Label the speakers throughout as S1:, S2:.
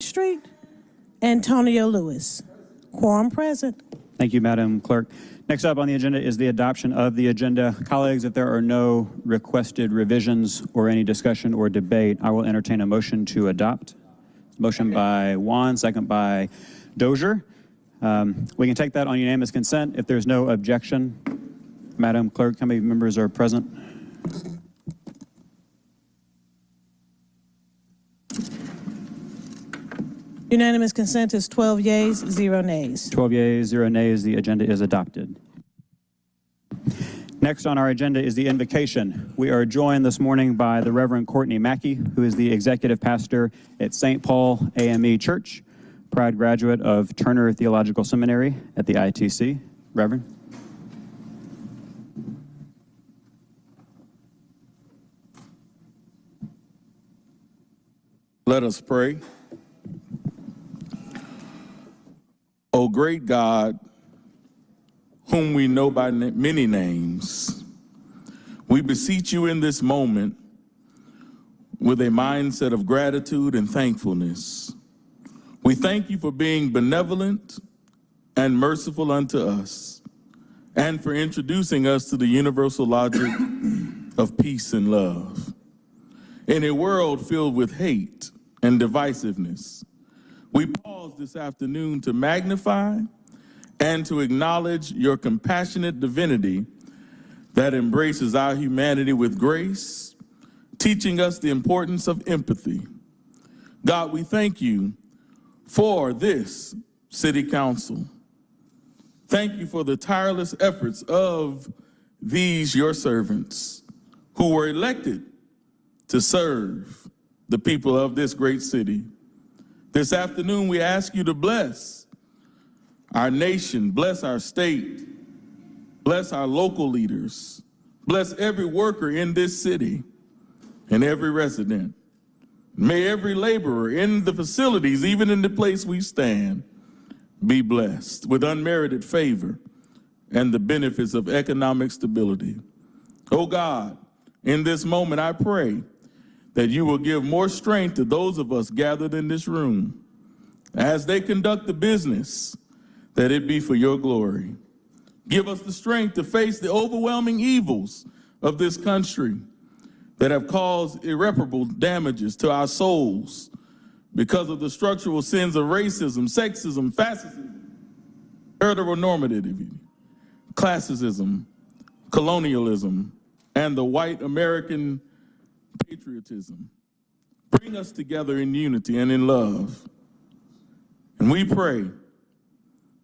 S1: Street, Antonio Lewis. Quorum present.
S2: Thank you, Madam Clerk. Next up on the agenda is the adoption of the agenda. Colleagues, if there are no requested revisions or any discussion or debate, I will entertain a motion to adopt. Motion by Juan, second by Dozier. We can take that on unanimous consent if there's no objection. Madam Clerk, how many members are present?
S1: Unanimous consent is 12 yeas, 0 nays.
S2: 12 yeas, 0 nays. The agenda is adopted. Next on our agenda is the invocation. We are joined this morning by the Reverend Courtney Mackey, who is the executive pastor at St. Paul AME Church, proud graduate of Turner Theological Seminary at the ITC. Reverend.
S3: Let us pray. O great God, whom we know by many names, we beseech you in this moment with a mindset of gratitude and thankfulness. We thank you for being benevolent and merciful unto us, and for introducing us to the universal logic of peace and love. In a world filled with hate and divisiveness, we pause this afternoon to magnify and to acknowledge your compassionate divinity that embraces our humanity with grace, teaching us the importance of empathy. God, we thank you for this city council. Thank you for the tireless efforts of these your servants who were elected to serve the people of this great city. This afternoon, we ask you to bless our nation, bless our state, bless our local leaders, bless every worker in this city and every resident. May every laborer in the facilities, even in the place we stand, be blessed with unmerited favor and the benefits of economic stability. Oh God, in this moment, I pray that you will give more strength to those of us gathered in this room as they conduct the business, that it be for your glory. Give us the strength to face the overwhelming evils of this country that have caused irreparable damages to our souls because of the structural sins of racism, sexism, fascism, heteronormativity, classism, colonialism, and the white American patriotism. Bring us together in unity and in love. And we pray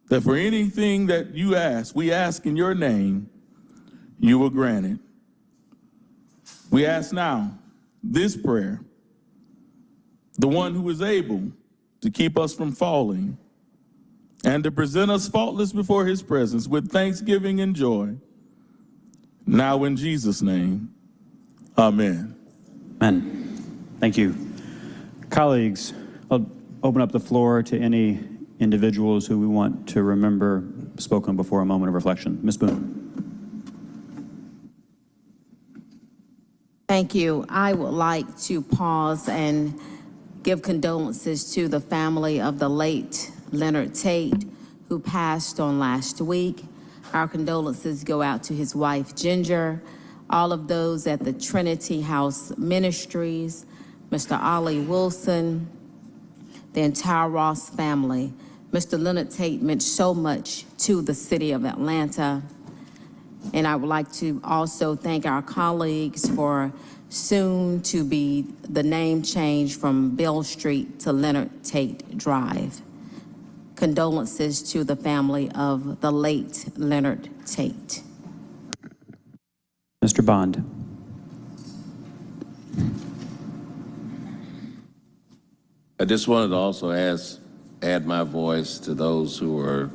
S3: that for anything that you ask, we ask in your name, you will grant it. We ask now this prayer, the one who is able to keep us from falling and to present us faultless before his presence with thanksgiving and joy. Now in Jesus' name, amen.
S2: Amen. Thank you. Colleagues, I'll open up the floor to any individuals who we want to remember spoken before a moment of reflection. Ms. Boone.
S4: Thank you. I would like to pause and give condolences to the family of the late Leonard Tate, who passed on last week. Our condolences go out to his wife, Ginger, all of those at the Trinity House Ministries, Mr. Ollie Wilson, the entire Ross family. Mr. Leonard Tate meant so much to the city of Atlanta. And I would like to also thank our colleagues for soon to be the name change from Beale Street to Leonard Tate Drive. Condolences to the family of the late Leonard Tate.
S2: Mr. Bond.
S5: I just wanted to also add my voice to those who are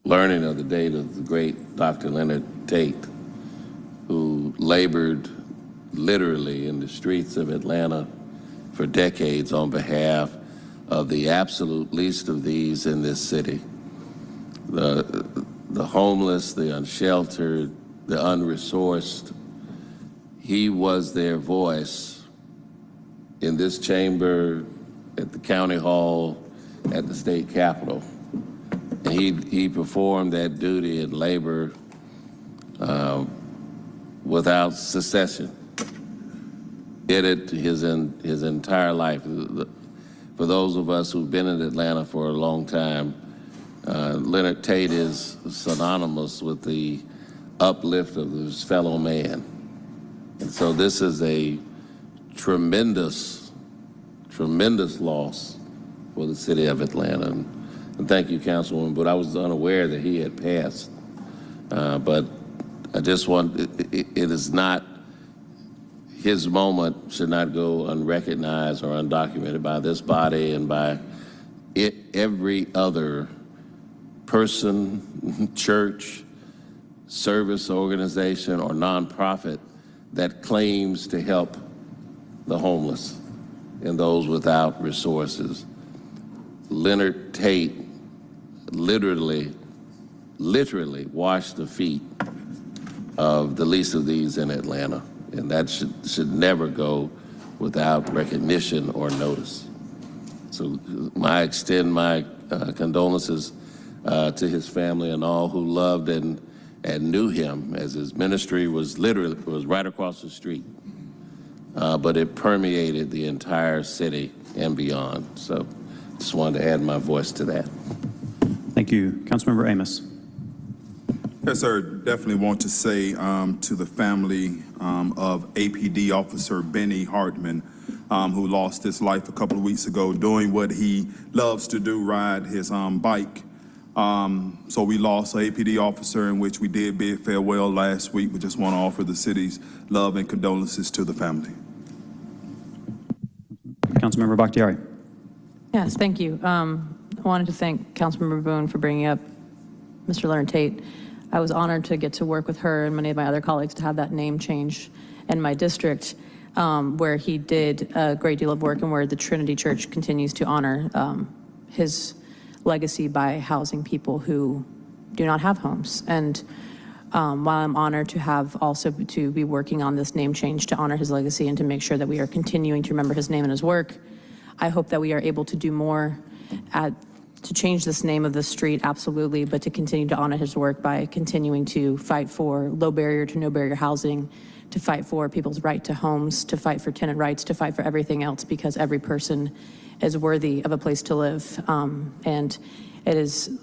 S5: learning of the date of the great Dr. Leonard Tate, who labored literally in the streets of Atlanta for decades on behalf of the absolute least of these in this city. The homeless, the unsheltered, the unresourced. He was their voice in this chamber, at the county hall, at the state capitol. And he performed that duty and labor without cessation. Did it his entire life. For those of us who've been in Atlanta for a long time, Leonard Tate is synonymous with the uplift of his fellow man. And so this is a tremendous loss for the city of Atlanta. And thank you, Councilwoman, but I was unaware that he had passed. But I just want, it is not, his moment should not go unrecognized or undocumented by this body and by every other person, church, service organization, or nonprofit that claims to help the homeless and those without resources. Leonard Tate literally washed the feet of the least of these in Atlanta, and that should never go without recognition or notice. So I extend my condolences to his family and all who loved and knew him, as his ministry was right across the street, but it permeated the entire city and beyond. So just wanted to add my voice to that.
S2: Thank you. Councilmember Amos.
S6: Yes, sir. Definitely want to say to the family of APD Officer Benny Hartman, who lost his life a couple of weeks ago doing what he loves to do, ride his bike. So we lost an APD officer in which we did bid farewell last week. We just want to offer the city's love and condolences to the family.
S2: Councilmember Bakhtiari.
S7: Yes, thank you. I wanted to thank Councilmember Boone for bringing up Mr. Leonard Tate. I was honored to get to work with her and many of my other colleagues to have that name change in my district, where he did a great deal of work and where the Trinity Church continues to honor his legacy by housing people who do not have homes. And while I'm honored to have also to be working on this name change to honor his legacy and to make sure that we are continuing to remember his name and his work, I hope that we are able to do more to change this name of the street, absolutely, but to continue to honor his work by continuing to fight for low barrier to no barrier housing, to fight for people's right to homes, to fight for tenant rights, to fight for everything else, because every person is worthy of a place to live. And it is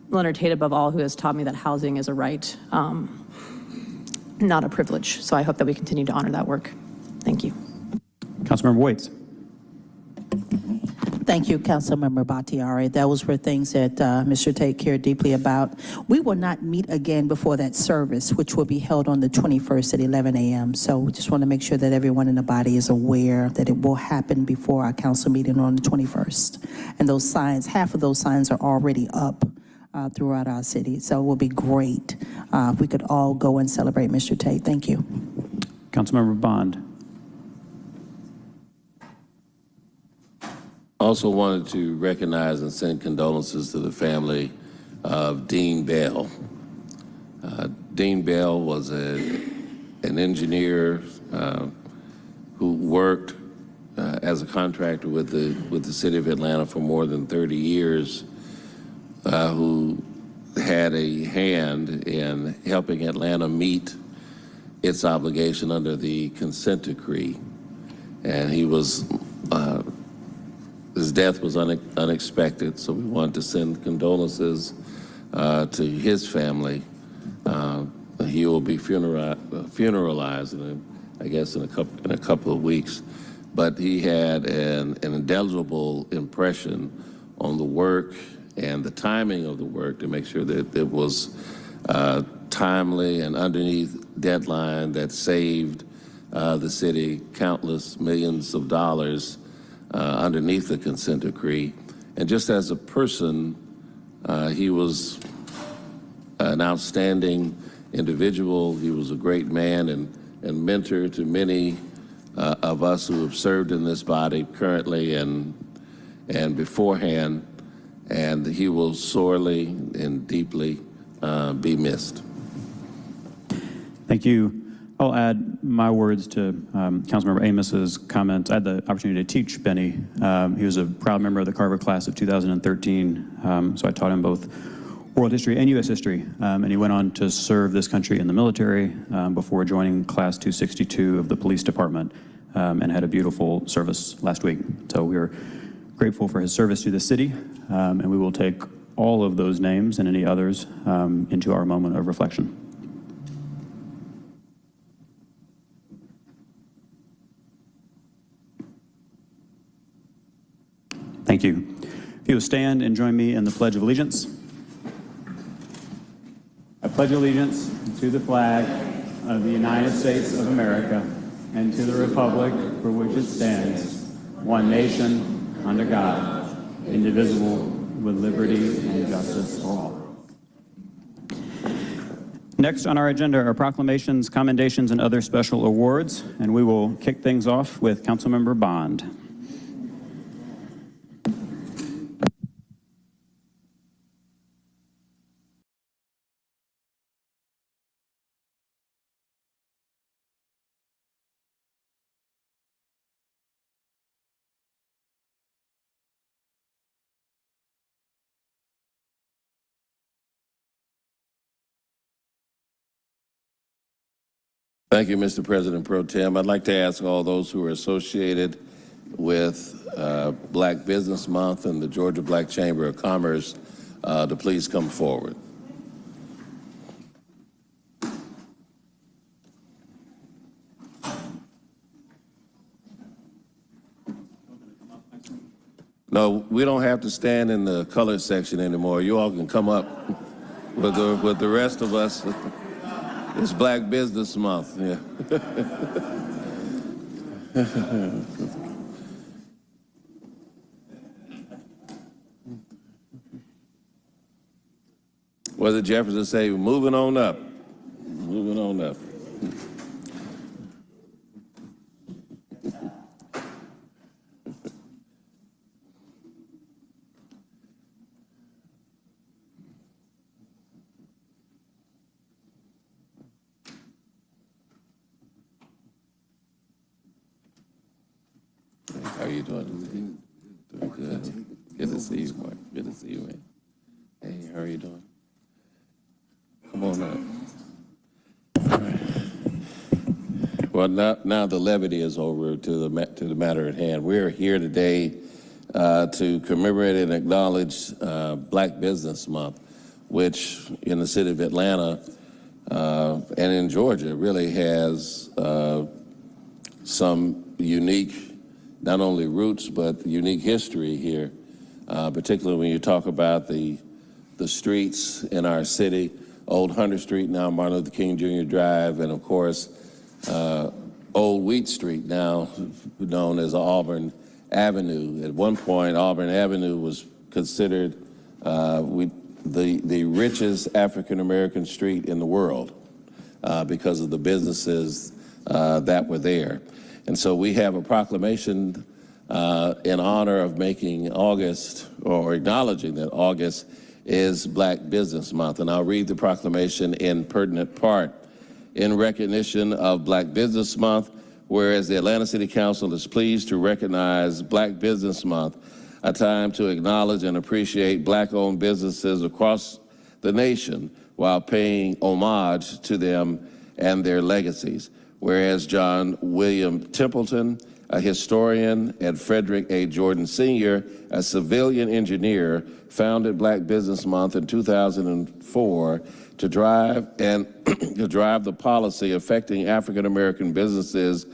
S7: Leonard Tate above all who has taught me that housing is a right, not a privilege. So I hope that we continue to honor that work. Thank you.
S2: Councilmember Waits.
S8: Thank you, Councilmember Bakhtiari. Those were things that Mr. Tate cared deeply about. We will not meet again before that service, which will be held on the 21st at 11 a.m. So we just want to make sure that everyone in the body is aware that it will happen before our council meeting on the 21st. And those signs, half of those signs are already up throughout our city. So it will be great if we could all go and celebrate Mr. Tate. Thank you.
S2: Councilmember Bond.
S5: Also wanted to recognize and send condolences to the family of Dean Bell. Dean Bell was an engineer who worked as a contractor with the city of Atlanta for more than 30 years, who had a hand in helping Atlanta meet its obligation under the consent decree. And he was his death was unexpected, so we wanted to send condolences to his family. He will be funeralized, I guess, in a couple of weeks. But he had an indelible impression on the work and the timing of the work to make sure that it was timely and underneath deadline that saved the city countless millions of dollars underneath the consent decree. And just as a person, he was an outstanding individual. He was a great man and mentor to many of us who have served in this body currently and beforehand, and he will sorely and deeply be missed.
S2: Thank you. I'll add my words to Councilmember Amos's comments. I had the opportunity to teach Benny. He was a proud member of the Carver class of 2013, so I taught him both world history and U.S. history, and he went on to serve this country in the military before joining Class 262 of the police department, and had a beautiful service last week. So we are grateful for his service to the city, and we will take all of those names and any others into our moment of reflection. Thank you. If you will stand and join me in the Pledge of Allegiance. I pledge allegiance to the flag of the United States of America and to the republic for which it stands, one nation, under God, indivisible, with liberty and justice for all. Next on our agenda are proclamations, commendations, and other special awards, and we will kick things off with Councilmember Bond.
S5: Thank you, Mr. President Pro Tem. I'd like to ask all those who are associated with Black Business Month and the Georgia Black Chamber of Commerce to please come forward. No, we don't have to stand in the color section anymore. You all can come up with the rest of us. It's Black Business Month, yeah. What did Jefferson say? Moving on up. Moving on up. How are you doing? Doing good. Good to see you, Mark. Good to see you, man. Hey, how are you doing? Come on up. All right. Well, now the levity is over to the matter at hand. We're here today to commemorate and acknowledge Black Business Month, which in the city of Atlanta and in Georgia really has some unique, not only roots, but unique history here, particularly when you talk about the streets in our city, Old Hunter Street, now Martin Luther King Jr. Drive, and of course, Old Wheat Street, now known as Auburn Avenue. At one point, Auburn Avenue was considered the richest African-American street in the world because of the businesses that were there. And so we have a proclamation in honor of making August, or acknowledging that August is Black Business Month. And I'll read the proclamation in pertinent part. In recognition of Black Business Month, whereas the Atlanta City Council is pleased to recognize Black Business Month, a time to acknowledge and appreciate Black-owned businesses across the nation while paying homage to them and their legacies. Whereas John William Templeton, a historian, and Frederick A. Jordan Sr., a civilian engineer, founded Black Business Month in 2004 to drive the policy affecting African-American businesses,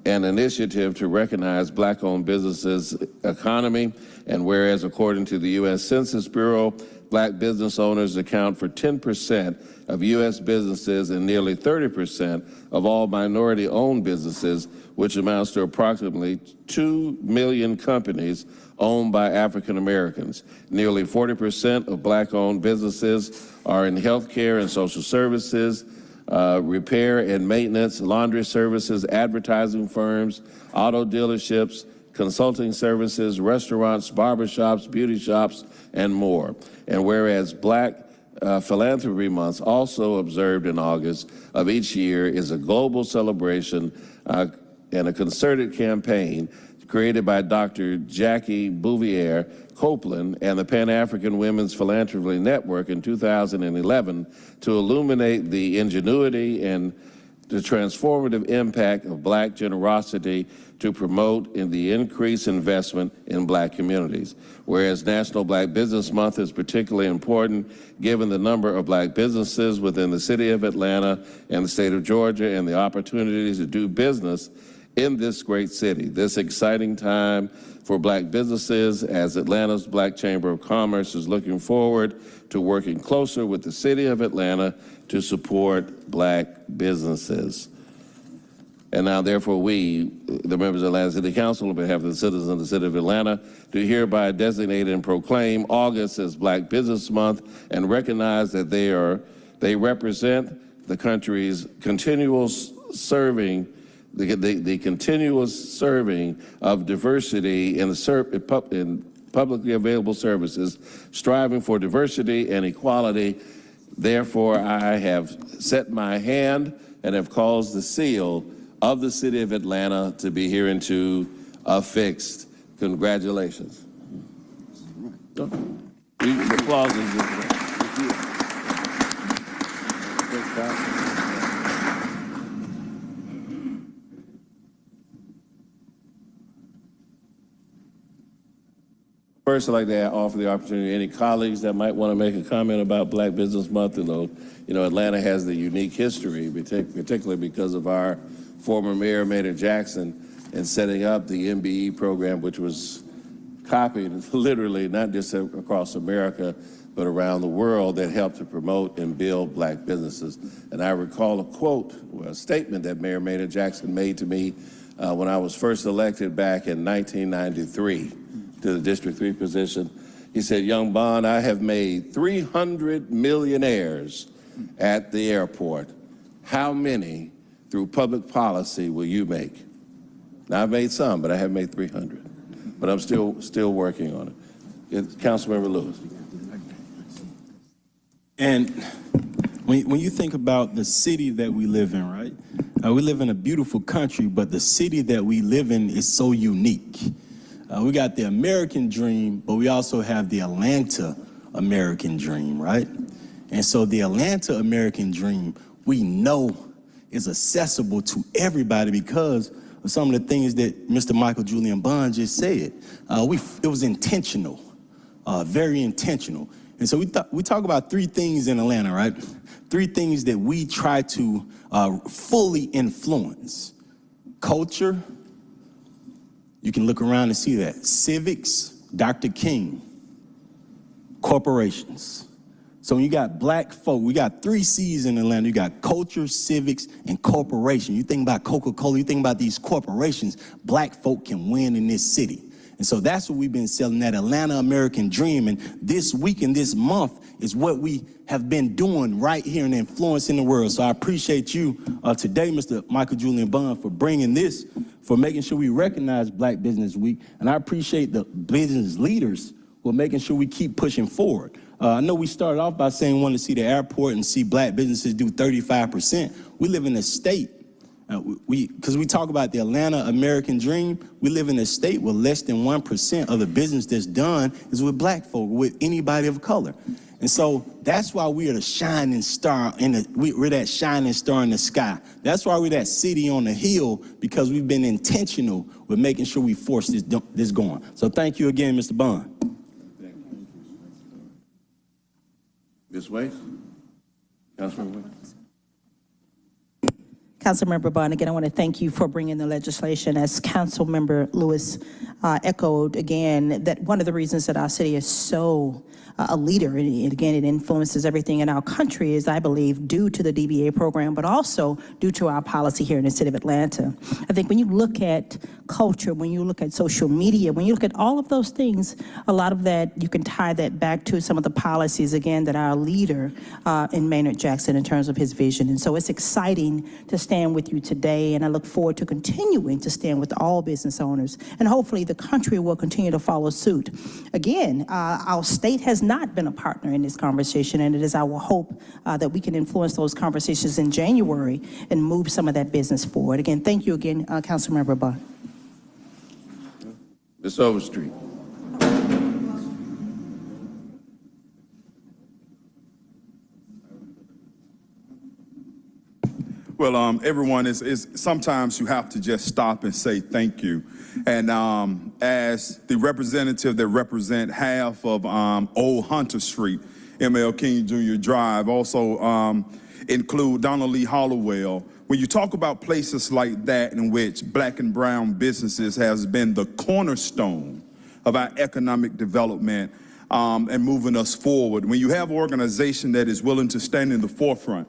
S5: an initiative to recognize Black-owned businesses' economy. And whereas, according to the U.S. Census Bureau, Black business owners account for 10% of U.S. businesses and nearly 30% of all minority-owned businesses, which amounts to approximately 2 million companies owned by African Americans. Nearly 40% of Black-owned businesses are in healthcare and social services, repair and maintenance, laundry services, advertising firms, auto dealerships, consulting services, restaurants, barbershops, beauty shops, and more. And whereas Black Philanthropy Month, also observed in August of each year, is a global celebration and a concerted campaign created by Dr. Jackie Bouvier Copeland and the Pan-African Women's Philanthropy Network in 2011 to illuminate the ingenuity and the transformative impact of Black generosity to promote the increased investment in Black communities. Whereas National Black Business Month is particularly important given the number of Black businesses within the city of Atlanta and the state of Georgia and the opportunities to do business in this great city. This exciting time for Black businesses, as Atlanta's Black Chamber of Commerce is looking forward to working closer with the city of Atlanta to support Black businesses. And now, therefore, we, the members of Atlanta City Council, on behalf of the citizens of the city of Atlanta, do hereby designate and proclaim August as Black Business Month and recognize that they represent the country's continual serving, the continuous serving of diversity in publicly available services, striving for diversity and equality. Therefore, I have set my hand and have caused the seal of the city of Atlanta to be hereunto affixed. Congratulations. Applause. First, I'd like to offer the opportunity to any colleagues that might want to make a comment about Black Business Month. You know, Atlanta has the unique history, particularly because of our former mayor, Maynard Jackson, in setting up the MBE program, which was copied literally not just across America, but around the world, that helped to promote and build Black businesses. And I recall a quote, a statement that Mayor Maynard Jackson made to me when I was first elected back in 1993 to the District 3 position. He said, "Young Bond, I have made 300 millionaires at the airport. How many through public policy will you make?" Now, I've made some, but I haven't made 300. But I'm still working on it. Councilmember Lewis.
S9: And when you think about the city that we live in, right? We live in a beautiful country, but the city that we live in is so unique. We got the American dream, but we also have the Atlanta American dream, right? And so the Atlanta American dream, we know is accessible to everybody because of some of the things that Mr. Michael Julian Bond just said. It was intentional, very intentional. And so we talk about three things in Atlanta, right? Three things that we try to fully influence: culture. You can look around and see that. Civics, Dr. King, corporations. So when you got Black folk, we got 3 C's in Atlanta. You got culture, civics, and corporation. You think about Coca-Cola, you think about these corporations, Black folk can win in this city. And so that's what we've been selling, that Atlanta American dream. And this week and this month is what we have been doing right here and influencing the world. So I appreciate you today, Mr. Michael Julian Bond, for bringing this, for making sure we recognize Black Business Week. And I appreciate the business leaders who are making sure we keep pushing forward. I know we started off by saying we want to see the airport and see Black businesses do 35%. We live in a state, because we talk about the Atlanta American dream, we live in a state where less than 1% of the business that's done is with Black folk, with anybody of color. And so that's why we are the shining star we're that shining star in the sky. That's why we're that city on the hill, because we've been intentional with making sure we force this going. So thank you again, Mr. Bond.
S5: Ms. Weiss? Councilmember Weiss?
S8: Councilmember Bond, again, I want to thank you for bringing the legislation. As Councilmember Lewis echoed again, that one of the reasons that our city is so a leader, and again, it influences everything in our country, is, I believe, due to the DBA program, but also due to our policy here in the city of Atlanta. I think when you look at culture, when you look at social media, when you look at all of those things, a lot of that, you can tie that back to some of the policies, again, that our leader in Maynard Jackson, in terms of his vision. And so it's exciting to stand with you today, and I look forward to continuing to stand with all business owners, and hopefully the country will continue to follow suit. Again, our state has not been a partner in this conversation, and it is our hope that we can influence those conversations in January and move some of that business forward. Again, thank you again, Councilmember Bond.
S5: Ms. Overstreet.
S6: Well, everyone, is sometimes you have to just stop and say thank you. And as the representative that represent half of Old Hunter Street, M.L. King Jr. Drive, also include Donald Lee Hollowell. When you talk about places like that in which black and brown businesses has been the cornerstone of our economic development and moving us forward, when you have an organization that is willing to stand in the forefront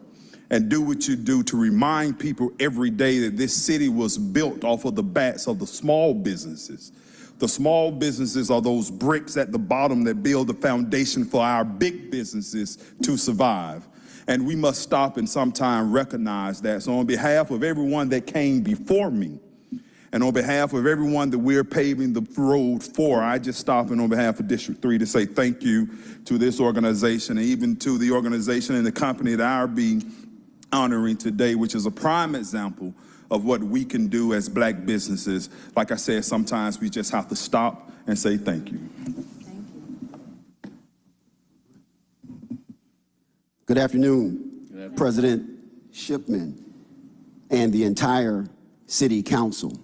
S6: and do what you do to remind people every day that this city was built off of the backs of the small businesses. The small businesses are those bricks at the bottom that build the foundation for our big businesses to survive. And we must stop and sometime recognize that. So on behalf of everyone that came before me, and on behalf of everyone that we're paving the road for, I just stop and on behalf of District 3 to say thank you to this organization and even to the organization and the company that I'll be honoring today, which is a prime example of what we can do as black businesses. Like I said, sometimes we just have to stop and say thank you.
S10: Good afternoon, President Shipman and the entire City Council.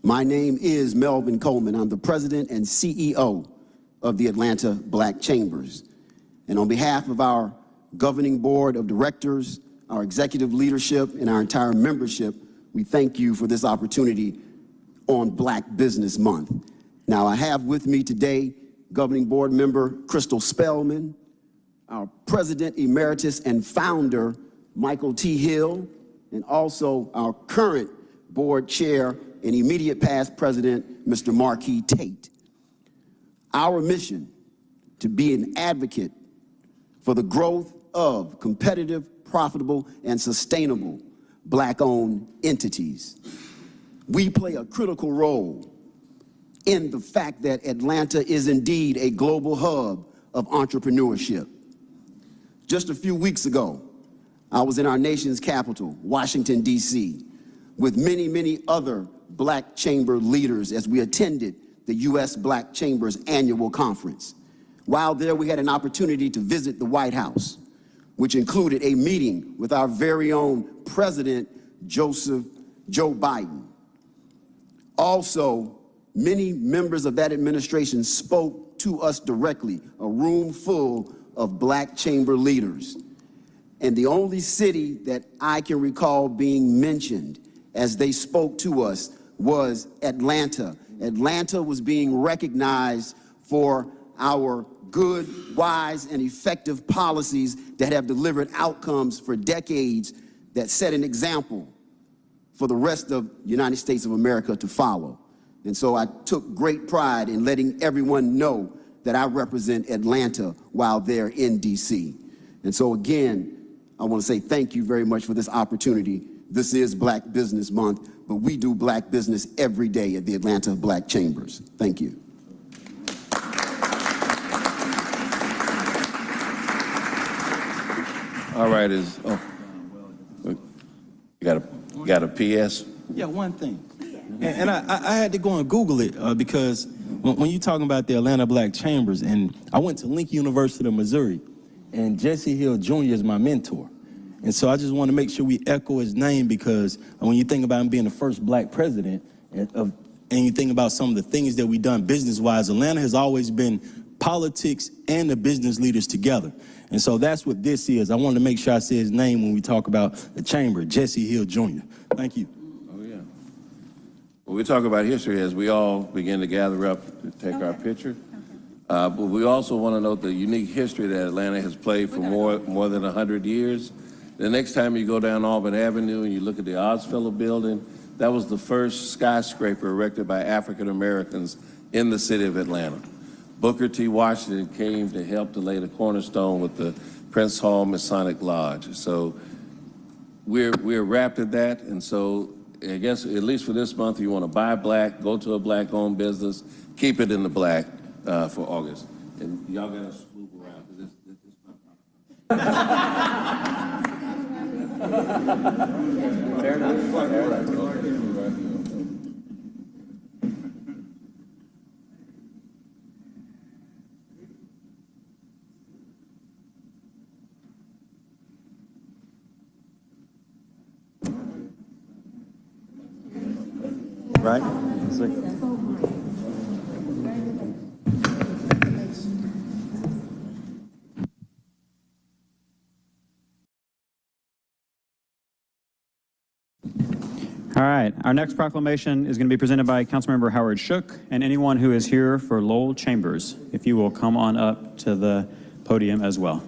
S10: My name is Melvin Coleman. I'm the President and CEO of the Atlanta Black Chambers. And on behalf of our governing board of directors, our executive leadership, and our entire membership, we thank you for this opportunity on Black Business Month. Now, I have with me today governing board member Crystal Spellman, our president emeritus and founder, Michael T. Hill, and also our current board chair and immediate past president, Mr. Marquis Tate. Our mission to be an advocate for the growth of competitive, profitable, and sustainable black-owned entities. We play a critical role in the fact that Atlanta is indeed a global hub of entrepreneurship. Just a few weeks ago, I was in our nation's capital, Washington, D.C., with many, many other Black Chamber leaders as we attended the U.S. Black Chamber's annual conference. While there, we had an opportunity to visit the White House, which included a meeting with our very own President Joe Biden. Also, many members of that administration spoke to us directly, a room full of Black Chamber leaders. And the only city that I can recall being mentioned as they spoke to us was Atlanta. Atlanta was being recognized for our good, wise, and effective policies that have delivered outcomes for decades that set an example for the rest of the United States of America to follow. And so I took great pride in letting everyone know that I represent Atlanta while they're in D.C. And so again, I want to say thank you very much for this opportunity. This is Black Business Month, but we do black business every day at the Atlanta Black Chambers. Thank you.
S5: All right, you got a PS?
S9: Yeah, one thing. And I had to go and Google it because when you're talking about the Atlanta Black Chambers, and I went to Lincoln University of Missouri, and Jesse Hill Jr. is my mentor. And so I just want to make sure we echo his name because when you think about him being the first black president, and you think about some of the things that we've done business-wise, Atlanta has always been politics and the business leaders together. And so that's what this is. I wanted to make sure I say his name when we talk about the chamber, Jesse Hill Jr. Thank you.
S5: Oh, yeah. Well, we talk about history as we all begin to gather up to take our picture. But we also want to note the unique history that Atlanta has played for more than 100 years. The next time you go down Auburn Avenue and you look at the Oddfellow building, that was the first skyscraper erected by African Americans in the city of Atlanta. Booker T. Washington came to help to lay the cornerstone with the Prince Hall Masonic Lodge. So we're wrapped in that, and so I guess at least for this month, you want to buy black, go to a black-owned business, keep it in the black for August. And y'all got to move around, because this is my Fair enough.
S2: Right? All right, our next proclamation is going to be presented by Councilmember Howard Shook, and anyone who is here for Lowell Chambers, if you will come on up to the podium as well.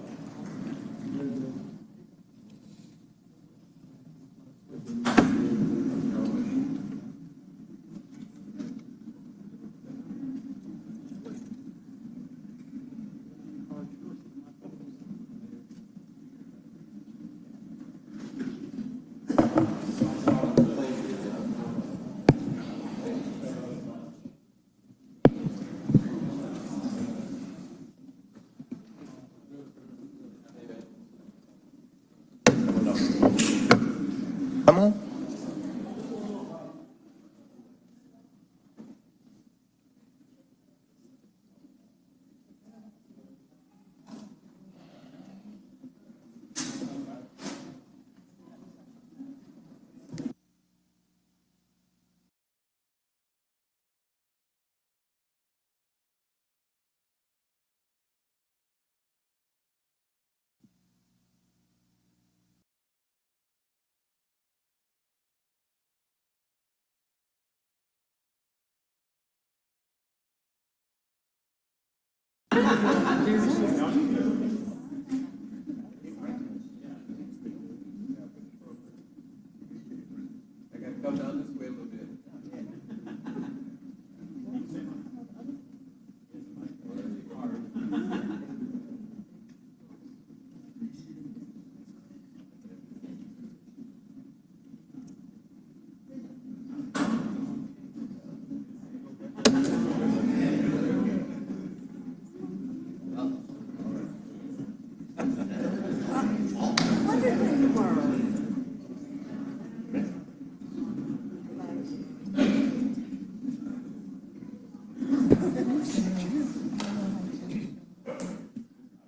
S11: Come on.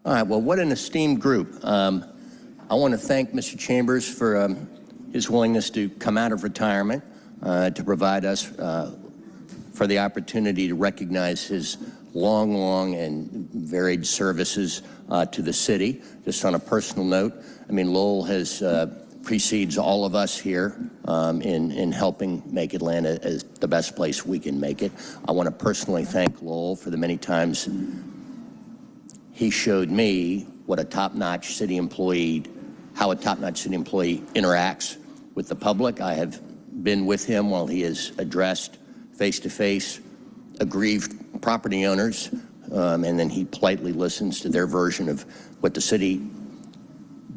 S11: All right, well, what an esteemed group. I want to thank Mr. Chambers for his willingness to come out of retirement to provide us for the opportunity to recognize his long and varied services to the city. Just on a personal note, I mean, Lowell has precedes all of us here in helping make Atlanta as the best place we can make it. I want to personally thank Lowell for the many times he showed me what a top-notch city employee, how a top-notch city employee interacts with the public. I have been with him while he has addressed face-to-face aggrieved property owners, and then he politely listens to their version of what the city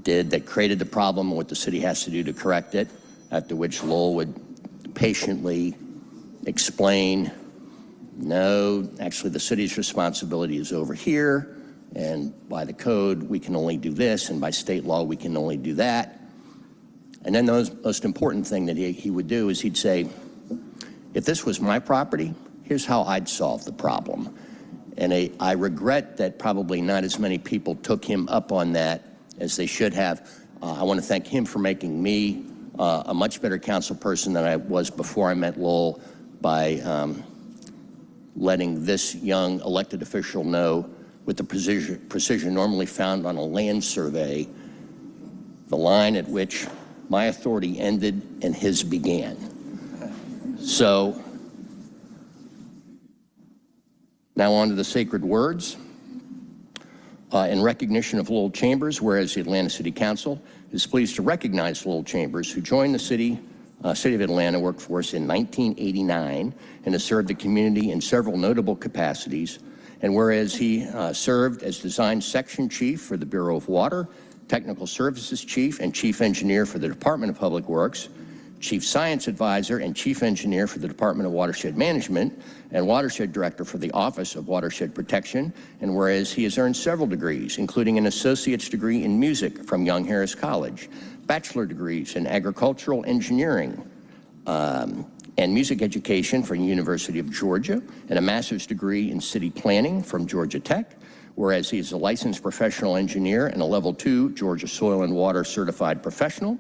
S11: did that created the problem and what the city has to do to correct it, after which Lowell would patiently explain, no, actually the city's responsibility is over here, and by the code, we can only do this, and by state law, we can only do that. And then the most important thing that he would do is he'd say, if this was my property, here's how I'd solve the problem. And I regret that probably not as many people took him up on that as they should have. I want to thank him for making me a much better council person than I was before I met Lowell by letting this young elected official know with the precision normally found on a land survey, the line at which my authority ended and his began. So, now on to the sacred words. In recognition of Lowell Chambers, whereas the Atlanta City Council is pleased to recognize Lowell Chambers, who joined the City of Atlanta workforce in 1989 and has served the community in several notable capacities. And whereas he served as Design Section Chief for the Bureau of Water, Technical Services Chief, and Chief Engineer for the Department of Public Works, Chief Science Advisor and Chief Engineer for the Department of Watershed Management, and Watershed Director for the Office of Watershed Protection. And whereas he has earned several degrees, including an associate's degree in music from Young Harris College, bachelor degrees in agricultural engineering, and music education from the University of Georgia, and a master's degree in city planning from Georgia Tech, whereas he is a licensed professional engineer and a level 2 Georgia Soil and Water certified professional,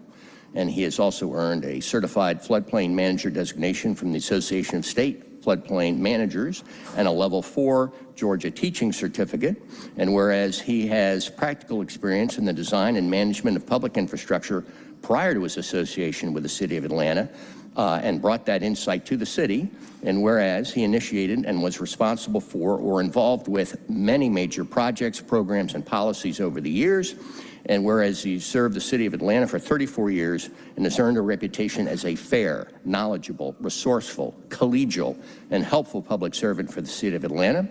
S11: and he has also earned a certified floodplain manager designation from the Association of State Floodplain Managers and a level 4 Georgia teaching certificate, and whereas he has practical experience in the design and management of public infrastructure prior to his association with the City of Atlanta, and brought that insight to the city, and whereas he initiated and was responsible for or involved with many major projects, programs, and policies over the years, and whereas he served the City of Atlanta for 34 years and has earned a reputation as a fair, knowledgeable, resourceful, collegial, and helpful public servant for the City of Atlanta,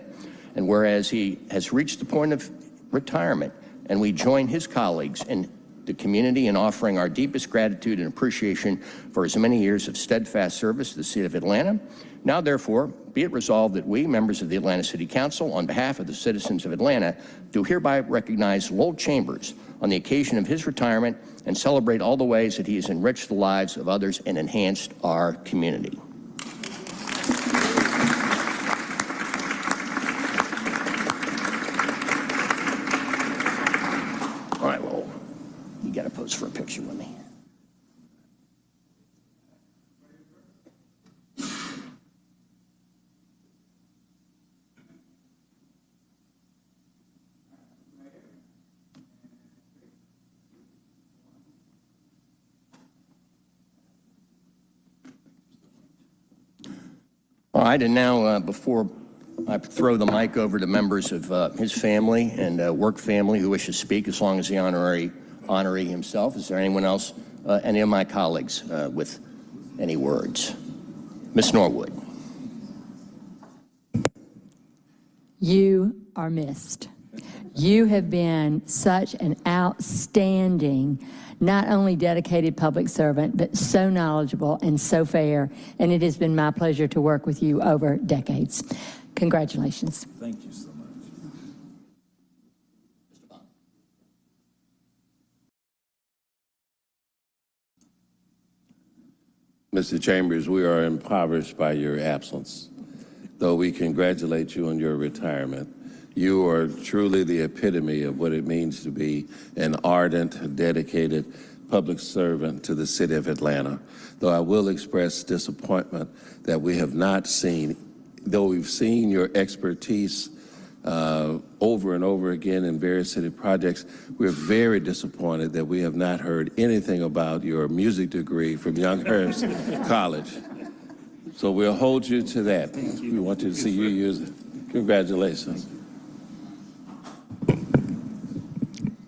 S11: and whereas he has reached the point of retirement, and we join his colleagues in the community in offering our deepest gratitude and appreciation for his many years of steadfast service to the City of Atlanta. Now, therefore, be it resolved that we, members of the Atlanta City Council, on behalf of the citizens of Atlanta, do hereby recognize Lowell Chambers on the occasion of his retirement and celebrate all the ways that he has enriched the lives of others and enhanced our community. All right, Lowell, you got to pose for a picture with me. All right, and now before I throw the mic over to members of his family and work family who wish to speak, as long as the honoree himself, is there anyone else, any of my colleagues with any words? Ms. Norwood.
S12: You are missed. You have been such an outstanding, not only dedicated public servant, but so knowledgeable and so fair, and it has been my pleasure to work with you over decades. Congratulations.
S3: Thank you so much.
S5: Mr. Chambers, we are impoverished by your absence. Though we congratulate you on your retirement, you are truly the epitome of what it means to be an ardent, dedicated public servant to the City of Atlanta. Though I will express disappointment that we have not seen, though we've seen your expertise over and over again in various city projects, we're very disappointed that we have not heard anything about your music degree from Young Harris College. So we'll hold you to that. We want you to see you use it. Congratulations.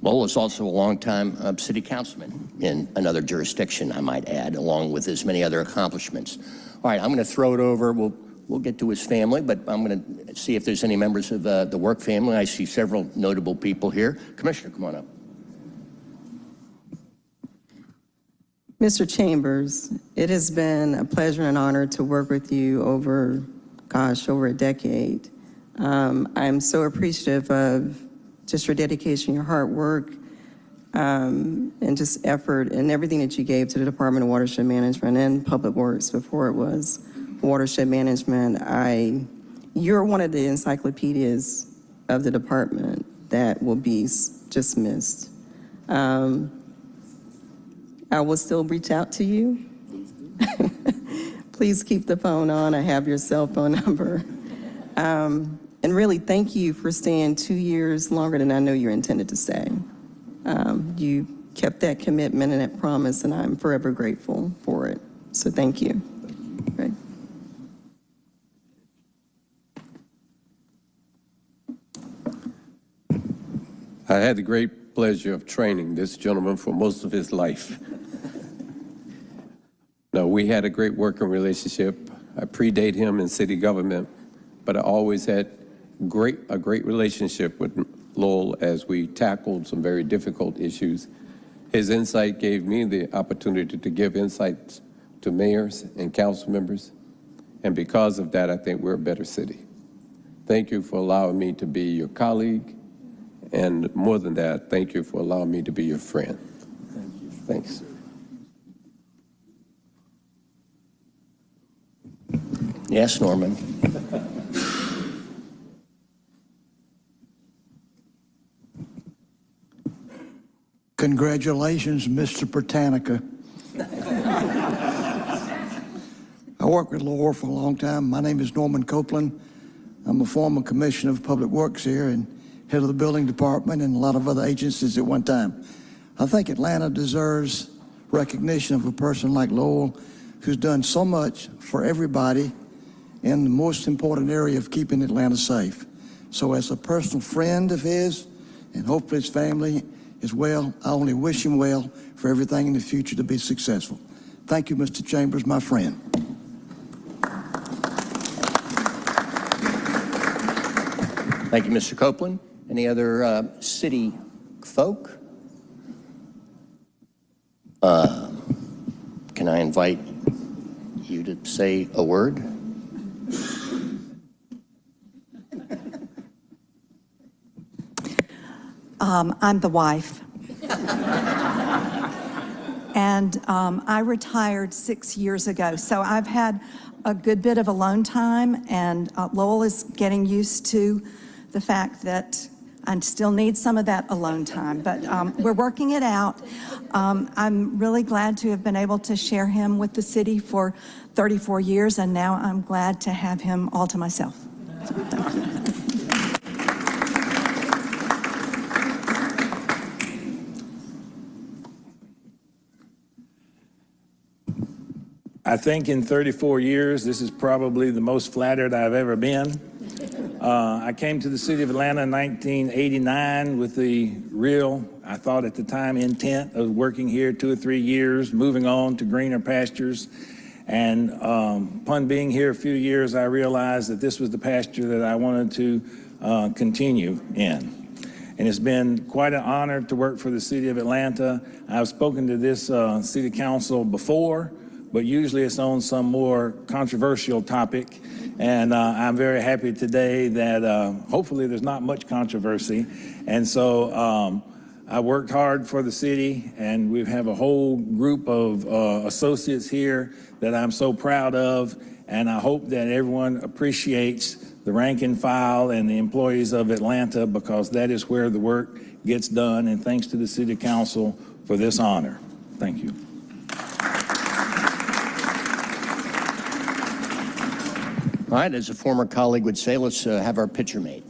S11: Lowell is also a longtime city councilman in another jurisdiction, I might add, along with his many other accomplishments. All right, I'm going to throw it over. We'll get to his family, but I'm going to see if there's any members of the work family. I see several notable people here. Commissioner, come on up.
S13: Mr. Chambers, it has been a pleasure and honor to work with you over a decade. I'm so appreciative of just your dedication, your hard work, and just effort and everything that you gave to the Department of Watershed Management and Public Works before it was Watershed Management. You're one of the encyclopedias of the department that will be just missed. I will still reach out to you. Please keep the phone on. I have your cell phone number. And really, thank you for staying 2 years longer than I know you intended to stay. You kept that commitment and that promise, and I'm forever grateful for it. So thank you. Right.
S14: I had the great pleasure of training this gentleman for most of his life. No, we had a great working relationship. I predate him in city government, but I always had a great relationship with Lowell as we tackled some very difficult issues. His insight gave me the opportunity to give insights to mayors and council members. And because of that, I think we're a better city. Thank you for allowing me to be your colleague. And more than that, thank you for allowing me to be your friend. Thank you. Thanks.
S11: Yes, Norman.
S15: Congratulations, Mr. Britannica. I worked with Laura for a long time. My name is Norman Copeland. I'm a former commissioner of public works here and head of the building department and a lot of other agencies at one time. I think Atlanta deserves recognition of a person like Lowell who's done so much for everybody in the most important area of keeping Atlanta safe. So as a personal friend of his, and hopefully his family as well, I only wish him well for everything in the future to be successful. Thank you, Mr. Chambers, my friend.
S11: Thank you, Mr. Copeland. Any other city folk? Can I invite you to say a word?
S16: I'm the wife. And I retired 6 years ago, so I've had a good bit of alone time, and Lowell is getting used to the fact that I still need some of that alone time, but we're working it out. I'm really glad to have been able to share him with the city for 34 years, and now I'm glad to have him all to myself. So, thank you.
S17: I think in 34 years, this is probably the most flattered I've ever been. I came to the city of Atlanta in 1989 with the real, I thought at the time, intent of working here 2 or 3 years, moving on to greener pastures. And upon being here a few years, I realized that this was the pasture that I wanted to continue in. And it's been quite an honor to work for the city of Atlanta. I've spoken to this city council before, but usually it's on some more controversial topic. And I'm very happy today that hopefully there's not much controversy. And so I worked hard for the city, and we have a whole group of associates here that I'm so proud of. And I hope that everyone appreciates the rank and file and the employees of Atlanta, because that is where the work gets done. And thanks to the city council for this honor. Thank you.
S11: All right, as a former colleague would say, let's have our picture made.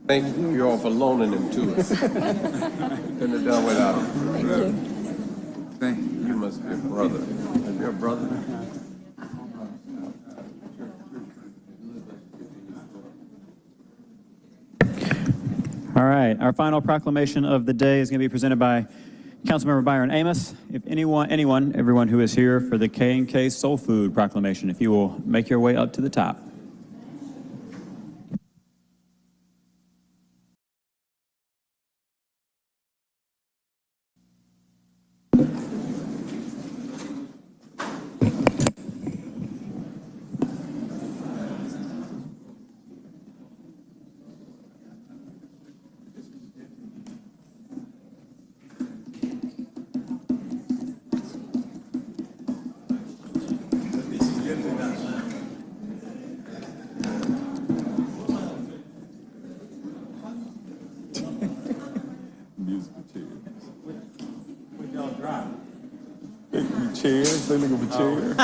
S14: Thank you all for loaning them to us. Couldn't have done without them.
S6: Thank you.
S14: You must be a brother. Is your brother?
S2: All right, our final proclamation of the day is going to be presented by Councilmember Byron Amos, if everyone who is here for the K&K Soul Food proclamation, if you will make your way up to the top.
S3: Musical chairs. Chairs, they looking for chairs.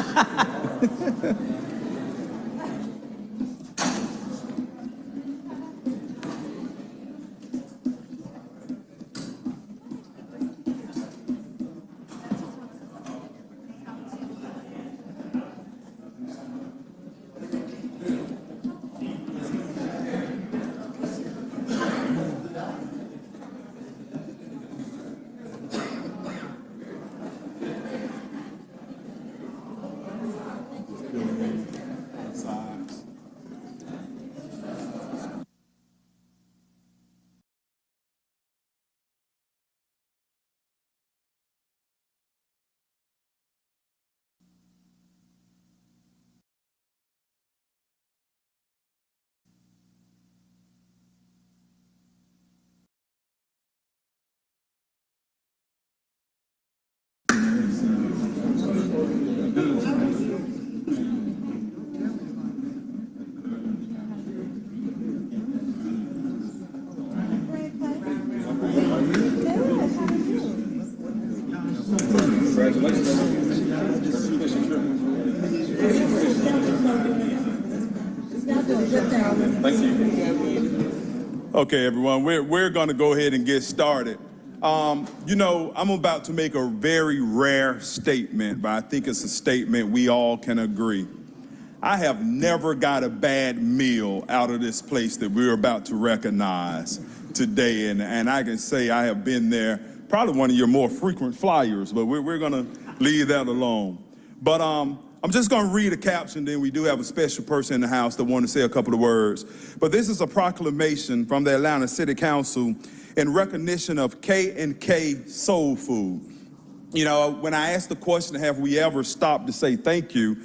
S3: Thank you. Okay, everyone, we're going to go ahead and get started. You know, I'm about to make a very rare statement, but I think it's a statement we all can agree. I have never got a bad meal out of this place that we're about to recognize today, and I can say I have been there, probably one of your more frequent flyers, but we're going to leave that alone. But I'm just going to read a caption, then we do have a special person in the house that want to say a couple of words. But this is a proclamation from the Atlanta City Council in recognition of K&K Soul Food. You know, when I asked the question, have we ever stopped to say thank you?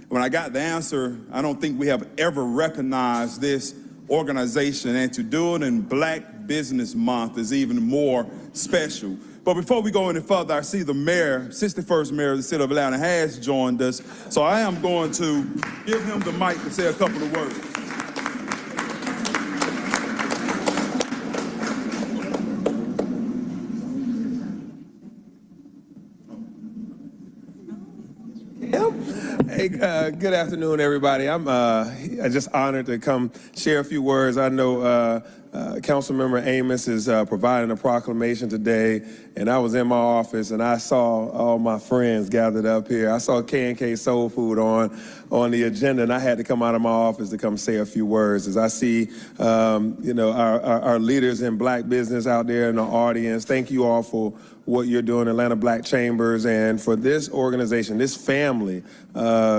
S3: When I got the answer, I don't think we have ever recognized this organization, and to do it in Black Business Month is even more special. But before we go any further, I see the mayor, 61st mayor of the city of Atlanta has joined us. So I am going to give him the mic to say a couple of words.
S14: Hey, good afternoon, everybody. I'm just honored to come share a few words. I know Councilmember Amos is providing a proclamation today, and I was in my office and I saw all my friends gathered up here. I saw K&K Soul Food on the agenda, and I had to come out of my office to come say a few words. As I see, you know, our leaders in Black business out there in the audience, thank you all for what you're doing, Atlanta Black Chambers, and for this organization, this family,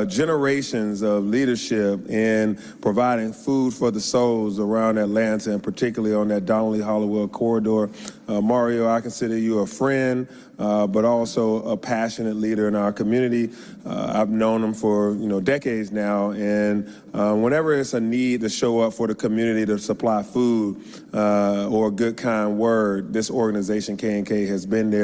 S14: generations of leadership in providing food for the souls around Atlanta, and particularly on that Donnelly-Hollywood corridor. Mario, I consider you a friend, but also a passionate leader in our community. I've known him for decades now, and whenever it's a need to show up for the community to supply food or a good kind word, this organization K&K has been there.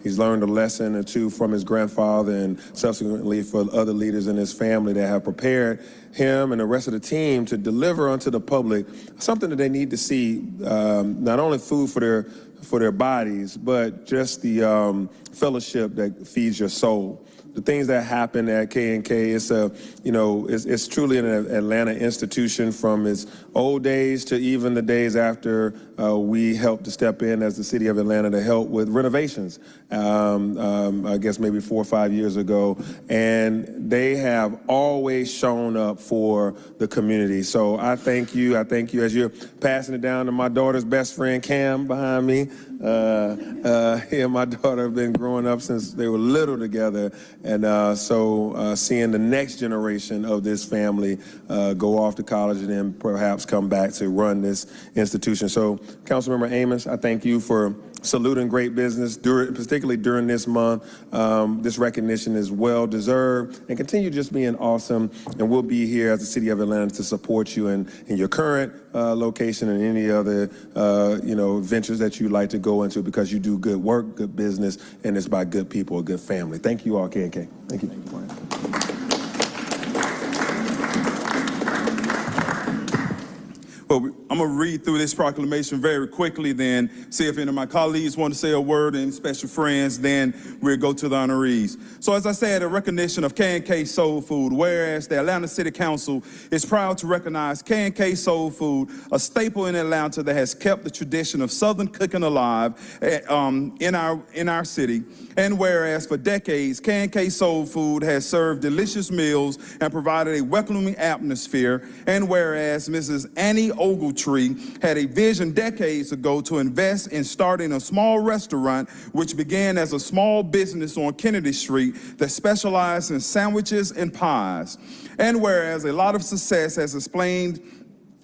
S14: He's learned a lesson or two from his grandfather, and subsequently for other leaders in his family that have prepared him and the rest of the team to deliver unto the public something that they need to see, not only food for their bodies, but just the fellowship that feeds your soul.
S18: the things that happen at K&K. It's it's truly an Atlanta institution from its old days to even the days after we helped to step in as the city of Atlanta to help with renovations. I guess maybe 4 or 5 years ago, and they have always shown up for the community. So I thank you. I thank you as you're passing it down to my daughter's best friend, Cam, behind me. He and my daughter have been growing up since they were little together, and so seeing the next generation of this family go off to college and then perhaps come back to run this institution. So, Councilmember Amos, I thank you for saluting great business, particularly during this month. This recognition is well deserved, and continue just being awesome. And we'll be here as the City of Atlanta to support you in your current location and any other ventures that you'd like to go into, because you do good work, good business, and it's by good people, a good family. Thank you all, K&K. Thank you.
S6: Well, I'm going to read through this proclamation very quickly, then see if any of my colleagues want to say a word, and special friends, then we'll go to the honorees. So as I said, a recognition of K&K Soul Food, whereas the Atlanta City Council is proud to recognize K&K Soul Food, a staple in Atlanta that has kept the tradition of Southern cooking alive in our city. And whereas for decades, K&K Soul Food has served delicious meals and provided a welcoming atmosphere. And whereas Mrs. Annie Ogletree had a vision decades ago to invest in starting a small restaurant, which began as a small business on Kennedy Street that specialized in sandwiches and pies. And whereas a lot of success has explained,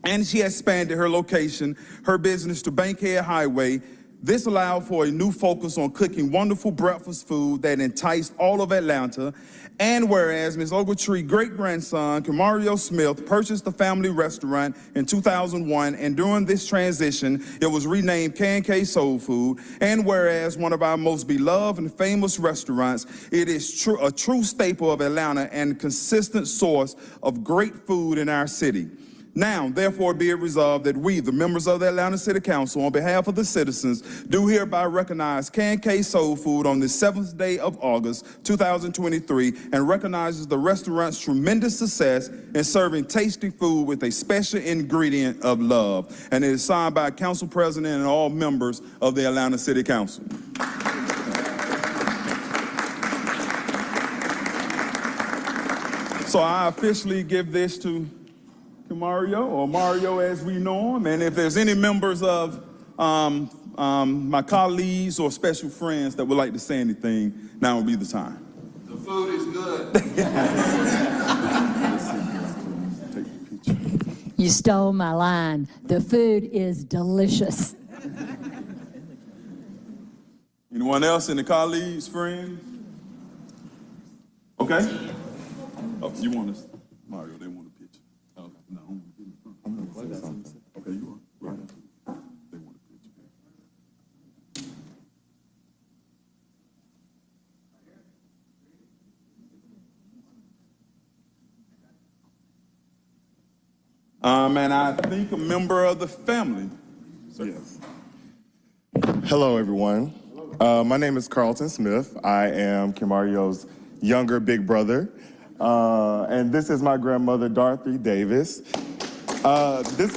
S6: and she has expanded her location, her business to Bankhead Highway, this allowed for a new focus on cooking wonderful breakfast food that enticed all of Atlanta. And whereas Ms. Ogletree's great-grandson, Kamario Smith, purchased the family restaurant in 2001, and during this transition, it was renamed K&K Soul Food. And whereas one of our most beloved and famous restaurants, it is a true staple of Atlanta and consistent source of great food in our city. Now, therefore, be it resolved that we, the members of the Atlanta City Council, on behalf of the citizens, do hereby recognize K&K Soul Food on the 7th day of August, 2023, and recognizes the restaurant's tremendous success in serving tasty food with a special ingredient of love. And it is signed by Council President and all members of the Atlanta City Council. So I officially give this to Mario, or Mario as we know him, and if there's any members of my colleagues or special friends that would like to say anything, now would be the time.
S5: The food is good.
S12: You stole my line. The food is delicious.
S6: Anyone else, any colleagues, friends? Okay. Oh, you want us, Mario, they want a picture. Oh, no. Okay, you are. Right. They want a picture. And I think a member of the family. Yes.
S19: Hello, everyone. My name is Carlton Smith. I am Kimario's younger big brother. And this is my grandmother, Dorothy Davis. This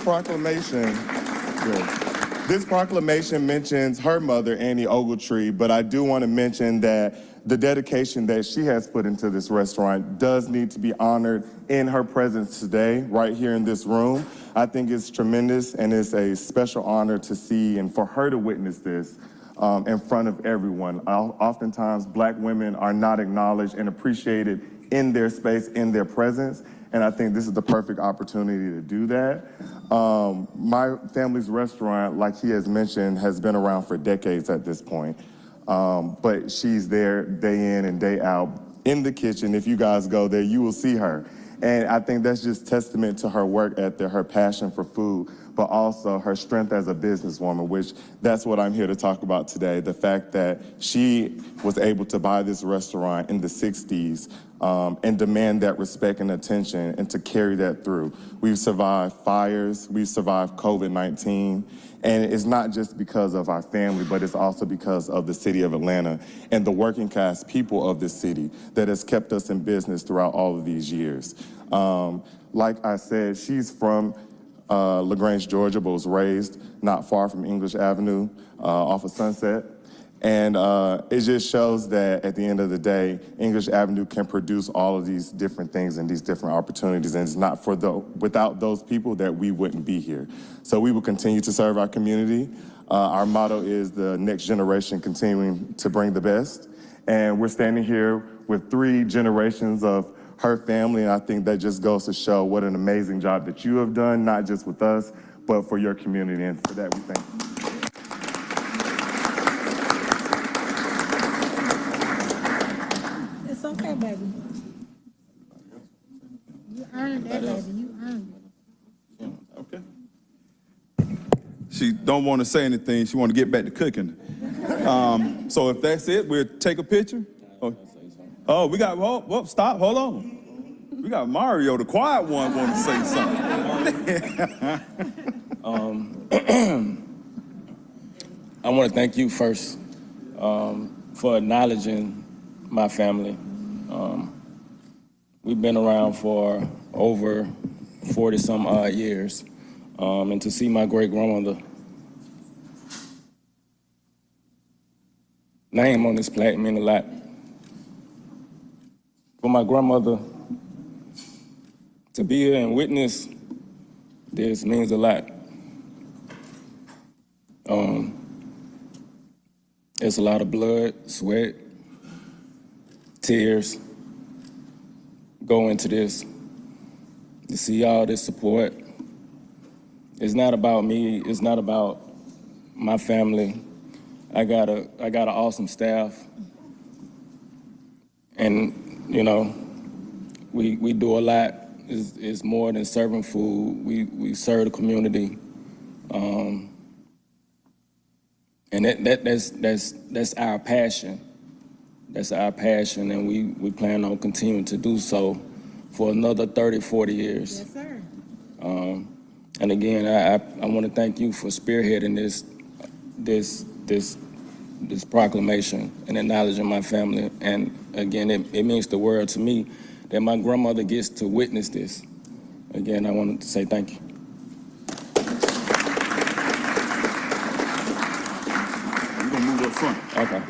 S19: proclamation mentions her mother, Annie Ogletree, but I do want to mention that the dedication that she has put into this restaurant does need to be honored in her presence today, right here in this room. I think it's tremendous, and it's a special honor to see and for her to witness this in front of everyone. Oftentimes, Black women are not acknowledged and appreciated in their space, in their presence, and I think this is the perfect opportunity to do that. My family's restaurant, like he has mentioned, has been around for decades at this point, but she's there day in and day out in the kitchen. If you guys go there, you will see her. And I think that's just testament to her work ethic, her passion for food, but also her strength as a businesswoman, which that's what I'm here to talk about today. The fact that she was able to buy this restaurant in the 60s and demand that respect and attention and to carry that through. We've survived fires, we've survived COVID-19, and it's not just because of our family, but it's also because of the city of Atlanta and the working class people of this city that has kept us in business throughout all of these years. Like I said, she's from LaGrange, Georgia, but was raised not far from English Avenue off of Sunset. And it just shows that at the end of the day, English Avenue can produce all of these different things and these different opportunities. And it's not for without those people that we wouldn't be here. So we will continue to serve our community. Our motto is the next generation continuing to bring the best. And we're standing here with 3 generations of her family, and I think that just goes to show what an amazing job that you have done, not just with us, but for your community, and for that we thank you.
S1: It's okay, baby. You earned that, baby. You earned it.
S6: Okay. She don't want to say anything. She want to get back to cooking. So if that's it, we'll take a picture. Oh, we got, whoa, stop, hold on. We got Mario, the quiet one, want to say something.
S17: I want to thank you first for acknowledging my family. We've been around for over 40-some odd years, and to see my great-grandmother name on this plaque mean a lot. For my grandmother to be here and witness this means a lot. It's a lot of blood, sweat, tears go into this. To see all this support, it's not about me, it's not about my family. I got an awesome staff, and you know, we do a lot. It's more than serving food. We serve the community, and that's our passion. That's our passion, and we plan on continuing to do so for another 30, 40 years.
S1: Yes, sir.
S17: And again, I want to thank you for spearheading this proclamation and acknowledging my family. And again, it means the world to me that my grandmother gets to witness this. Again, I wanted to say thank you.
S6: We're gonna move up front.
S17: Okay.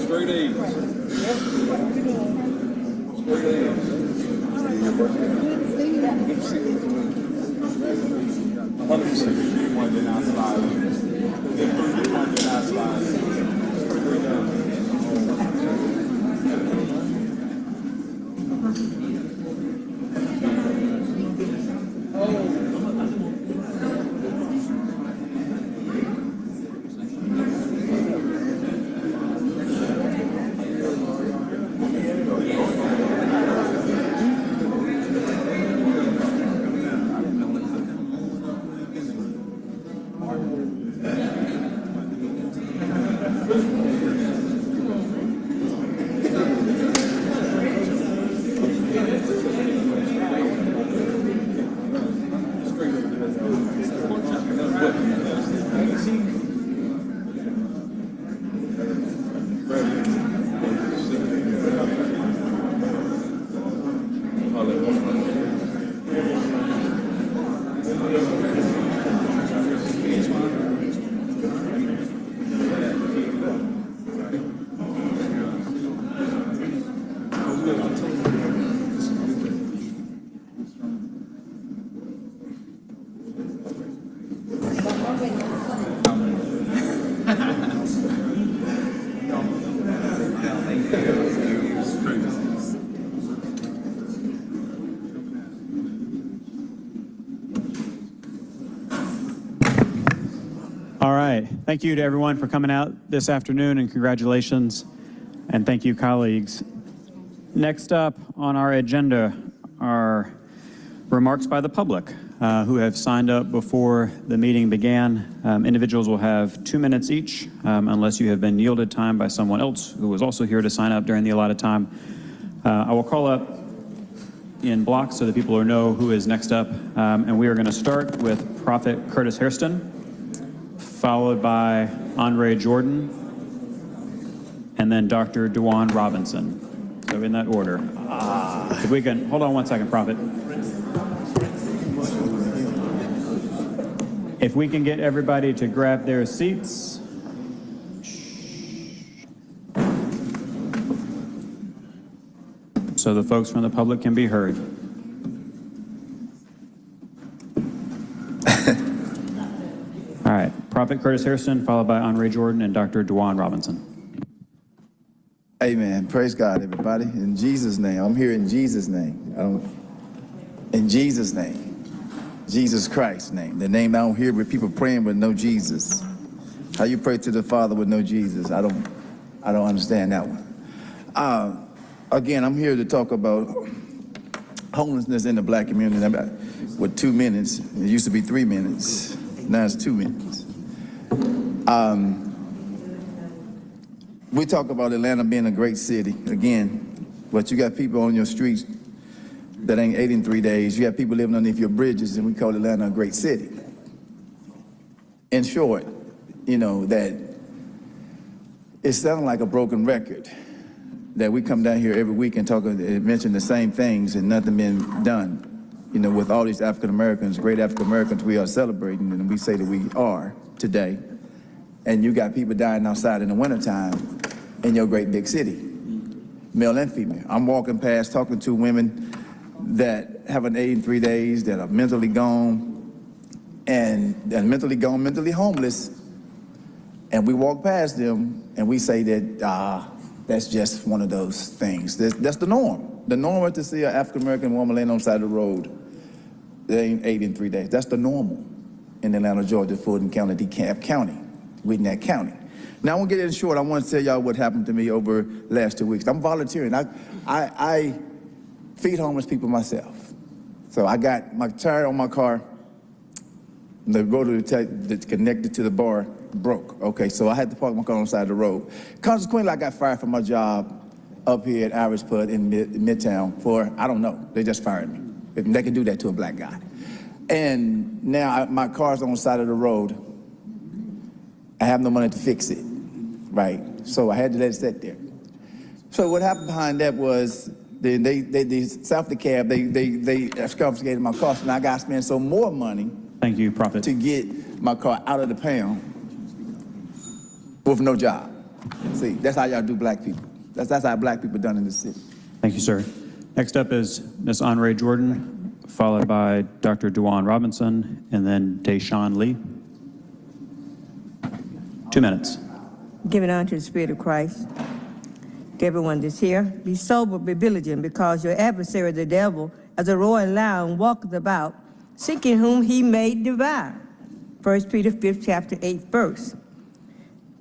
S6: Straight A's.
S2: All right. Thank you to everyone for coming out this afternoon, and congratulations. And thank you, colleagues. Next up on our agenda are remarks by the public who have signed up before the meeting began. Individuals will have 2 minutes each, unless you have been yielded time by someone else who was also here to sign up during the allotted time. I will call up in blocks so that people know who is next up. And we are going to start with Prophet Curtis Hairston, followed by Andre Jordan, and then Dr. Dewan Robinson. So in that order. If we can, hold on one second, Prophet. If we can get everybody to grab their seats. So the folks from the public can be heard. All right, Prophet Curtis Hairston, followed by Andre Jordan and Dr. Dewan Robinson.
S20: Amen. Praise God, everybody. In Jesus' name. I'm here in Jesus' name. In Jesus' name. Jesus Christ's name. The name I don't hear with people praying with no Jesus. How you pray to the Father with no Jesus? I don't understand that one. Again, I'm here to talk about homelessness in the black community. With 2 minutes. It used to be 3 minutes. Now it's 2 minutes. We talk about Atlanta being a great city, again, but you got people on your streets that ain't ate in 3 days. You got people living underneath your bridges, and we call Atlanta a great city. In short, you know, that it's sounding like a broken record, that we come down here every week and talk and mention the same things and nothing being done. You know, with all these African Americans, great African Americans we are celebrating, and we say that we are today. And you got people dying outside in the wintertime in your great big city, male and female. I'm walking past talking to women that haven't ate in 3 days, that are mentally gone, and mentally homeless. And we walk past them and we say that that's just one of those things. That's the norm. The norm is to see an African American woman laying on the side of the road. They ain't ate in 3 days. That's the normal in Atlanta, Georgia, Fulton County, DeKalb County. In that county. Now I want to get in short. I want to tell y'all what happened to me over the last 2 weeks. I'm volunteering. I feed homeless people myself. So I got my tire on my car. The rotor that's connected to the bar broke. Okay, so I had to park my car on the side of the road. Consequently, I got fired from my job up here at Irish Pud in Midtown for, I don't know, they just fired me. They can do that to a black guy. And now my car's on the side of the road. I have no money to fix it, right? So I had to let it sit there. So what happened behind that was they South DeKalb, they confiscated my car, so now I got to spend some more money.
S2: Thank you, Prophet.
S20: To get my car out of the pound with no job. See, that's how y'all do black people. That's how black people done in this city.
S2: Thank you, sir. Next up is Ms. Andre Jordan, followed by Dr. Dewan Robinson, and then Deshaun Lee. 2 minutes.
S21: Giving honor to the Spirit of Christ, to everyone that's here. Be sober, be vigilant, because your adversary, the devil, as a roaring lion, walketh about, seeking whom he may devour. 1 Peter 5th chapter 8th verse.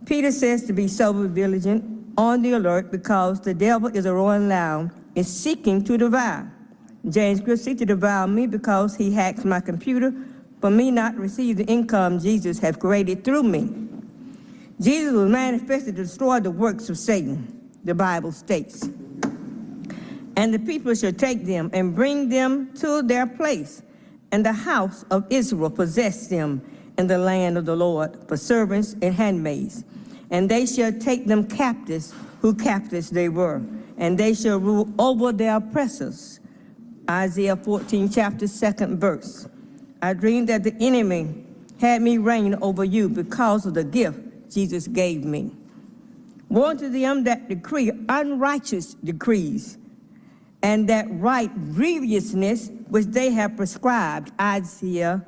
S21: Peter says to be sober, vigilant, on the alert, because the devil is a roaring lion, is seeking to devour. James will seek to devour me because he hacks my computer, for me not to receive the income Jesus has created through me. Jesus was manifested to destroy the works of Satan, the Bible states. And the people shall take them and bring them to their place, and the house of Israel possess them, in the land of the Lord for servants and handmaids. And they shall take them captives, who captives they were, and they shall rule over their oppressors. Isaiah 14, chapter 2nd verse. I dreamed that the enemy had me reign over you because of the gift Jesus gave me. Woe to them that decree unrighteous decrees, and that write grievousness which they have prescribed. Isaiah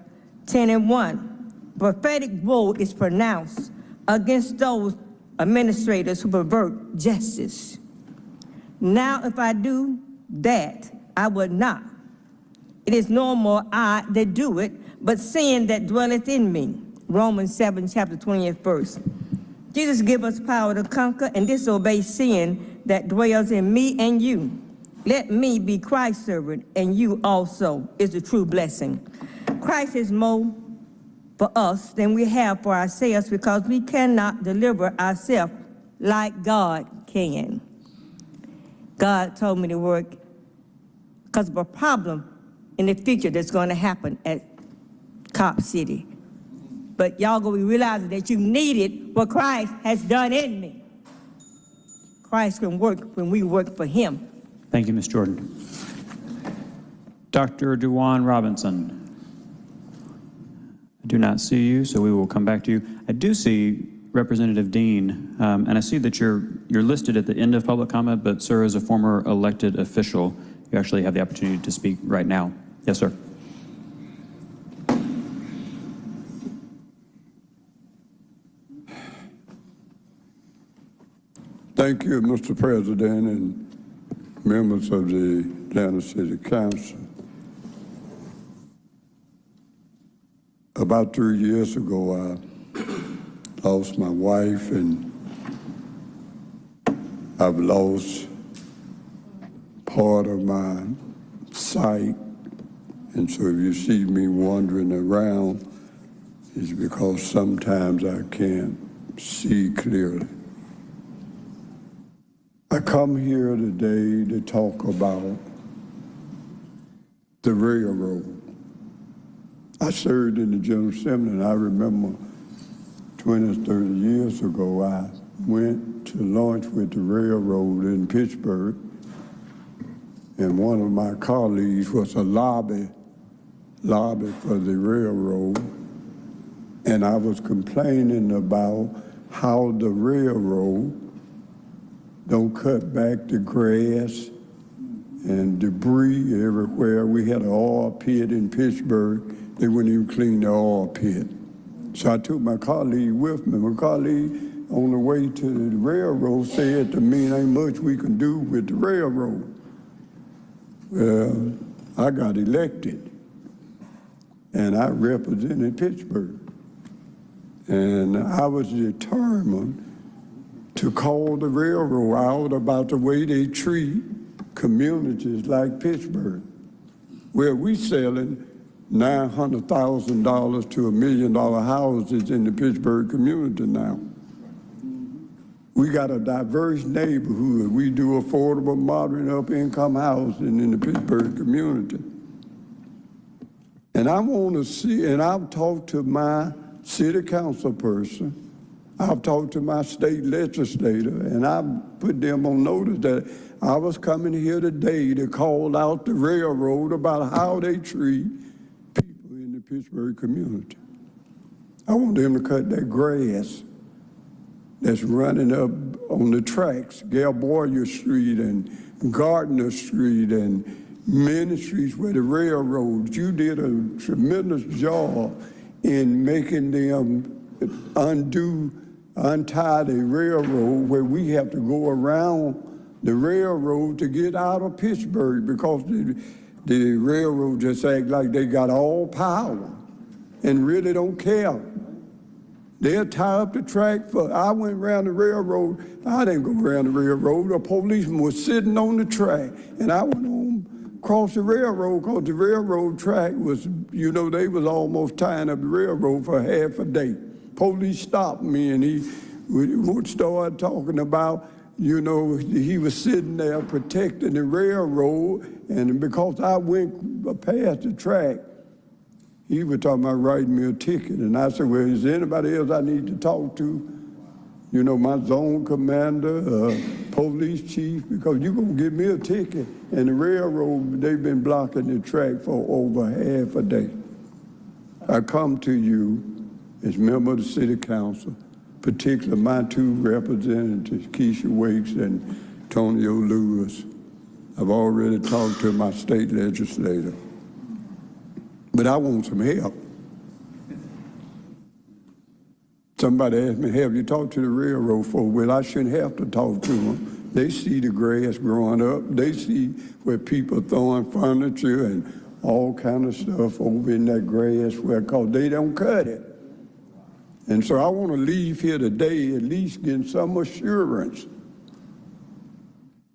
S21: 10:1. Prophetic woe is pronounced against those administrators who pervert justice. Now if I do that, I would not. It is no more I that do it, but sin that dwelleth in me. Romans 7, chapter 20th verse. Jesus give us power to conquer and disobey sin that dwells in me and you. Let me be Christ's servant, and you also is the true blessing. Christ is more for us than we have for ourselves, because we cannot deliver ourselves like God can. God told me to work because of a problem in the future that's going to happen at Cop City. But y'all going to be realizing that you needed what Christ has done in me. Christ can work when we work for him.
S2: Thank you, Ms. Jordan. Dr. Dewan Robinson. I do not see you, so we will come back to you. I do see Representative Dean, and I see that you're listed at the end of public comment, but sir, as a former elected official, you actually have the opportunity to speak right now. Yes, sir.
S4: Thank you, Mr. President, and members of the Atlanta City Council. About 3 years ago, I lost my wife, and I've lost part of my sight. And so if you see me wandering around, it's because sometimes I can't see clearly. I come here today to talk about the railroad. I served in the General Assembly, and I remember 20, 30 years ago, I went to lunch with the railroad in Pittsburgh, and one of my colleagues was a lobby for the railroad, and I was complaining about how the railroad don't cut back the grass and debris everywhere. We had an oil pit in Pittsburgh. They wouldn't even clean the oil pit. So I took my colleague with me. My colleague on the way to the railroad said to me, "Ain't much we can do with the railroad." Well, I got elected, and I represented Pittsburgh. And I was determined to call the railroad out about the way they treat communities like Pittsburgh, where we selling $900,000 to $1 million houses in the Pittsburgh community now. We got a diverse neighborhood. We do affordable, moderate, up-income housing in the Pittsburgh community. And I want to see, and I've talked to my city council person, I've talked to my state legislator, and I've put them on notice that I was coming here today to call out the railroad about how they treat people in the Pittsburgh community. I want them to cut that grass that's running up on the tracks, Gail Boyer Street and Gardner Street and many streets where the railroads, you did a tremendous job in making them untie the railroad, where we have to go around the railroad to get out of Pittsburgh, because the railroad just act like they got all power and really don't care. They'll tie up the track for, I went around the railroad, I didn't go around the railroad, a policeman was sitting on the track, and I went on across the railroad, because the railroad track was, you know, they was almost tying up the railroad for half a day. Police stopped me, and he would start talking about, you know, he was sitting there protecting the railroad, and because I went past the track, he was talking about writing me a ticket. And I said, well, is there anybody else I need to talk to? You know, my zone commander, police chief, because you're going to give me a ticket. And the railroad, they've been blocking the track for over half a day. I come to you as member of the city council, particularly my two representatives, Keisha Wakes and Antonio Lewis. I've already talked to my state legislator. But I want some help. Somebody asked me, have you talked to the railroad folks? Well, I shouldn't have to talk to them. They see the grass growing up. They see where people throwing furniture and all kind of stuff over in that grass because they don't cut it. And so I want to leave here today at least getting some assurance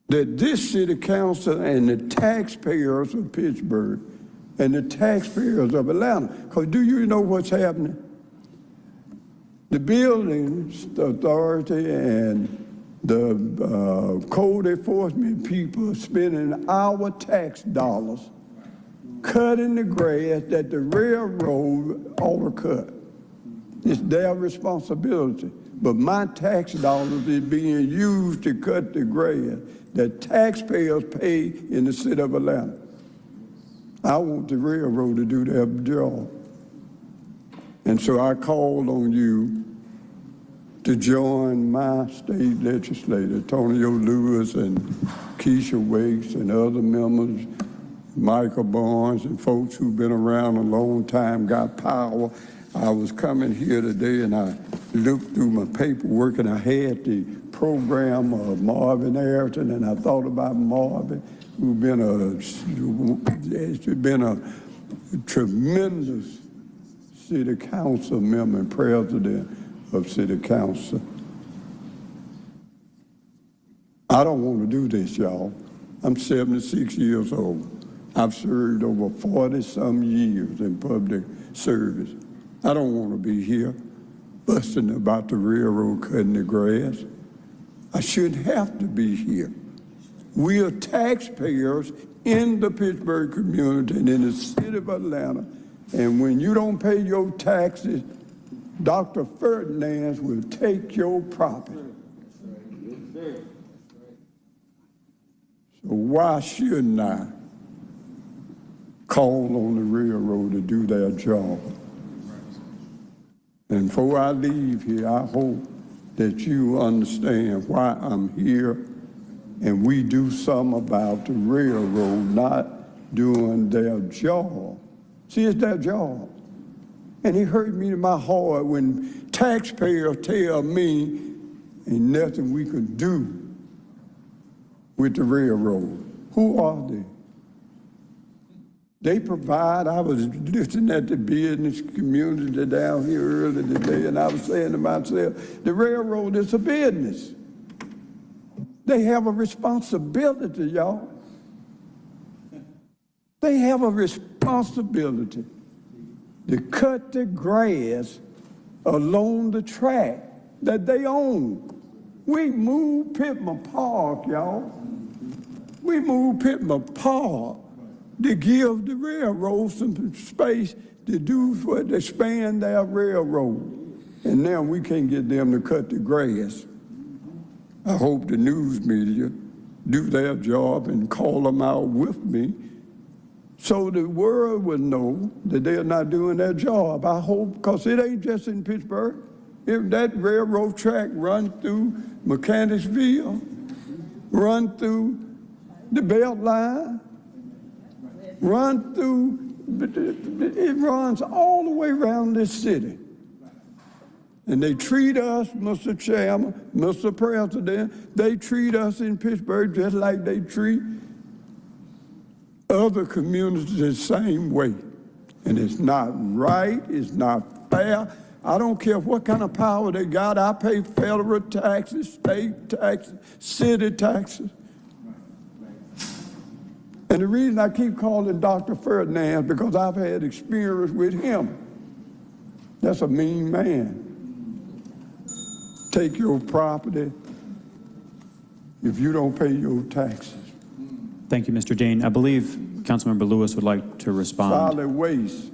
S4: that this city council and the taxpayers of Pittsburgh and the taxpayers of Atlanta, because do you know what's happening? The buildings authority and the code enforcement people are spending our tax dollars cutting the grass that the railroad ought to cut. It's their responsibility. But my tax dollars is being used to cut the grass that taxpayers pay in the city of Atlanta. I want the railroad to do their job. And so I called on you to join my state legislator, Antonio Lewis and Keisha Wakes and other members, Michael Barnes and folks who've been around a long time, got power. I was coming here today and I looked through my paperwork and I had the program of Marvin Ayrton, and I thought about Marvin, who's been a tremendous city council member and president of city council. I don't want to do this, y'all. I'm 76 years old. I've served over 40-some years in public service. I don't want to be here busting about the railroad cutting the grass. I shouldn't have to be here. We are taxpayers in the Pittsburgh community and in the city of Atlanta. And when you don't pay your taxes, Dr. Ferdinand will take your property. So why shouldn't I call on the railroad to do their job? And before I leave here, I hope that you understand why I'm here and we do something about the railroad not doing their job. See, it's their job. And it hurt me to my heart when taxpayers tell me ain't nothing we could do with the railroad. Who are they? They provide. I was listening at the business community down here earlier today, and I was saying to myself, the railroad is a business. They have a responsibility, y'all. They have a responsibility to cut the grass along the track that they own. We moved Pittman Park, y'all. We moved Pittman Park to give the railroad some space to do what they expand their railroad. And now we can't get them to cut the grass. I hope the news media do their job and call them out with me so the world will know that they're not doing their job. I hope, because it ain't just in Pittsburgh. If that railroad track runs through Mechanicsville, run through the Belt Line, run through, it runs all the way around this city. And they treat us, Mr. Chairman, Mr. President, they treat us in Pittsburgh just like they treat other communities the same way. And it's not right, it's not fair. I don't care what kind of power they got. I pay federal taxes, state taxes, city taxes. And the reason I keep calling Dr. Ferdinand is because I've had experience with him. That's a mean man. Take your property if you don't pay your taxes.
S2: Thank you, Mr. Dean. I believe Councilmember Lewis would like to respond.
S4: Solid waste.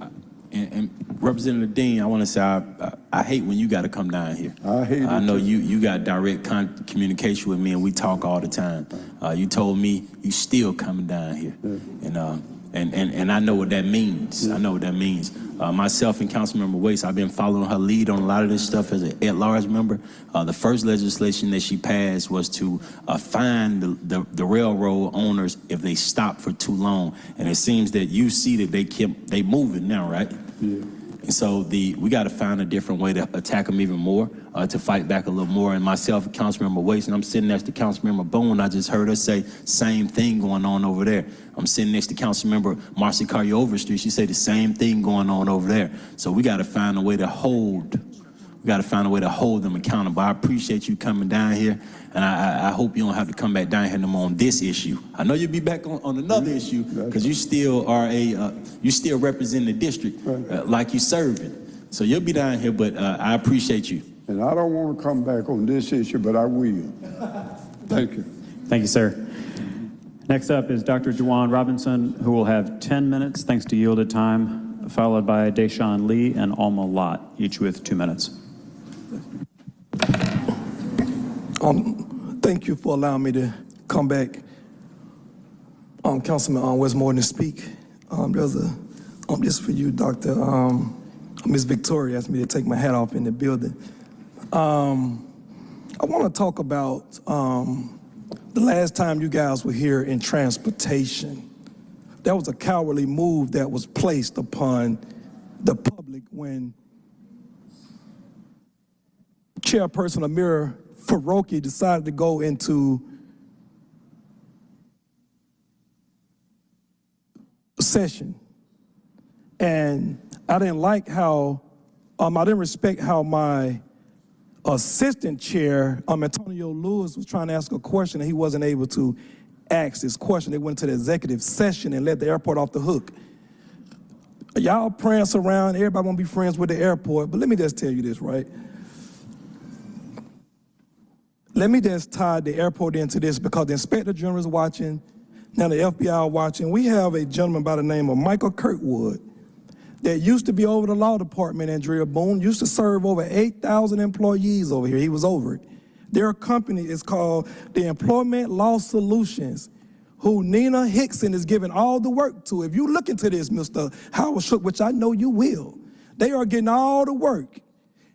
S9: and Representative Dean, I want to say I hate when you got to come down here.
S4: I hate it
S9: I know
S4: too.
S9: you got direct communication with me, and we talk all the time. You told me you still coming down here, and I know what that means. I know what that means. Myself and Councilmember Waits, I've been following her lead on a lot of this stuff as an at-large member. The first legislation that she passed was to fine the railroad owners if they stop for too long. And it seems that you see that they moving now, right?
S4: Yeah.
S9: And so we got to find a different way to attack them even more, to fight back a little more. And myself and Councilmember Waits, and I'm sitting next to Councilmember Boone, I just heard her say same thing going on over there. I'm sitting next to Councilmember Marcy Carrier Overstreet. She said the same thing going on over there. So we got to find a way to hold them accountable. I appreciate you coming down here, and I hope you don't have to come back down here no more on this issue. I know you'll be back on another issue because you still are you still represent the district like you serving. So you'll be down here, but I appreciate you.
S4: And I don't want to come back on this issue, but I will. Thank you.
S2: Thank you, sir. Next up is Dr. Juwan Robinson, who will have 10 minutes, thanks to yielded time, followed by Deshaun Lee and Alma Lott, each with 2 minutes.
S15: Thank you for allowing me to come back. Councilman Westmoreland to speak. There's just for you, Dr. Ms. Victoria asked me to take my hat off in the building. I want to talk about the last time you guys were here in transportation. That was a cowardly move that was placed upon the public when Chairperson Amir Faroqi decided to go into session. And I didn't like how, I didn't respect how my assistant chair, Antonio Lewis, was trying to ask a question and he wasn't able to ask this question. They went to the executive session and let the airport off the hook. Y'all prance around, everybody want to be friends with the airport, but let me just tell you this, right? Let me just tie the airport into this because the Inspector General is watching, now the FBI watching. We have a gentleman by the name of Michael Kirkwood that used to be over the law department, Andrea Boone, used to serve over 8,000 employees over here. He was over it. Their company is called the Employment Law Solutions, who Nina Hickson is giving all the work to. If you look into this, Mr. Howard Shook, which I know you will, they are getting all the work.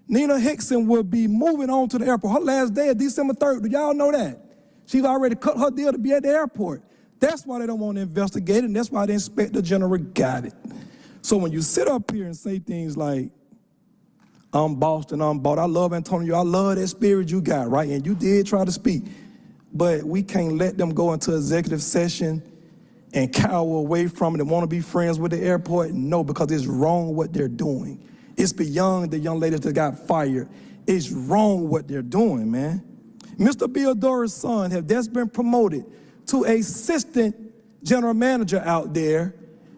S15: Nina Hickson will be moving on to the airport. Her last day is December 3rd. Do y'all know that? She's already cut her deal to be at the airport. That's why they don't want to investigate it, and that's why the Inspector General got it. So when you sit up here and say things like, I'm bossed and I'm bought, I love Antonio, I love that spirit you got, right? And you did try to speak. But we can't let them go into executive session and cower away from it and want to be friends with the airport. No, because it's wrong what they're doing. It's beyond the young ladies that got fired. It's wrong what they're doing, man. Mr. Bill Dorr's son has just been promoted to assistant general manager out there,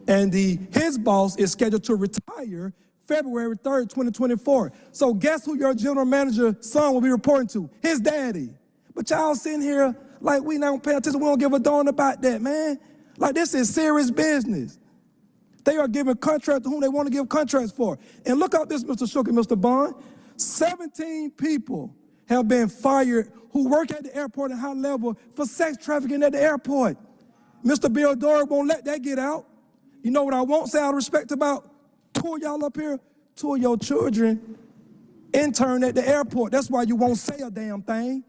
S15: and his boss is scheduled to retire February 3rd, 2024. So guess who your general manager son will be reporting to? His daddy. But y'all sitting here like we don't pay attention, we don't give a darn about that, man. Like this is serious business. They are giving contracts to whom they want to give contracts for. And look out this, Mr. Shook and Mr. Bond. 17 people have been fired who work at the airport at high level for sex trafficking at the airport. Mr. Bill Dorr won't let that get out. You know what I won't say out of respect about 2 of y'all up here? 2 of your children intern at the airport. That's why you won't say a damn thing.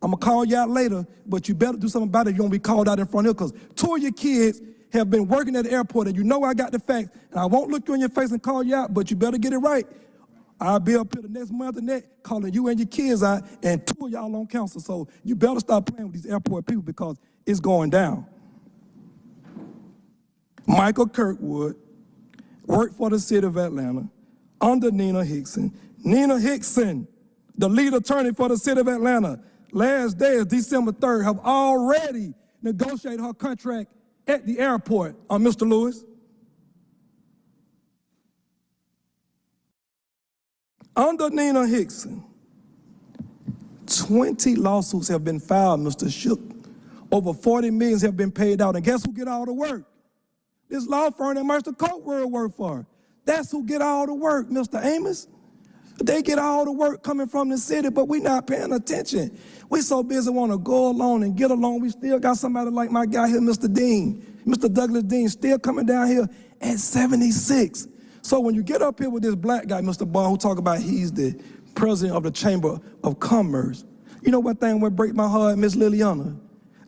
S15: I'm going to call you out later, but you better do something about it. You won't be called out in front of you because 2 of your kids have been working at the airport, and you know I got the facts, and I won't look you in your face and call you out, but you better get it right. I'll be up here the next month and that calling you and your kids out, and 2 of y'all on council, so you better stop playing with these airport people because it's going down. Michael Kirkwood worked for the city of Atlanta under Nina Hickson. Nina Hickson, the lead attorney for the city of Atlanta, last day is December 3rd, have already negotiated her contract at the airport, Mr. Lewis. Under Nina Hickson, 20 lawsuits have been filed, Mr. Shook. Over 40 million have been paid out. And guess who get all the work? This law firm that Mr. Coatwell worked for. That's who get all the work, Mr. Amos. They get all the work coming from the city, but we not paying attention. We so busy want to go along and get along. We still got somebody like my guy here, Mr. Dean, Mr. Douglas Dean, still coming down here at 76. So when you get up here with this black guy, Mr. Bond, who talk about he's the president of the Chamber of Commerce, you know what thing would break my heart, Miss Liliana?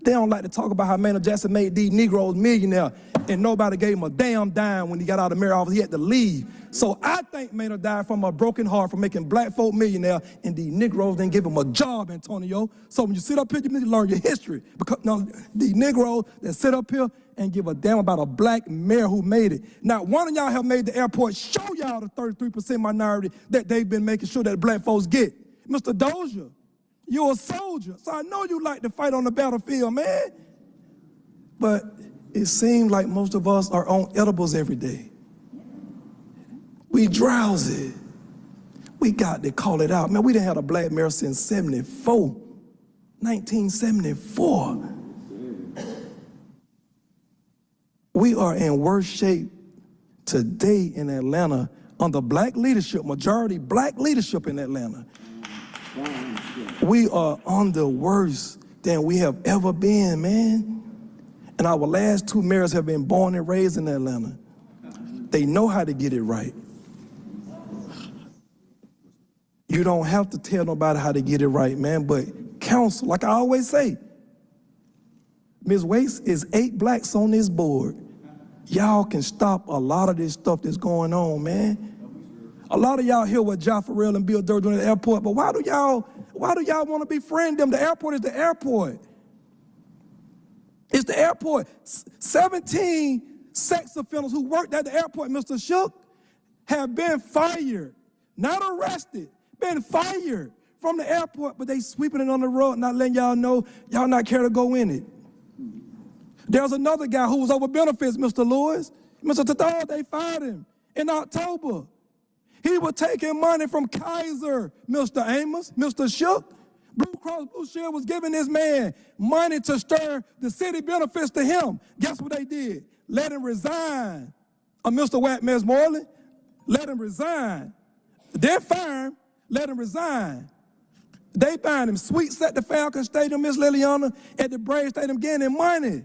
S15: They don't like to talk about how Maynard Jackson made these Negroes millionaire and nobody gave him a damn dime when he got out of the mayor office. He had to leave. So I think Maynard died from a broken heart for making black folk millionaire, and these Negroes didn't give him a job, Antonio. So when you sit up here, you need to learn your history. Because no, these Negroes that sit up here and give a damn about a black mayor who made it. Now, one of y'all have made the airport show y'all the 33% minority that they've been making sure that black folks get. Mr. Dozier, you're a soldier, so I know you like to fight on the battlefield, man. But it seems like most of us are on edibles every day. We drowsy. We got to call it out. Man, we done had a black mayor since 1974. We are in worse shape today in Atlanta under black leadership, majority black leadership in Atlanta. We are under worse than we have ever been, man. And our last two mayors have been born and raised in Atlanta. They know how to get it right. You don't have to tell nobody how to get it right, man, but counsel, like I always say, Ms. Waits is 8 blacks on this board. Y'all can stop a lot of this stuff that's going on, man. A lot of y'all hear what Jaffarell and Bill Durr doing at the airport, but why do y'all want to befriend them? The airport is the airport. It's the airport. 17 sex offenders who worked at the airport, Mr. Shook, have been fired, not arrested, been fired from the airport, but they sweeping it on the road, not letting y'all know y'all not care to go in it. There's another guy who was over benefits, Mr. Lewis. Mr. Tatar, they fired him in October. He was taking money from Kaiser, Mr. Amos, Mr. Shook. Blue Cross Blue Shield was giving this man money to stir the city benefits to him. Guess what they did? Let him resign. Mr. Watt Morley, let him resign. They fire him, let him resign. They find him suites at the Falcon Stadium, Miss Liliana, at the Braves Stadium, getting him money.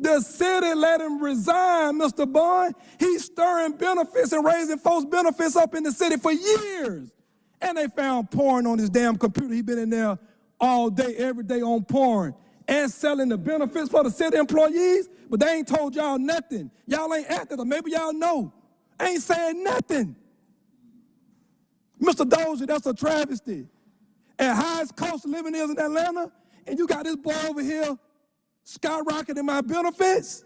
S15: The city let him resign, Mr. Bond. He's stirring benefits and raising folks' benefits up in the city for years. And they found porn on his damn computer. He been in there all day, every day on porn and selling the benefits for the city employees, but they ain't told y'all nothing. Y'all ain't acted, or maybe y'all know. Ain't saying nothing. Mr. Dozier, that's a travesty. At highest cost of living is in Atlanta, and you got this boy over here skyrocketing my benefits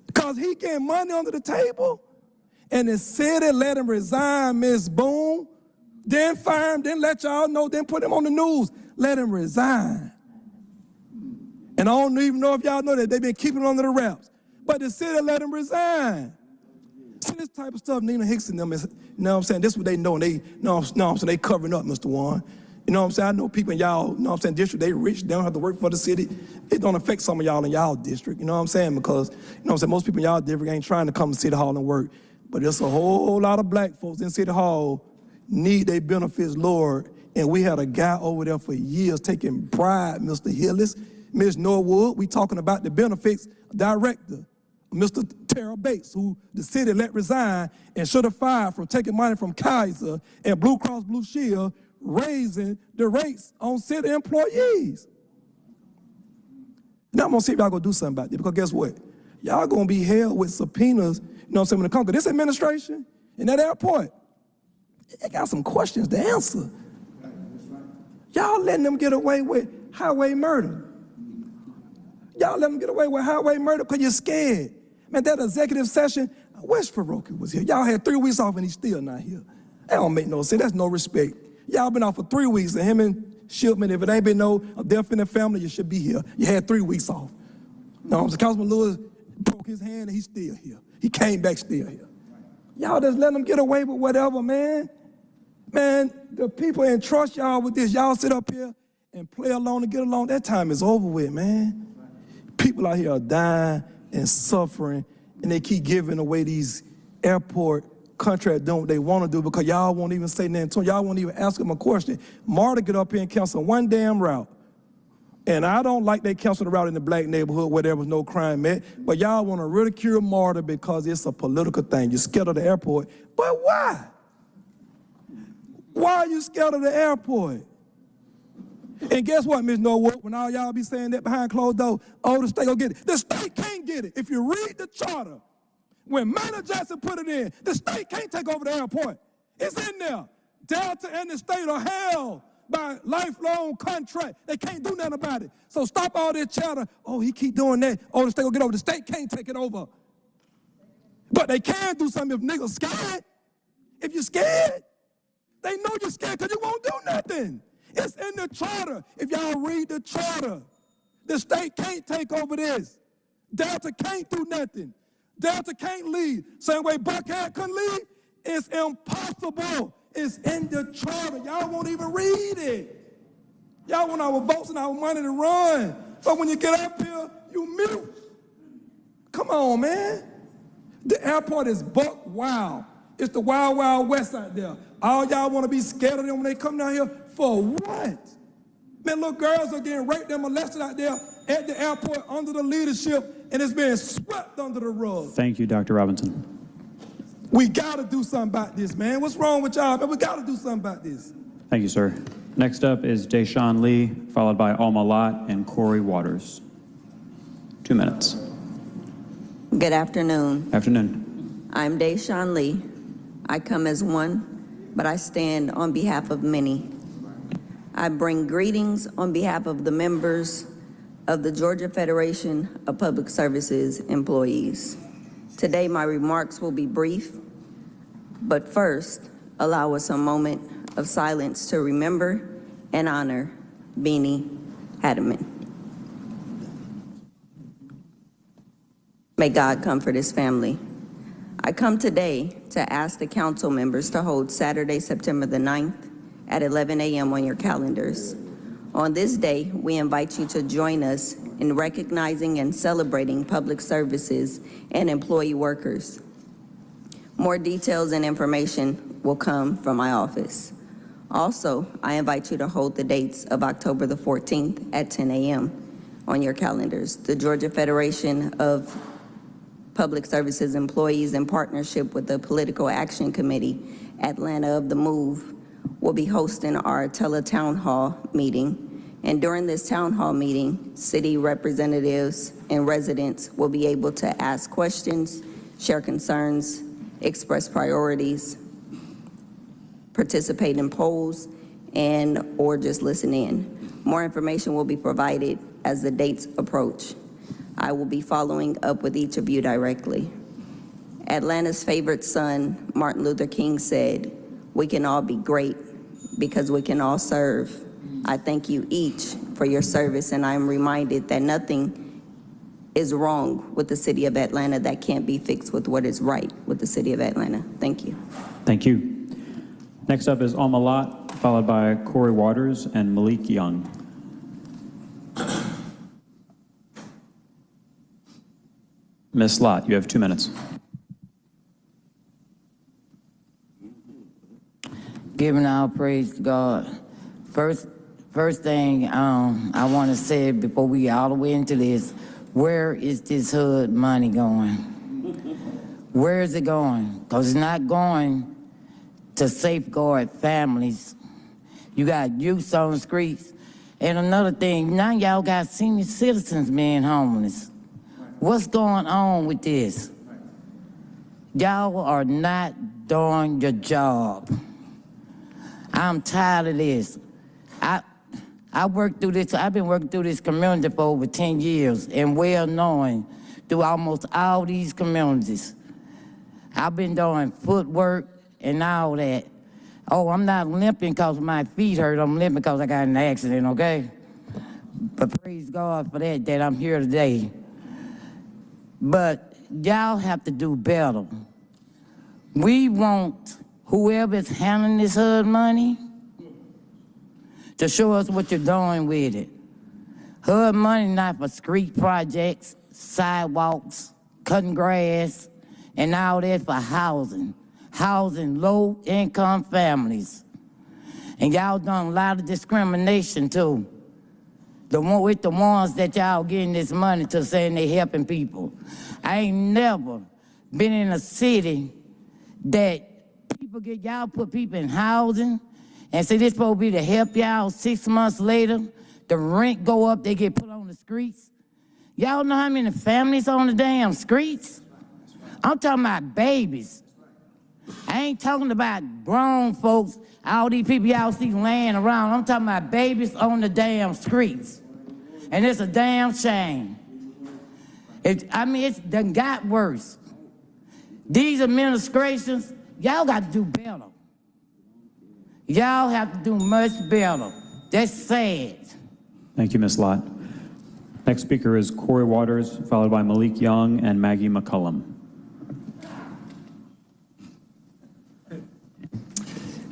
S15: because he getting money under the table, and the city let him resign, Miss Boone, then fire him, then let y'all know, then put him on the news, let him resign. And I don't even know if y'all know that they've been keeping him under the wraps, but the city let him resign. See, this type of stuff, Nina Hicks and them is, you know what I'm saying, this is what they know, and they, you know what I'm saying, they covering up, Mr. Warren. You know what I'm saying? I know people in y'all, you know what I'm saying, district, they rich, they don't have to work for the city. It don't affect some of y'all in y'all district, you know what I'm saying? Because, you know what I'm saying, most people in y'all district ain't trying to come to City Hall and work. But there's a whole lot of black folks in City Hall need their benefits lowered. And we had a guy over there for years taking pride, Mr. Hillis, Ms. Norwood, we talking about the benefits director, Mr. Terrell Bates, who the city let resign and should have fired for taking money from Kaiser and Blue Cross Blue Shield, raising the rates on city employees. Now I'm gonna see if y'all gonna do something about it, because guess what? Y'all gonna be held with subpoenas, you know what I'm saying, when it comes to this administration and that airport. They got some questions to answer. Y'all letting them get away with highway murder. Y'all let them get away with highway murder because you're scared. Man, that executive session, West Faroki was here. Y'all had 3 weeks off and he's still not here. That don't make no sense. That's no respect. Y'all been off for 3 weeks, and him and Shipman, if it ain't been no death in the family, you should be here. You had 3 weeks off. No, Councilman Lewis broke his hand and he's still here. He came back still here. Y'all just let them get away with whatever, man. Man, the people entrust y'all with this. Y'all sit up here and play along and get along. That time is over with, man. People out here are dying and suffering, and they keep giving away these airport contract doing what they want to do because y'all won't even say nothing to them. Y'all won't even ask them a question. MARTA get up here and cancel one damn route. And I don't like they cancel the route in the black neighborhood where there was no crime at, but y'all want to ridicule MARTA because it's a political thing. You're scared of the airport. But why? Why are you scared of the airport? And guess what, Ms. Norwood? When all y'all be saying that behind closed doors, oh, the state will get it. The state can't get it. If you read the charter, when Maynard Jackson put it in, the state can't take over the airport. It's in there. Delta and the state are held by lifelong contract. They can't do nothing about it. So stop all this chatter. Oh, he keep doing that. Oh, the state will get over. The state can't take it over. But they can do something if niggas scared. If you're scared, they know you're scared because you won't do nothing. It's in the charter. If y'all read the charter, the state can't take over this. Delta can't do nothing. Delta can't leave. Same way Buckhead couldn't leave. It's impossible. It's in the charter. Y'all won't even read it. Y'all want our votes and our money to run. But when you get up here, you mute. Come on, man. The airport is buck wild. It's the wild, wild west out there. All y'all want to be scared of them when they come down here? For what? Man, little girls are getting raped and molested out there at the airport under the leadership, and it's being swept under the rug.
S2: Thank you, Dr. Robinson.
S15: We got to do something about this, man. What's wrong with y'all? Man, we got to do something about this.
S2: Thank you, sir. Next up is Deshaun Lee, followed by Alma Lott and Corey Waters. 2 minutes.
S7: Good afternoon.
S2: Afternoon.
S7: I'm Deshaun Lee. I come as one, but I stand on behalf of many. I bring greetings on behalf of the members of the Georgia Federation of Public Services employees. Today, my remarks will be brief, but first, allow us a moment of silence to remember and honor Beanie Hatteman. May God comfort his family. I come today to ask the council members to hold Saturday, September the 9th at 11 a.m. on your calendars. On this day, we invite you to join us in recognizing and celebrating public services and employee workers. More details and information will come from my office. Also, I invite you to hold the dates of October the 14th at 10 a.m. on your calendars. The Georgia Federation of Public Services employees, in partnership with the Political Action Committee, Atlanta of the Move, will be hosting our tele-town hall meeting. And during this town hall meeting, city representatives and residents will be able to ask questions, share concerns, express priorities, participate in polls, and or just listen in. More information will be provided as the dates approach. I will be following up with each of you directly. Atlanta's favorite son, Martin Luther King, said, "We can all be great because we can all serve." I thank you each for your service, and I am reminded that nothing is wrong with the city of Atlanta that can't be fixed with what is right with the city of Atlanta. Thank you.
S2: Thank you. Next up is Alma Lott, followed by Corey Waters and Malik Young. Ms. Lott, you have 2 minutes.
S22: Giving all praise to God. First thing I want to say before we get all the way into this, where is this HUD money going? Where is it going? Because it's not going to safeguard families. You got youth on the streets. And another thing, now y'all got senior citizens being homeless. What's going on with this? Y'all are not doing your job. I'm tired of this. I worked through this, I've been working through this community for over 10 years and well knowing through almost all these communities. I've been doing footwork and all that. Oh, I'm not limping because my feet hurt, I'm limping because I got in an accident, okay? But praise God for that I'm here today. But y'all have to do better. We want whoever's handling this HUD money to show us what you're doing with it. HUD money not for street projects, sidewalks, cutting grass. and all that for housing low-income families. And y'all done a lot of discrimination too. The ones that y'all getting this money to saying they helping people. I ain't never been in a city that y'all put people in housing and say this supposed to be to help y'all. 6 months later, the rent go up, they get put on the streets. Y'all know how many families on the damn streets? I'm talking about babies. I ain't talking about grown folks, all these people y'all see laying around. I'm talking about babies on the damn streets. And it's a damn shame. It's done got worse. These administrations, y'all got to do better. Y'all have to do much better. That's sad.
S2: Thank you, Ms. Lott. Next speaker is Corey Waters, followed by Malik Young and Maggie McCullum.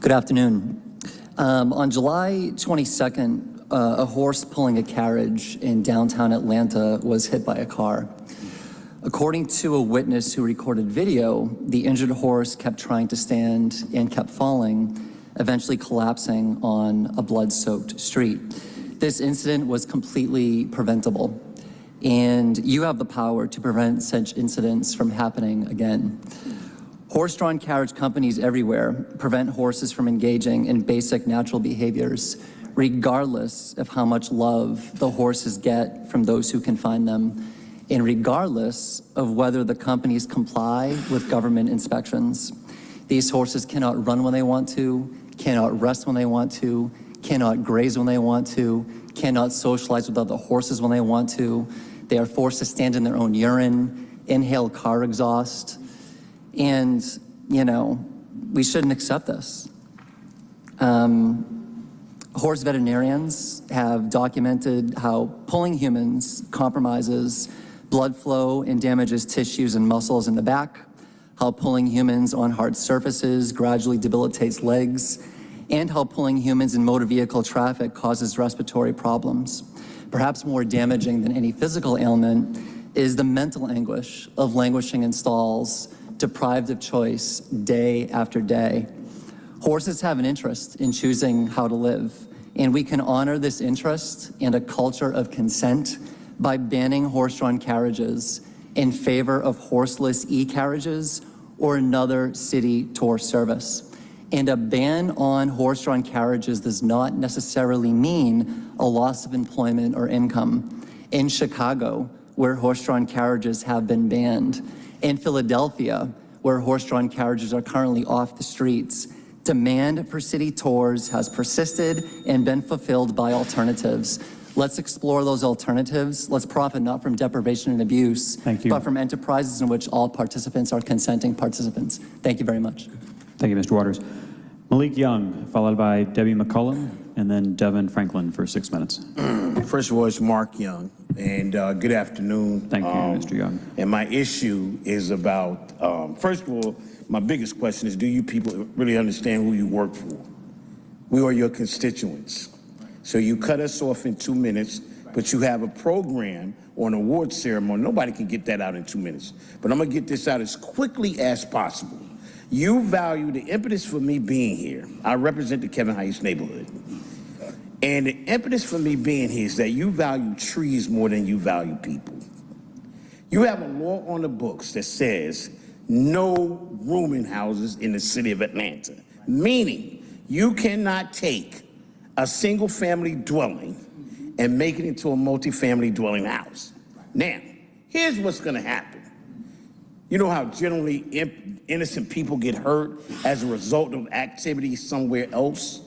S8: Good afternoon. On July 22nd, a horse pulling a carriage in downtown Atlanta was hit by a car. According to a witness who recorded video, the injured horse kept trying to stand and kept falling, eventually collapsing on a blood-soaked street. This incident was completely preventable, and you have the power to prevent such incidents from happening again. Horse-drawn carriage companies everywhere prevent horses from engaging in basic natural behaviors, regardless of how much love the horses get from those who can find them, and regardless of whether the companies comply with government inspections. These horses cannot run when they want to, cannot rest when they want to, cannot graze when they want to, cannot socialize with other horses when they want to. They are forced to stand in their own urine, inhale car exhaust, and, you know, we shouldn't accept this. Horse veterinarians have documented how pulling humans compromises blood flow and damages tissues and muscles in the back, how pulling humans on hard surfaces gradually debilitates legs, and how pulling humans in motor vehicle traffic causes respiratory problems. Perhaps more damaging than any physical ailment is the mental anguish of languishing in stalls, deprived of choice day after day. Horses have an interest in choosing how to live, and we can honor this interest and a culture of consent by banning horse-drawn carriages in favor of horseless e-carriages or another city tour service. And a ban on horse-drawn carriages does not necessarily mean a loss of employment or income. In Chicago, where horse-drawn carriages have been banned, in Philadelphia, where horse-drawn carriages are currently off the streets, demand for city tours has persisted and been fulfilled by alternatives. Let's explore those alternatives. Let's profit not from deprivation and abuse, but from enterprises in which all participants are consenting participants. Thank you very much.
S2: Thank you, Mr. Waters. Malik Young, followed by Debbie McCullum, and then Devin Franklin for 6 minutes.
S10: First of all, it's Mark Young, and good afternoon.
S2: Thank you, Mr. Young.
S10: And my issue is about, first of all, my biggest question is, do you people really understand who you work for? We are your constituents. So you cut us off in 2 minutes, but you have a program or an award ceremony. Nobody can get that out in 2 minutes. But I'm gonna get this out as quickly as possible. You value the impetus for me being here. I represent the Kevin Heights neighborhood. And the impetus for me being here is that you value trees more than you value people. You have a law on the books that says no rooming houses in the city of Atlanta, meaning you cannot take a single family dwelling and make it into a multi-family dwelling house. Now, here's what's gonna happen. You know how generally innocent people get hurt as a result of activity somewhere else?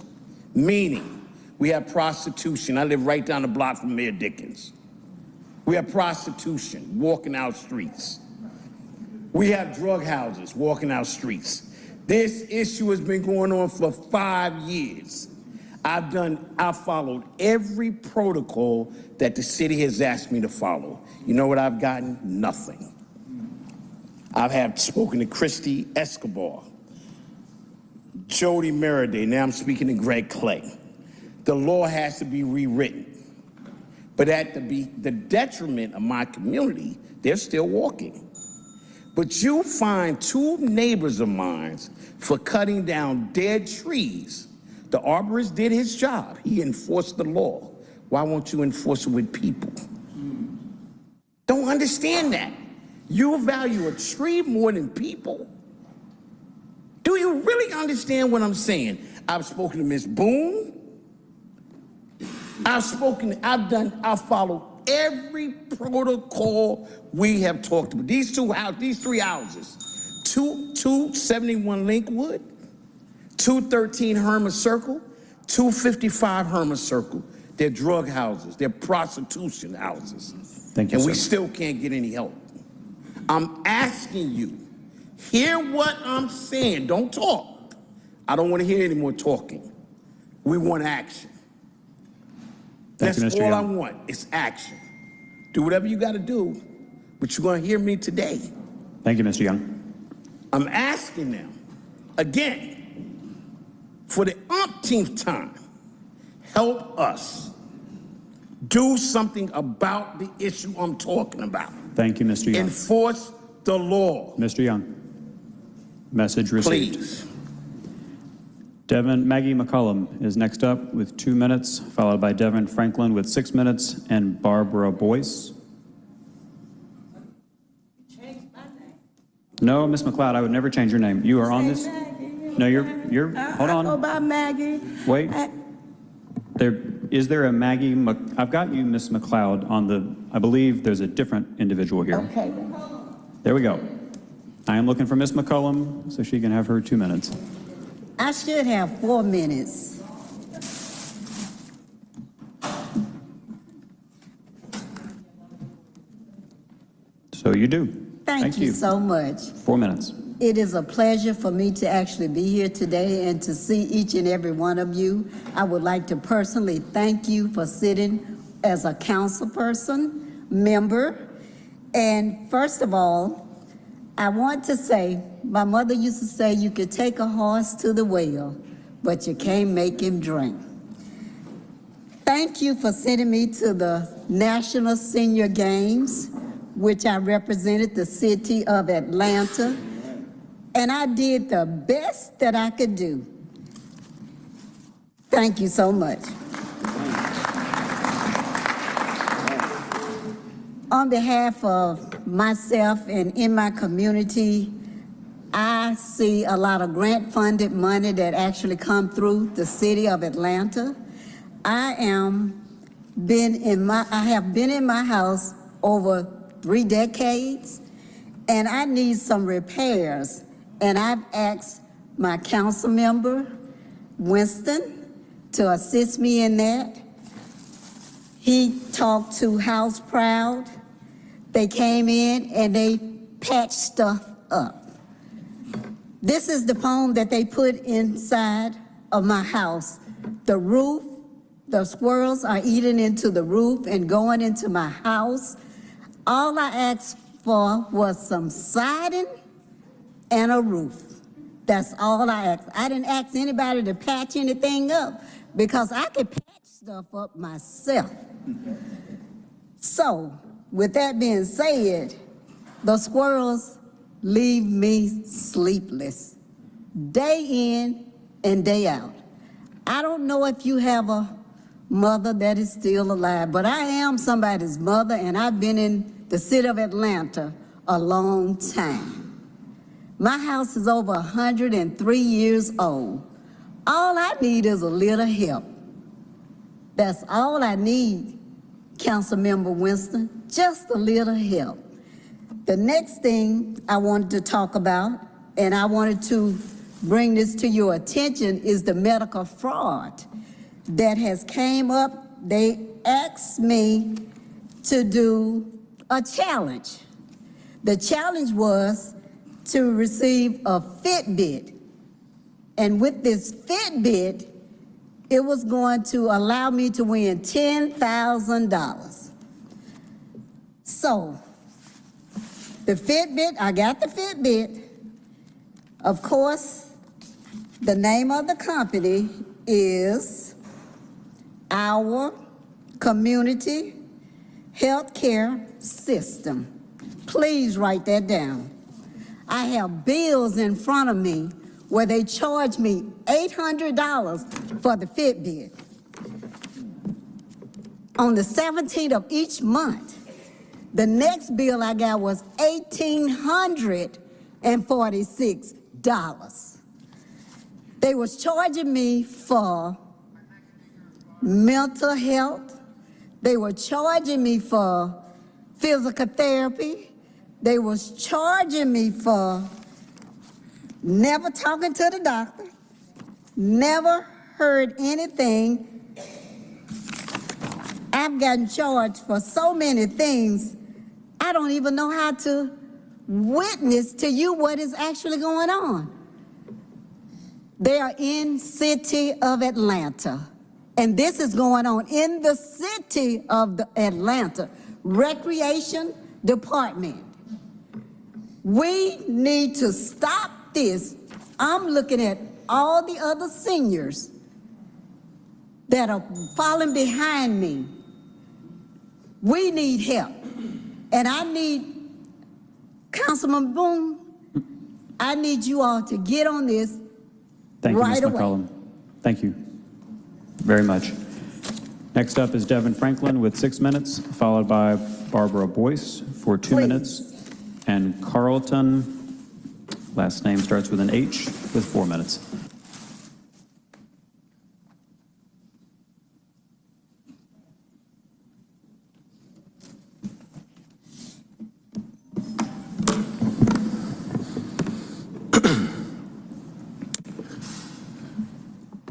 S10: Meaning, we have prostitution. I live right down the block from Mayor Dickens. We have prostitution walking out streets. We have drug houses walking out streets. This issue has been going on for 5 years. I've followed every protocol that the city has asked me to follow. You know what I've gotten? Nothing. I have spoken to Christy Escobar, Jody Meriday, now I'm speaking to Greg Clay. The law has to be rewritten. But at the detriment of my community, they're still walking. But But you find 2 neighbors of mine for cutting down dead trees. The arborist did his job. He enforced the law. Why won't you enforce it with people? Don't understand that. You value a tree more than people? Do you really understand what I'm saying? I've spoken to Ms. Boone. I've followed every protocol we have talked about. These 3 houses, 271 Linkwood, 213 Herman Circle, 255 Herman Circle. They're drug houses. They're prostitution houses.
S2: Thank you,
S10: and
S2: sir.
S10: we still can't get any help. I'm asking you, hear what I'm saying. Don't talk. I don't want to hear any more talking. We want action.
S2: Thank you,
S10: That's
S2: Mr.
S10: all I
S2: Young.
S10: want. It's action. Do whatever you got to do, but you're going to hear me today.
S2: Thank you, Mr. Young.
S10: I'm asking them, again, for the umpteenth time, help us do something about the issue I'm talking about.
S2: Thank you, Mr. Young.
S10: Enforce the law.
S2: Mr. Young. Message received.
S10: Please.
S2: Maggie McCollum is next up with 2 minutes, followed by Devin Franklin with 6 minutes, and Barbara Boyce. No, Miss McLeod, I would never change your name. You are on this. No, you're. Hold on.
S21: I go by Maggie.
S2: Wait. Is there a Maggie? I've got you, Miss McLeod, on the. I believe there's a different individual here.
S21: Okay.
S2: There we go. I am looking for Miss McCollum so she can have her 2 minutes.
S21: I should have 4 minutes.
S2: So you do.
S21: Thank you so much.
S2: 4 minutes.
S21: It is a pleasure for me to actually be here today and to see each and every one of you. I would like to personally thank you for sitting as a council person, member. And first of all, I want to say, my mother used to say you could take a horse to the well, but you can't make him drink. Thank you for sending me to the National Senior Games, which I represented the city of Atlanta. And I did the best that I could do. Thank you so much. On behalf of myself and in my community, I see a lot of grant-funded money that actually come through the city of Atlanta. I have been in my house over 3 decades, and I need some repairs. And I've asked my council member, Winston, to assist me in that. He talked to House Proud. They came in and they patched stuff up. This is the foam that they put inside of my house. The roof, the squirrels are eating into the roof and going into my house. All I asked for was some siding and a roof. That's all I asked. I didn't ask anybody to patch anything up because I could patch stuff up myself. So, with that being said, the squirrels leave me sleepless, day in and day out. I don't know if you have a mother that is still alive, but I am somebody's mother, and I've been in the city of Atlanta a long time. My house is over 103 years old. All I need is a little help. That's all I need, Councilmember Winston, just a little help. The next thing I wanted to talk about, and I wanted to bring this to your attention, is the medical fraud that has came up. They asked me to do a challenge. The challenge was to receive a Fitbit. And with this Fitbit, it was going to allow me to win $10,000. So, the Fitbit, I got the Fitbit. Of course, the name of the company is Our Community Healthcare System. Please write that down.
S13: I have bills in front of me where they charge me $800 for the Fitbit. On the 17th of each month, the next bill I got was $1,846. They was charging me for mental health. They were charging me for physical therapy. They was charging me for never talking to the doctor, never heard anything. I've gotten charged for so many things, I don't even know how to witness to you what is actually going on. They are in city of Atlanta, and this is going on in the city of Atlanta. Recreation Department. We need to stop this. I'm looking at all the other seniors that are falling behind me. We need help. And I need, Councilman Boone, I need you all to get on this
S2: Thank you,
S13: right
S2: Ms.
S13: away.
S2: McCollum. Thank you very much. Next up is Devin Franklin with 6 minutes, followed by Barbara Boyce for 2 minutes, and Carlton, last name starts with an H, with 4 minutes.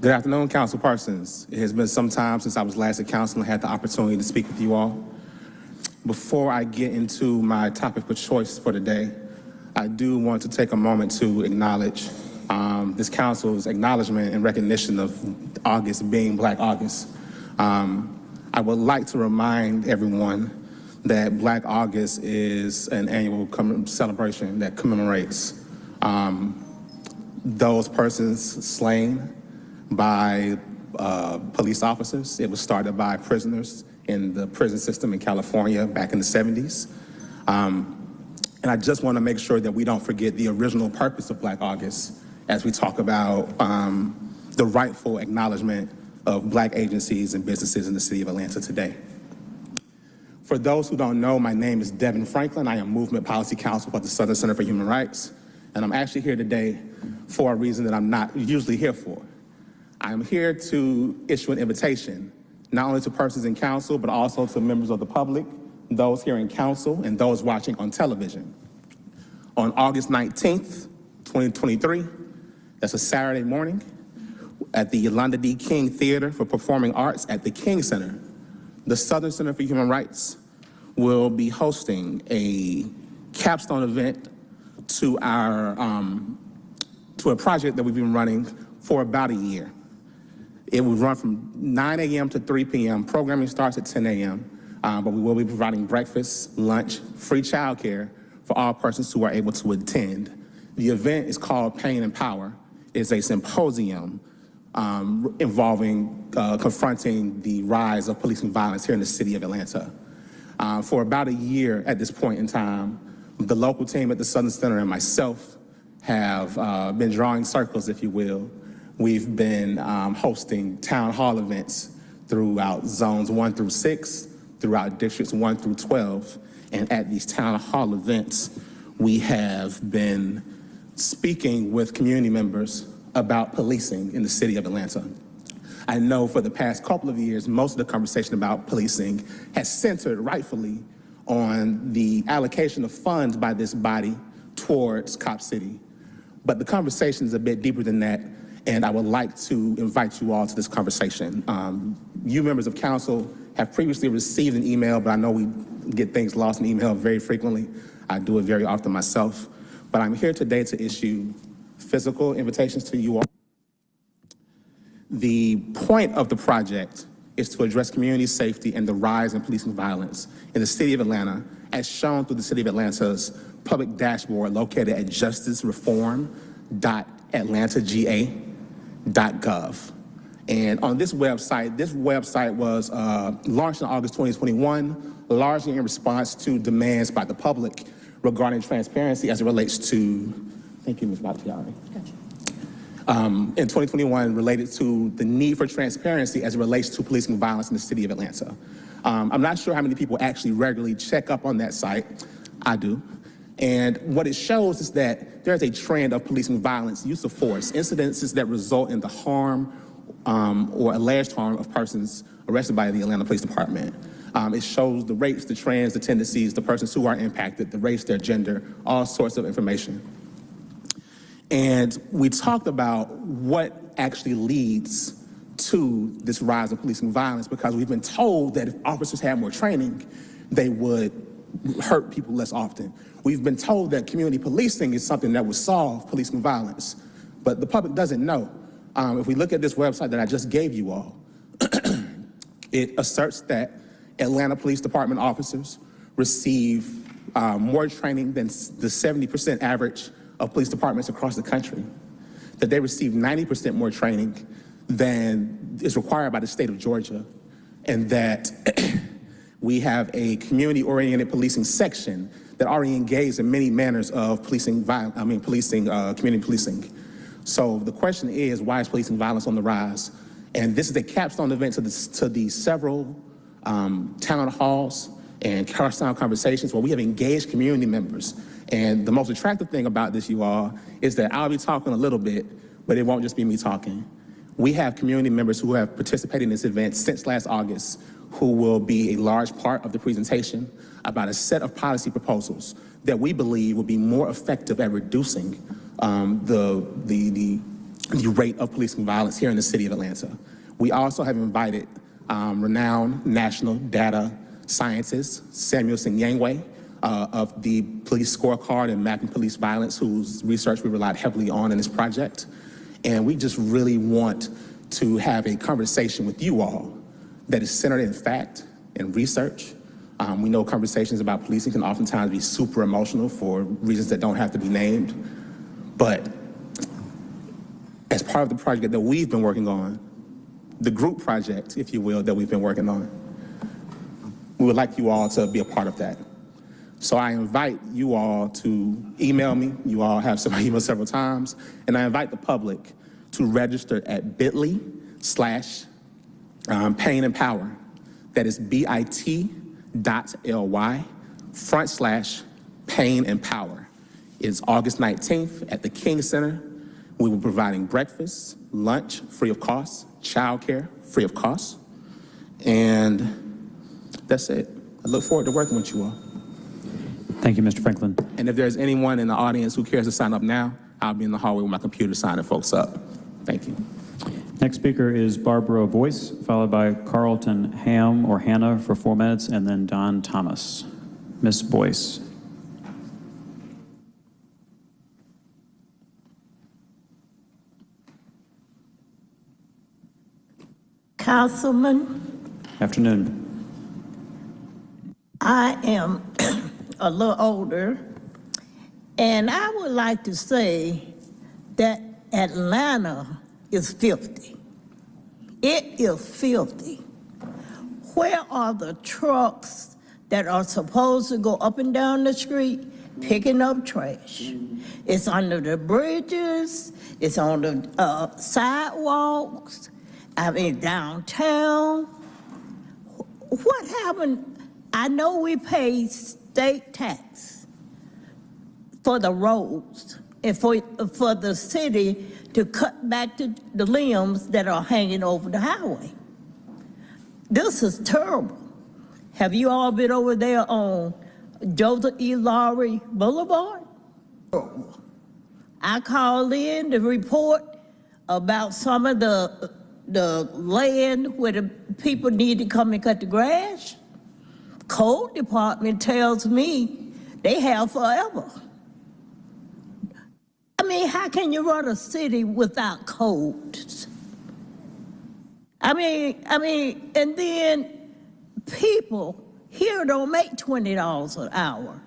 S18: Good afternoon, Council Parsons. It has been some time since I was last at council and had the opportunity to speak with you all. Before I get into my topic of choice for today, I do want to take a moment to acknowledge this council's acknowledgement and recognition of August being Black August. I would like to remind everyone that Black August is an annual celebration that commemorates those persons slain by police officers. It was started by prisoners in the prison system in California back in the 70s. And I just want to make sure that we don't forget the original purpose of Black August as we talk about the rightful acknowledgement of Black agencies and businesses in the city of Atlanta today. For those who don't know, my name is Devin Franklin. I am Movement Policy Counsel for the Southern Center for Human Rights. And I'm actually here today for a reason that I'm not usually here for. I'm here to issue an invitation, not only to persons in council, but also to members of the public, those here in council, and those watching on television. On August 19th, 2023, that's a Saturday morning, at the Yolanda D. King Theater for Performing Arts at the King Center, the Southern Center for Human Rights will be hosting a capstone event to our to a project that we've been running for about a year. It will run from 9 a.m. to 3 p.m. Programming starts at 10 a.m., but we will be providing breakfast, lunch, free childcare for all persons who are able to attend. The event is called Pain and Power. It's a symposium involving confronting the rise of policing violence here in the city of Atlanta. For about a year at this point in time, the local team at the Southern Center and myself have been drawing circles, if you will. We've been hosting town hall events throughout zones 1 through 6, throughout districts 1 through 12. And at these town hall events, we have been speaking with community members about policing in the city of Atlanta. I know for the past couple of years, most of the conversation about policing has centered rightfully on the allocation of funds by this body towards Cop City. But the conversation is a bit deeper than that, and I would like to invite you all to this conversation. You members of council have previously received an email, but I know we get things lost in email very frequently. I do it very often myself. But I'm here today to issue physical invitations to you all. The point of the project is to address community safety and the rise in policing violence in the city of Atlanta, as shown through the city of Atlanta's public dashboard located at justicereform.atlantag.gov. And on this website was launched in August 2021, largely in response to demands by the public
S11: regarding transparency as it relates to, thank you, Ms. Bakhtiari. In 2021 related to the need for transparency as it relates to policing violence in the city of Atlanta. I'm not sure how many people actually regularly check up on that site. I do. And what it shows is that there's a trend of policing violence, use of force, incidences that result in the harm or alleged harm of persons arrested by the Atlanta Police Department. It shows the rates, the trends, the tendencies, the persons who are impacted, the race, their gender, all sorts of information. And we talked about what actually leads to this rise in policing violence, because we've been told that if officers had more training, they would hurt people less often. We've been told that community policing is something that would solve policing violence, but the public doesn't know. If we look at this website that I just gave you all, it asserts that Atlanta Police Department officers receive more training than the 70% average of police departments across the country, that they receive 90% more training than is required by the state of Georgia, and that we have a community-oriented policing section that already engaged in many manners of community policing. So the question is, why is policing violence on the rise? And this is a capstone event to the several town halls and crosstown conversations where we have engaged community members. And the most attractive thing about this, you all, is that I'll be talking a little bit, but it won't just be me talking. We have community members who have participated in this event since last August, who will be a large part of the presentation about a set of policy proposals that we believe will be more effective at reducing the rate of policing violence here in the city of Atlanta. We also have invited renowned national data scientist Samuel Sinyangwe of the police scorecard and mapping police violence, whose research we relied heavily on in this project. And we just really want to have a conversation with you all that is centered in fact and research. We know conversations about policing can oftentimes be super emotional for reasons that don't have to be named. But as part of the project that we've been working on, the group project, if you will, that we've been working on, we would like you all to be a part of that. So I invite you all to email me. You all have sent my email several times. And I invite the public to register at bit.ly/pain and power. That is bit.ly/pain and power. It's August 19th at the King Center. We will be providing breakfast, lunch, free of cost, childcare, free of cost. And that's it. I look forward to working with you all.
S2: Thank you, Mr. Franklin.
S11: And if there's anyone in the audience who cares to sign up now, I'll be in the hallway with my computer signing folks up. Thank you.
S2: Next speaker is Barbara Boyce, followed by Carlton Ham or Hannah for 4 minutes, and then Don Thomas. Ms. Boyce.
S16: Councilman,
S2: Afternoon.
S16: I am a little older, and I would like to say that Atlanta is filthy. It is filthy. Where are the trucks that are supposed to go up and down the street picking up trash? It's under the bridges, it's on the sidewalks, I mean downtown. What happened? I know we pay state tax for the roads and for the city to cut back the limbs that are hanging over the highway. This is terrible. Have you all been over there on Joseph E. Lowry Boulevard? I called in to report about some of the land where the people need to come and cut the grass. Code department tells me they have forever. I mean, how can you run a city without codes? I mean, and then people here don't make $20 an hour.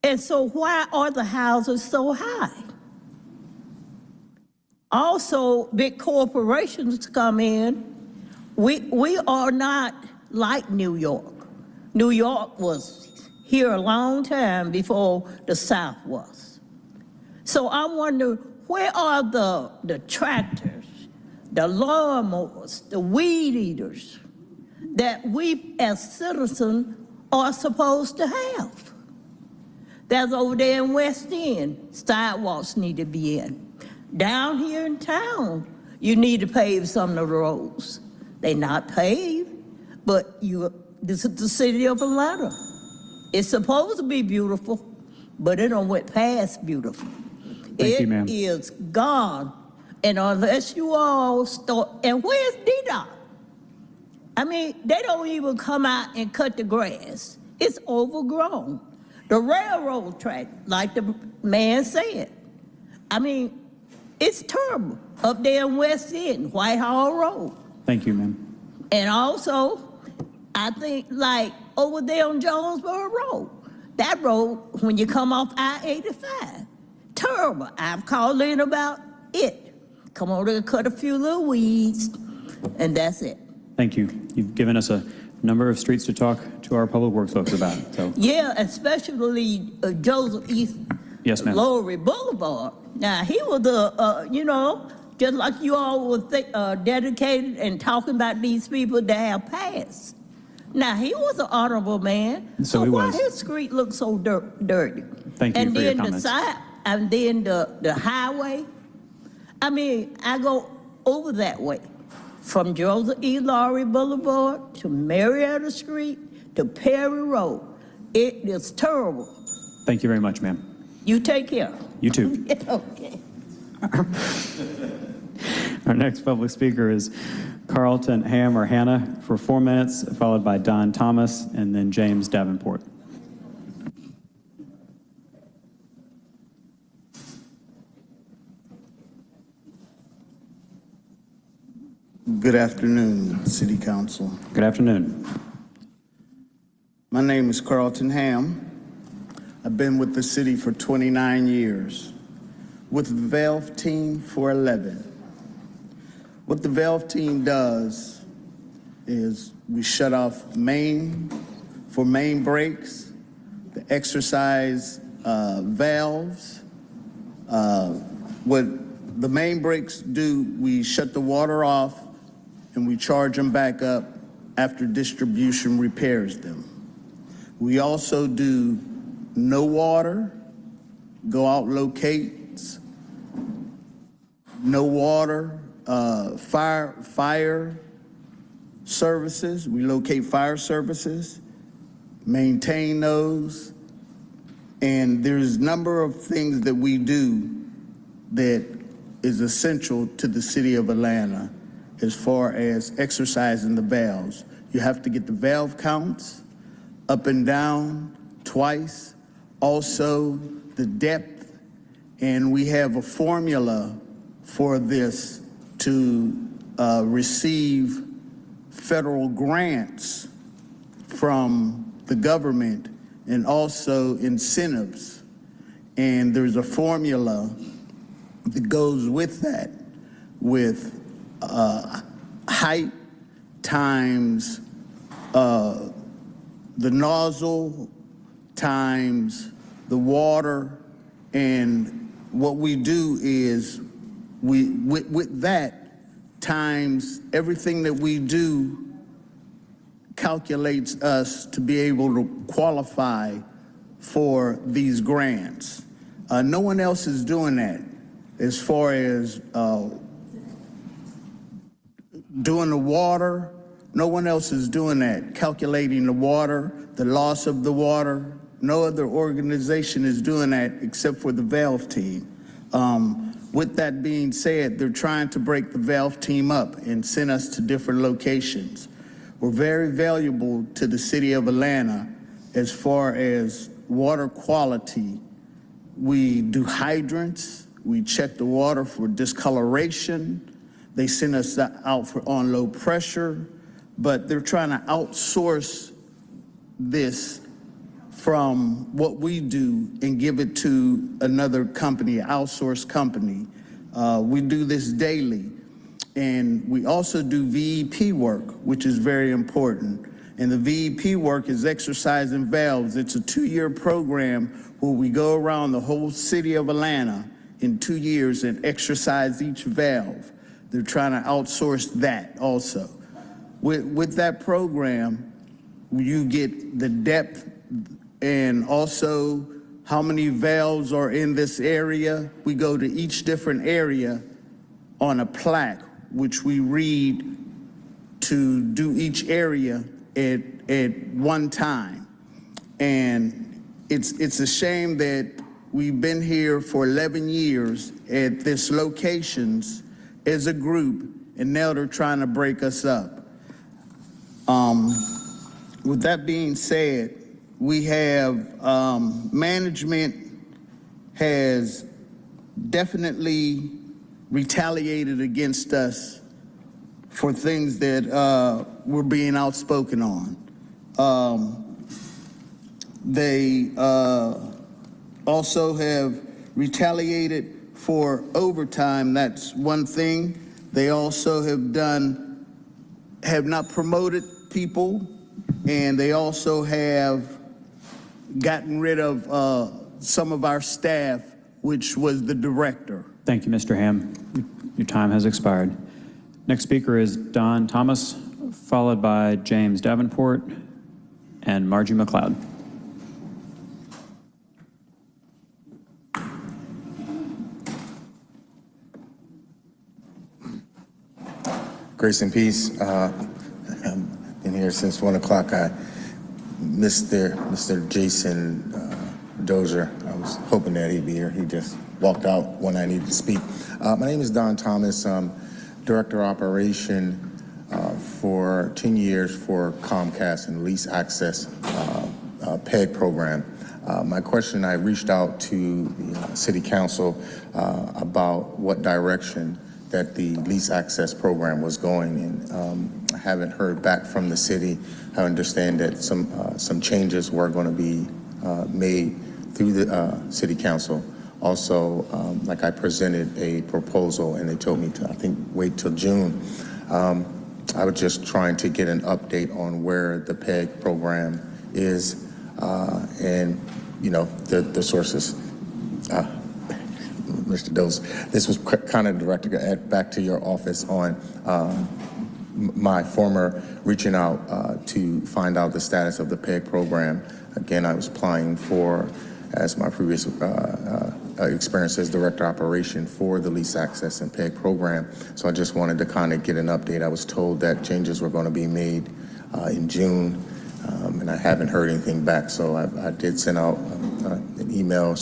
S16: And so why are the houses so high? Also, big corporations come in. We are not like New York. New York was here a long time before the South was. So I wonder, where are the tractors, the lawnmowers, the weed eaters that we as citizens are supposed to have? That's over there in West End, sidewalks need to be in. Down here in town, you need to pave some of the roads. They're not paved, but this is the city of Atlanta. It's supposed to be beautiful, but it don't went past beautiful.
S2: Thank you, ma'am.
S16: It is gone, and unless you all start, and where's DDOT? I mean, they don't even come out and cut the grass. It's overgrown. The railroad track, like the man said, I mean, it's terrible up there in West End, Whitehall Road.
S2: Thank you, ma'am.
S16: And also, I think like over there on Jonesboro Road, that road, when you come off I-85, terrible. I've called in about it. Come over to cut a few little weeds, and that's it.
S2: Thank you. You've given us a number of streets to talk to our public works folks about. So
S16: Yeah, especially Joseph East
S2: yes, ma'am.
S16: Lowry Boulevard. Now, he was just like you all were dedicated and talking about these people that have passed. Now, he was an honorable man.
S2: So he
S16: why
S2: was.
S16: his street looks so dirty?
S2: Thank you
S16: and
S2: for your
S16: then the
S2: comments.
S16: side, and then the highway. I mean, I go over that way from Joseph E. Lowry Boulevard to Marietta Street to Perry Road. It is terrible.
S2: Thank you very much, ma'am.
S16: You take care.
S2: You too.
S16: Okay.
S2: Our next public speaker is Carlton Ham or Hannah for 4 minutes, followed by Don Thomas and then James Davenport.
S3: Good afternoon, City Council.
S2: Good afternoon.
S3: My name is Carlton Ham. I've been with the city for 29 years, with the Valve team for 11. What the Valve team does is we shut off main breaks, the exercise valves. What the main breaks do, we shut the water off and we charge them back up after distribution repairs them. We also do no water, go out locates, no water, fire services. We locate fire services, maintain those, and there's a number of things that we do that is essential to the city of Atlanta as far as exercising the valves. You have to get the valve counts up and down twice, also the depth, and we have a formula for this to receive federal grants from the government and also incentives. And there's a formula that goes with that, with height times the nozzle times the water. And what we do is with that times everything that we do calculates us to be able to qualify for these grants. No one else is doing that as far as doing the water. No one else is doing that, calculating the water, the loss of the water. No other organization is doing that except for the Valve team. With that being said, they're trying to break the Valve team up and send us to different locations. We're very valuable to the city of Atlanta as far as water quality. We do hydrants, we check the water for discoloration. They send us out on low pressure, but they're trying to outsource this from what we do and give it to another company, outsourced company. We do this daily. And we also do VEP work, which is very important. And the VEP work is exercising valves. It's a 2-year program where we go around the whole city of Atlanta in 2 years and exercise each valve. They're trying to outsource that also. With that program, you get the depth and also how many valves are in this area. We go to each different area on a plaque, which we read to do each area at one time. And it's a shame that we've been here for 11 years at this locations as a group, and now they're trying to break us up. With that being said, we have management has definitely retaliated against us for things that we're being outspoken on. They also have retaliated for overtime. That's one thing. They also have not promoted people, and they also have gotten rid of some of our staff, which was the director.
S2: Thank you, Mr. Ham. Your time has expired. Next speaker is Don Thomas, followed by James Davenport and Margie McLeod.
S5: Grace and peace. I've been here since 1 o'clock. I missed Mr. Jason Dozier. I was hoping that he'd be here. He just walked out when I needed to speak. My name is Don Thomas. I'm Director of Operation for 10 years for Comcast and Lease Access PEG program. My question, I reached out to the City Council about what direction that the lease access program was going in. I haven't heard back from the city. I understand that some changes were going to be made through the City Council. Also, like I presented a proposal and they told me to, I think, wait till June. I was just trying to get an update on where the PEG program is and, you know, the sources. Mr. Dose, this was kind of directed back to your office on my former reaching out to find out the status of the PEG program. Again, I was applying for, as my previous experience as Director of Operation for the Lease Access and PEG program. So I just wanted to kind of get an update. I was told that changes were going to be made in June, and I haven't heard anything back. So I did send out an email.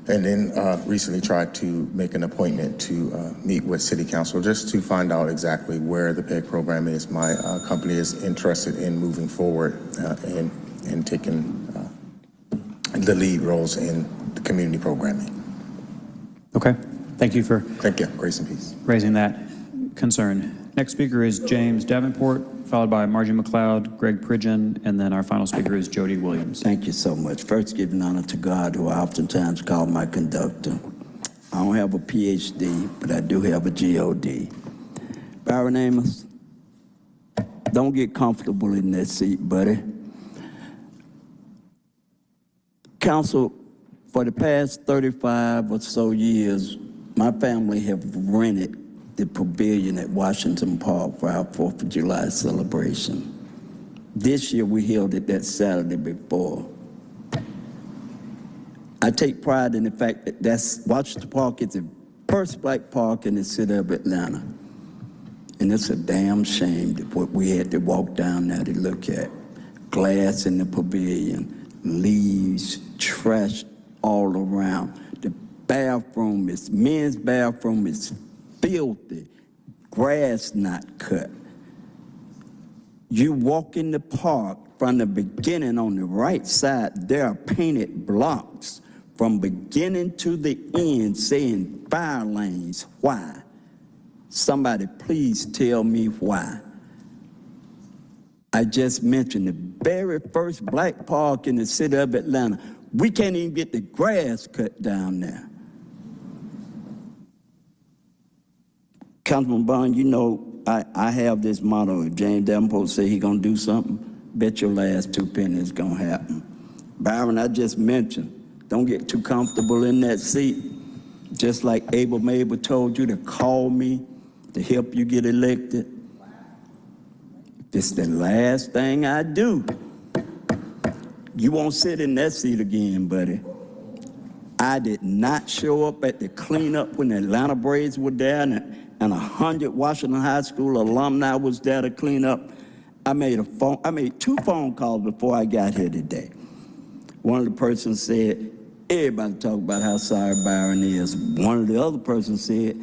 S5: And then recently tried to make an appointment to meet with City Council just to find out exactly where the PEG program is. My company is interested in moving forward and taking the lead roles in the community programming.
S2: Okay, thank you for
S5: Grace and peace.
S2: Raising that concern. Next speaker is James Davenport, followed by Margie McLeod, Greg Pridgeon, and then our final speaker is Jody Williams.
S14: Thank you so much. First, giving honor to God, who I oftentimes call my conductor. I don't have a PhD, but I do have a GOD. Byron Amos, don't get comfortable in that seat, buddy. Council, for the past 35 or so years, my family have rented the pavilion at Washington Park for our 4th of July celebration. This year we held it that Saturday before. I take pride in the fact that Washington Park is the first black park in the city of Atlanta. And it's a damn shame that what we had to walk down there to look at. Glass in the pavilion, leaves, trash all around. The bathroom is, men's bathroom is filthy, grass not cut. You walk in the park from the beginning on the right side, there are painted blocks from beginning to the end saying fire lanes. Why? Somebody please tell me why. I just mentioned the very first black park in the city of Atlanta. We can't even get the grass cut down there. Councilman Bond, you know, I have this motto: if James Davenport say he gonna do something, bet your last 2 pennies gonna happen. Byron, I just mentioned, don't get too comfortable in that seat. Just like Abel Mabel told you to call me to help you get elected. If it's the last thing I do, you won't sit in that seat again, buddy. I did not show up at the cleanup when the Atlanta Braves were there and 100 Washington High School alumni was there to clean up. I made 2 phone calls before I got here today. One of the persons said, everybody talk about how sorry Byron is. One of the other persons said,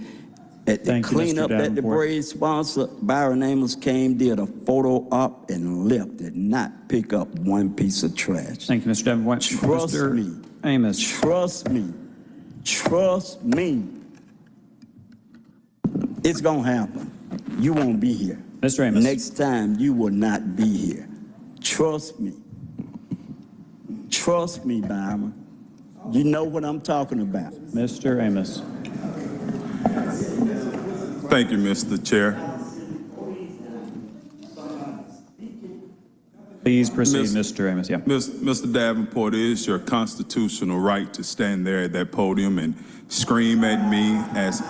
S14: at the cleanup that the Braves sponsor, Byron Amos came, did a photo op and left, did not pick up 1 piece of trash.
S2: Thank you, Mr. Davenport.
S14: Trust me.
S2: Amos.
S14: Trust me. Trust me. It's gonna happen. You won't be here.
S2: Mr. Amos.
S14: Next time, you will not be here. Trust me. Trust me, Byron. You know what I'm talking about.
S2: Mr. Amos.
S6: Thank you, Mr. Chair.
S2: Please proceed, Mr. Amos. Yeah.
S6: Mr. Davenport, it is your constitutional right to stand there at that podium and scream at me as,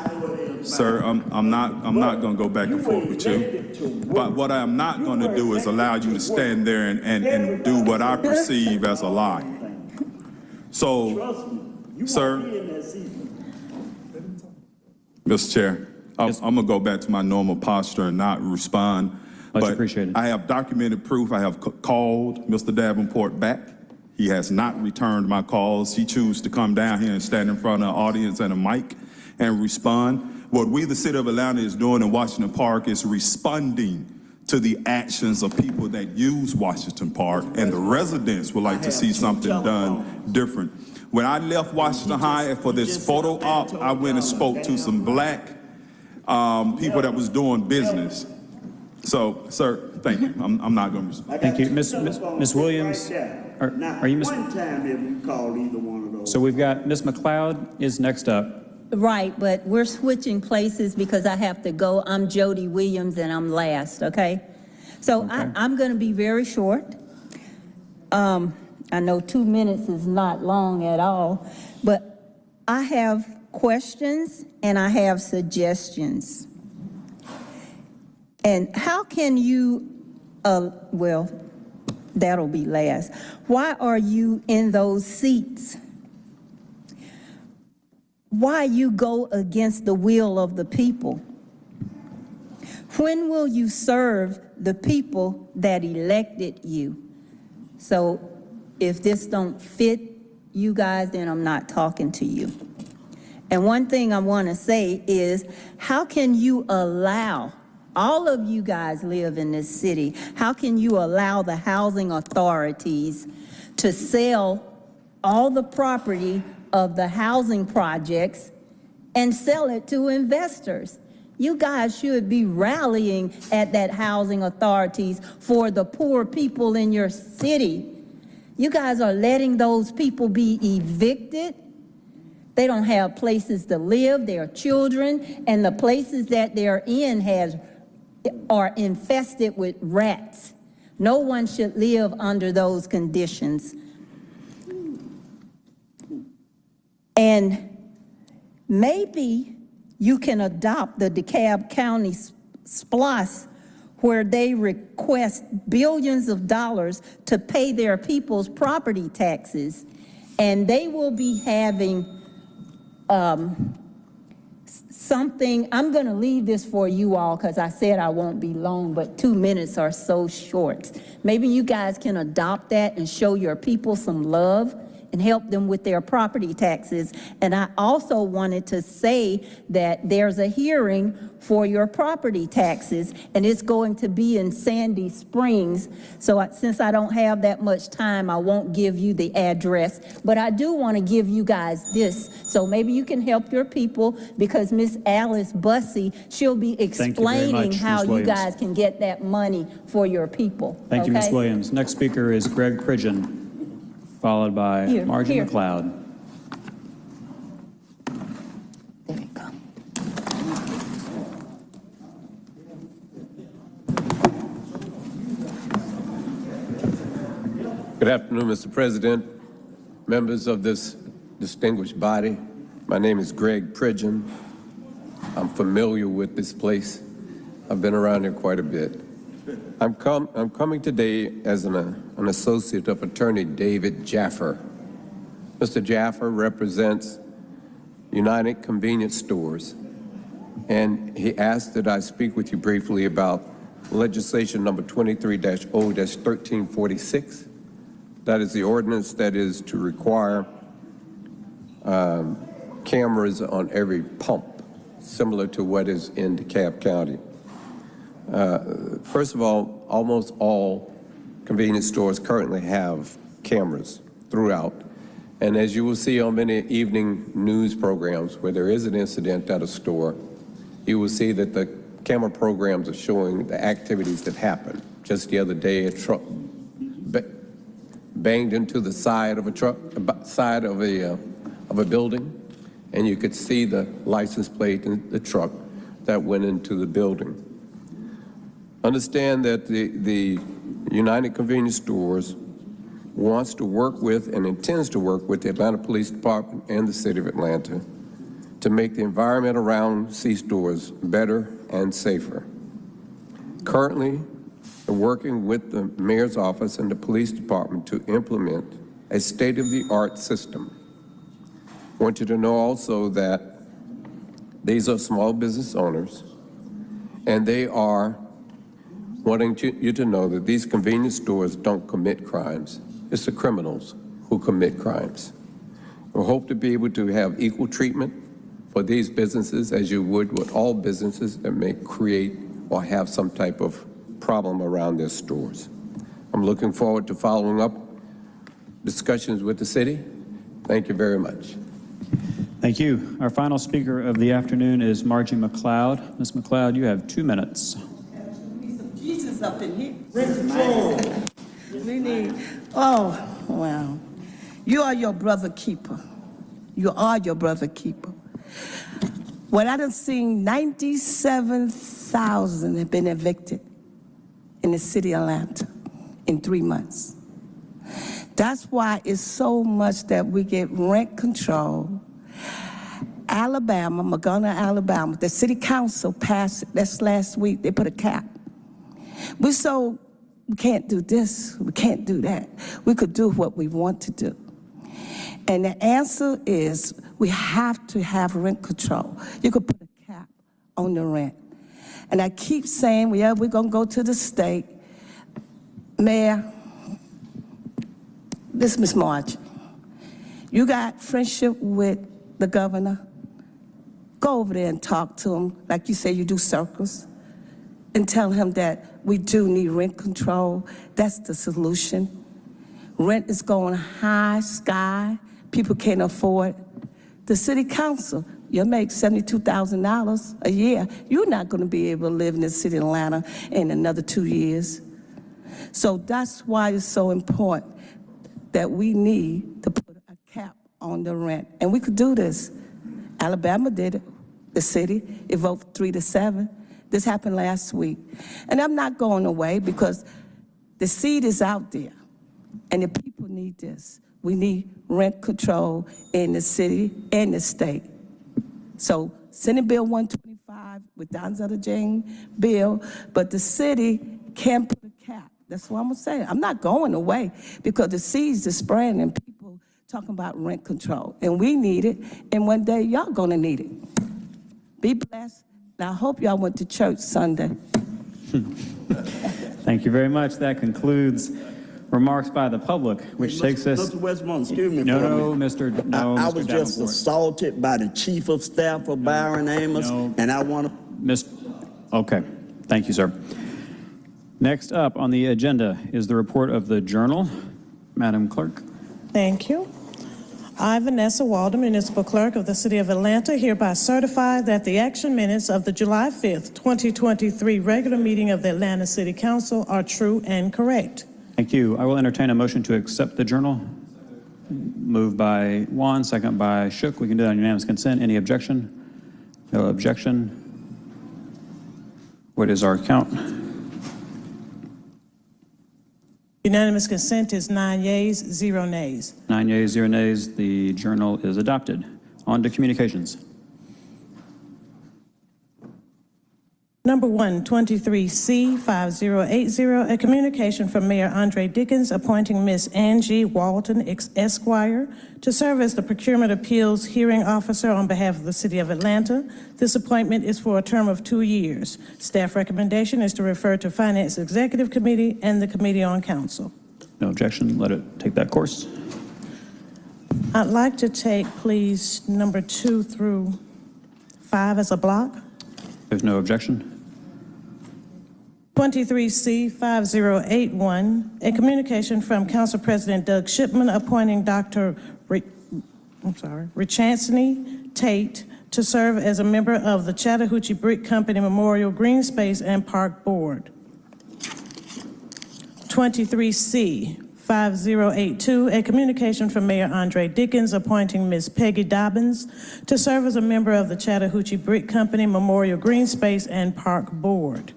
S6: sir, I'm not going to go back and forth with you. But what I'm not going to do is allow you to stand there and do what I perceive as a lie. So, sir, Mr. Chair, I'm going to go back to my normal posture and not respond.
S2: Much appreciated.
S6: I have documented proof. I have called Mr. Davenport back. He has not returned my calls. He chose to come down here and stand in front of an audience and a mic and respond. What we, the city of Atlanta, is doing in Washington Park is responding to the actions of people that use Washington Park, and the residents would like to see something done different. When I left Washington High for this photo op, I went and spoke to some black people that was doing business. So, sir, thank you. I'm not going to respond.
S2: Thank you. Ms. Williams, are you Ms.
S14: One time if you call either one of those.
S2: So we've got Ms. McLeod is next up.
S7: Right, but we're switching places because I have to go. I'm Jody Williams and I'm last, okay? So
S2: Okay.
S7: I'm going to be very short. I know 2 minutes is not long at all, but I have questions and I have suggestions. And how can you, well, that'll be last. Why are you in those seats? Why you go against the will of the people? When will you serve the people that elected you? So if this don't fit you guys, then I'm not talking to you. And one thing I want to say is, how can you allow, all of you guys live in this city, how can you allow the housing authorities to sell all the property of the housing projects and sell it to investors? You guys should be rallying at that housing authorities for the poor people in your city. You guys are letting those people be evicted. They don't have places to live, their children, and the places that they're in are infested with rats. No one should live under those conditions. And maybe you can adopt the DeKalb County SPLOST, where they request billions of dollars to pay their people's property taxes. And they will be having something. I'm going to leave this for you all because I said I won't be long, but 2 minutes are so short. Maybe you guys can adopt that and show your people some love and help them with their property taxes. And I also wanted to say that there's a hearing for your property taxes, and it's going to be in Sandy Springs. So since I don't have that much time, I won't give you the address, but I do want to give you guys this. So maybe you can help your people, because Miss Alice Bussey, she'll be explaining how you guys can get that money for your people.
S2: Thank you, Ms. Williams. Next speaker is Greg Pridgeon, followed by Margie McLeod.
S7: There you go.
S12: Good afternoon, Mr. President, members of this distinguished body. My name is Greg Pridgeon. I'm familiar with this place. I've been around here quite a bit. I'm coming today as an associate of Attorney David Jaffer. Mr. Jaffer represents United Convenience Stores, and he asked that I speak with you briefly about legislation number 23-0-1346. That is the ordinance that is to require cameras on every pump, similar to what is in DeKalb County. First of all, almost all convenience stores currently have cameras throughout. And as you will see on many evening news programs where there is an incident at a store, you will see that the camera programs are showing the activities that happen. Just the other day, a truck banged into the side of a building, and you could see the license plate in the truck that went into the building. Understand that the United Convenience Stores wants to work with and intends to work with the Atlanta Police Department and the City of Atlanta to make the environment around C-stores better and safer. Currently, we're working with the Mayor's Office and the Police Department to implement a state-of-the-art system. I want you to know also that these are small business owners, and they are wanting you to know that these convenience stores don't commit crimes. It's the criminals who commit crimes. We hope to be able to have equal treatment for these businesses as you would with all businesses that may create or have some type of problem around their stores. I'm looking forward to following up discussions with the city. Thank you very much.
S2: Thank you. Our final speaker of the afternoon is Margie McLeod. Ms. McLeod, you have 2 minutes.
S16: Jesus up in here. We need, oh, wow. You are your brother keeper. You are your brother keeper. What I done seen, 97,000 have been evicted in the city of Atlanta in 3 months. That's why it's so much that we get rent control. Alabama, Montgomery, Alabama, the city council passed it, that's last week, they put a cap. We can't do this, we can't do that. We could do what we want to do. And the answer is we have to have rent control. You could put a cap on the rent. And I keep saying, yeah, we're gonna go to the state. Mayor, this is Ms. Margie. You got friendship with the governor. Go over there and talk to him, like you say you do circles, and tell him that we do need rent control. That's the solution. Rent is going high, sky. People can't afford. The city council, you make $72,000 a year. You're not going to be able to live in the city of Atlanta in another 2 years. So that's why it's so important that we need to put a cap on the rent. And we could do this. Alabama did it, the city. It voted 3-7. This happened last week. And I'm not going away because the seed is out there. And the people need this. We need rent control in the city and the state. So Senate Bill 125 with Donzetta Jane bill, but the city can't put a cap. That's what I'm gonna say. I'm not going away because the seeds are spreading and people talking about rent control. And we need it, and one day y'all gonna need it. Be blessed. And I hope y'all went to church Sunday.
S2: Thank you very much. That concludes remarks by the public, which takes us...
S14: Mr. Westmont, excuse me
S2: No,
S14: for a
S2: no,
S14: minute.
S2: Mr. No,
S14: I
S2: Mr.
S14: was just
S2: Davenport.
S14: assaulted by the chief of staff of Byron Amos, and I want to...
S2: Okay. Thank you, sir. Next up on the agenda is the report of the Journal. Madam Clerk.
S1: Thank you. I, Vanessa Walden, Municipal Clerk of the City of Atlanta, hereby certify that the action minutes of the July 5th, 2023 regular meeting of the Atlanta City Council are true and correct.
S2: Thank you. I will entertain a motion to accept the Journal. Moved by Juan, second by Shook. We can do that on unanimous consent. Any objection? No objection. What is our count?
S1: Unanimous consent is 9 yeas, 0 nays.
S2: 9 yeas, 0 nays. The journal is adopted. On to communications.
S1: Number 1, 23C5080, a communication from Mayor Andre Dickens appointing Ms. Angie Walton, Esquire, to serve as the Procurement Appeals Hearing Officer on behalf of the City of Atlanta. This appointment is for a term of 2 years. Staff recommendation is to refer to Finance Executive Committee and the Committee on Council.
S2: No objection. Let it take that course.
S1: I'd like to take, please, number 2 through 5 as a block.
S2: There's no objection.
S1: 23C5081, a communication from Council President Doug Shipman appointing Dr. Rechancey Tate to serve as a member of the Chattahoochee Brick Company Memorial Green Space and Park Board. 23C5082, a communication from Mayor Andre Dickens appointing Ms. Peggy Dobbins to serve as a member of the Chattahoochee Brick Company Memorial Green Space and Park Board.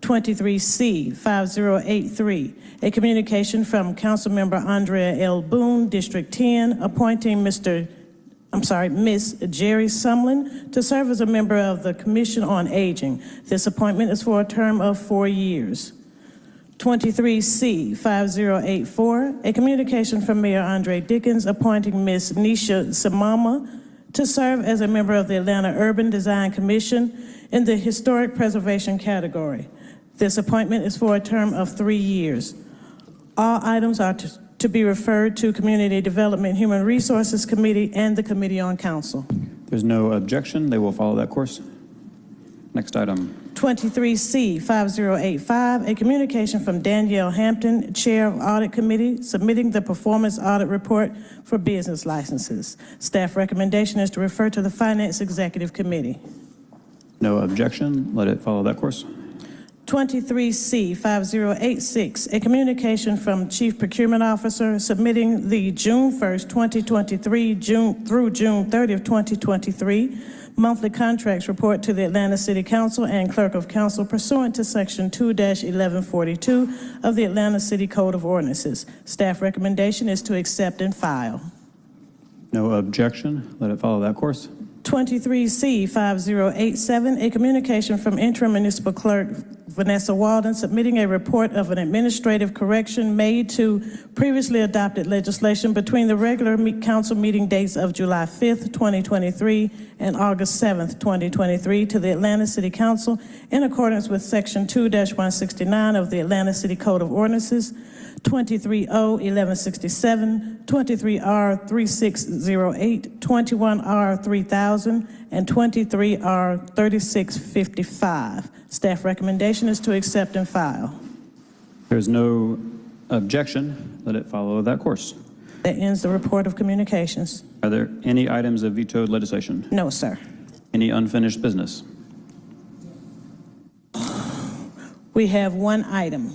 S1: 23C5083, a communication from Councilmember Andrea L. Boone, District 10, appointing Ms. Jerry Sumlin to serve as a member of the Commission on Aging. This appointment is for a term of 4 years. 23C5084, a communication from Mayor Andre Dickens appointing Ms. Nisha Samama to serve as a member of the Atlanta Urban Design Commission in the Historic Preservation category. This appointment is for a term of 3 years. All items are to be referred to Community Development Human Resources Committee and the Committee on Council.
S2: There's no objection. They will follow that course. Next item.
S1: 23C5085, a communication from Danielle Hampton, Chair of Audit Committee, submitting the performance audit report for business licenses. Staff recommendation is to refer to the Finance Executive Committee.
S2: No objection. Let it follow that course.
S1: 23C5086, a communication from Chief Procurement Officer submitting the June 1st, 2023 through June 30th, 2023 monthly contracts report to the Atlanta City Council and Clerk of Council pursuant to Section 2-1142 of the Atlanta City Code of Ordinances. Staff recommendation is to accept and file.
S2: No objection. Let it follow that course.
S1: 23C5087, a communication from Interim Municipal Clerk Vanessa Walden submitting a report of an administrative correction made to previously adopted legislation between the regular council meeting dates of July 5th, 2023 and August 7th, 2023 to the Atlanta City Council in accordance with Section 2-169 of the Atlanta City Code of Ordinances, 23O-1167, 23R-3608, 21R-3000, and 23R-3655. Staff recommendation is to accept and file.
S2: There's no objection. Let it follow that course.
S1: That ends the report of communications.
S2: Are there any items of vetoed legislation?
S1: No, sir.
S2: Any unfinished business?
S1: We have one item.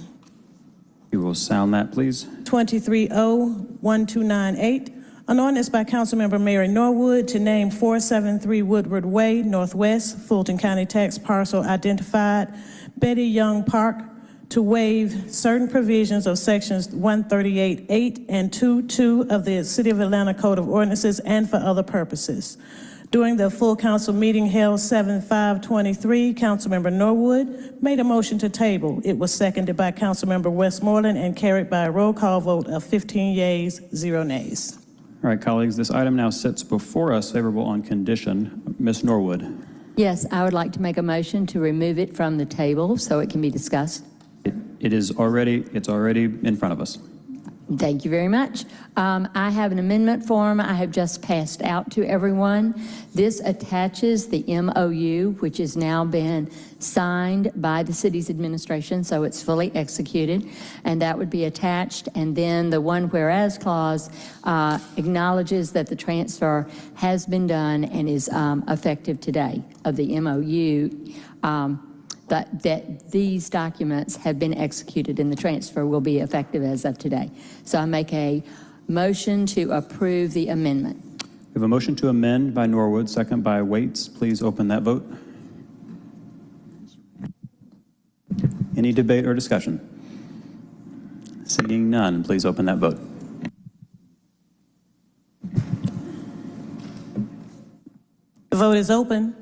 S2: You will sound that, please.
S1: 23O-1298, an ordinance by Councilmember Mary Norwood to name 473 Woodward Way, Northwest, Fulton County Tax Parcel identified Betty Young Park to waive certain provisions of Sections 138.8 and 2.2 of the City of Atlanta Code of Ordinances and for other purposes. During the full council meeting held 7/5/23, Councilmember Norwood made a motion to table. It was seconded by Councilmember Westmoreland and carried by a roll call vote of 15 yeas, 0 nays.
S2: All right, colleagues, this item now sits before us, favorable on condition. Ms. Norwood.
S17: Yes, I would like to make a motion to remove it from the table so it can be discussed.
S2: It's already in front of us.
S17: Thank you very much. I have an amendment form I have just passed out to everyone. This attaches the MOU, which has now been signed by the city's administration, so it's fully executed, and that would be attached. And then the one whereas clause acknowledges that the transfer has been done and is effective today of the MOU. That these documents have been executed and the transfer will be effective as of today. So I make a motion to approve the amendment.
S2: We have a motion to amend by Norwood, second by Waits. Please open that vote. Any debate or discussion? Seeing Seeing none, please open that vote.
S1: The vote is open.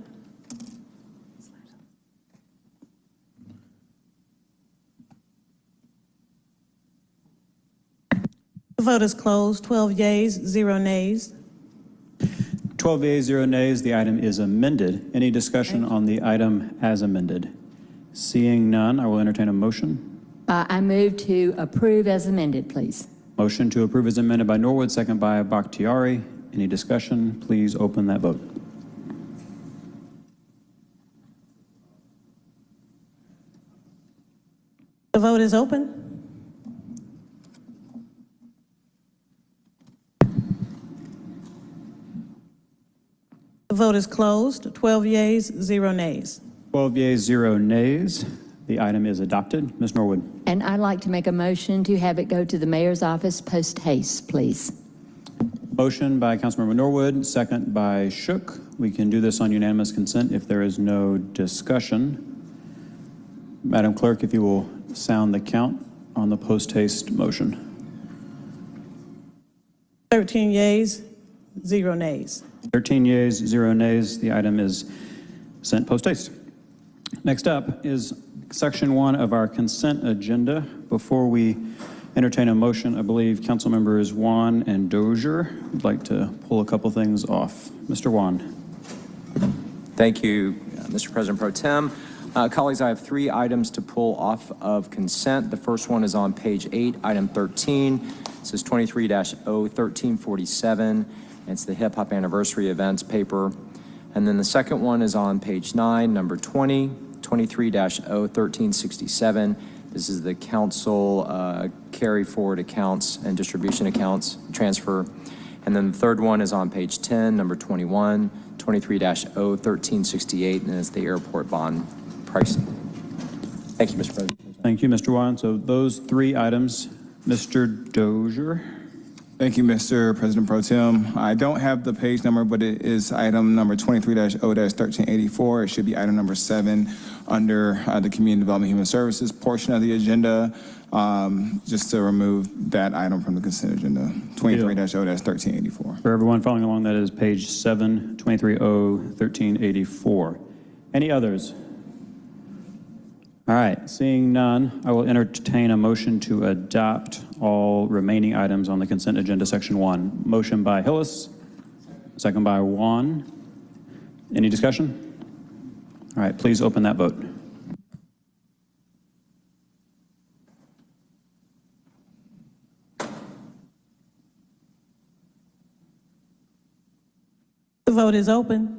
S1: The vote is closed. 12 yeas, 0 nays.
S2: 12 yeas, 0 nays. The item is amended. Any discussion on the item as amended? Seeing none, I will entertain a motion.
S17: I move to approve as amended, please.
S2: Motion to approve is amended by Norwood, second by Bakhtiari. Any discussion? Please open that vote.
S1: The vote is open. The vote is closed. 12 yeas, 0 nays.
S2: 12 yeas, 0 nays. The item is adopted. Ms. Norwood.
S17: And I'd like to make a motion to have it go to the mayor's office post haste, please.
S2: Motion by Councilmember Norwood, second by Shook. We can do this on unanimous consent if there is no discussion. Madam Clerk, if you will sound the count on the post haste motion.
S1: 13 yeas, 0 nays.
S2: 13 yeas, 0 nays. The item is sent post haste. Next up is Section 1 of our consent agenda. Before we entertain a motion, I believe Council Members Wan and Dozier would like to pull a couple things off. Mr. Wan.
S19: Thank you, Mr. President Pro Tem. Colleagues, I have 3 items to pull off of consent. The first one is on page 8, item 13. It says 23-01347. It's the Hip Hop Anniversary Events paper. And then the second one is on page 9, number 20, 23-01367. This is the council carry forward accounts and distribution accounts transfer. And then the third one is on page 10, number 21, 23-01368, and it's the airport bond pricing. Thank you, Mr. President.
S2: Thank you, Mr. Wan. So those 3 items, Mr. Dozier.
S18: Thank you, Mr. President Pro Tem. I don't have the page number, but it is item number 23-0-1384. It should be item number 7 under the Community Development Human Services portion of the agenda, just to remove that item from the consent agenda, 23-0-1384.
S2: For everyone following along, that is page 7, 23-0-1384. Any others? All right, seeing none, I will entertain a motion to adopt all remaining items on the consent agenda, section 1. Motion by Hillis, second by Wan. Any discussion? All right, please open that vote.
S1: The vote is open.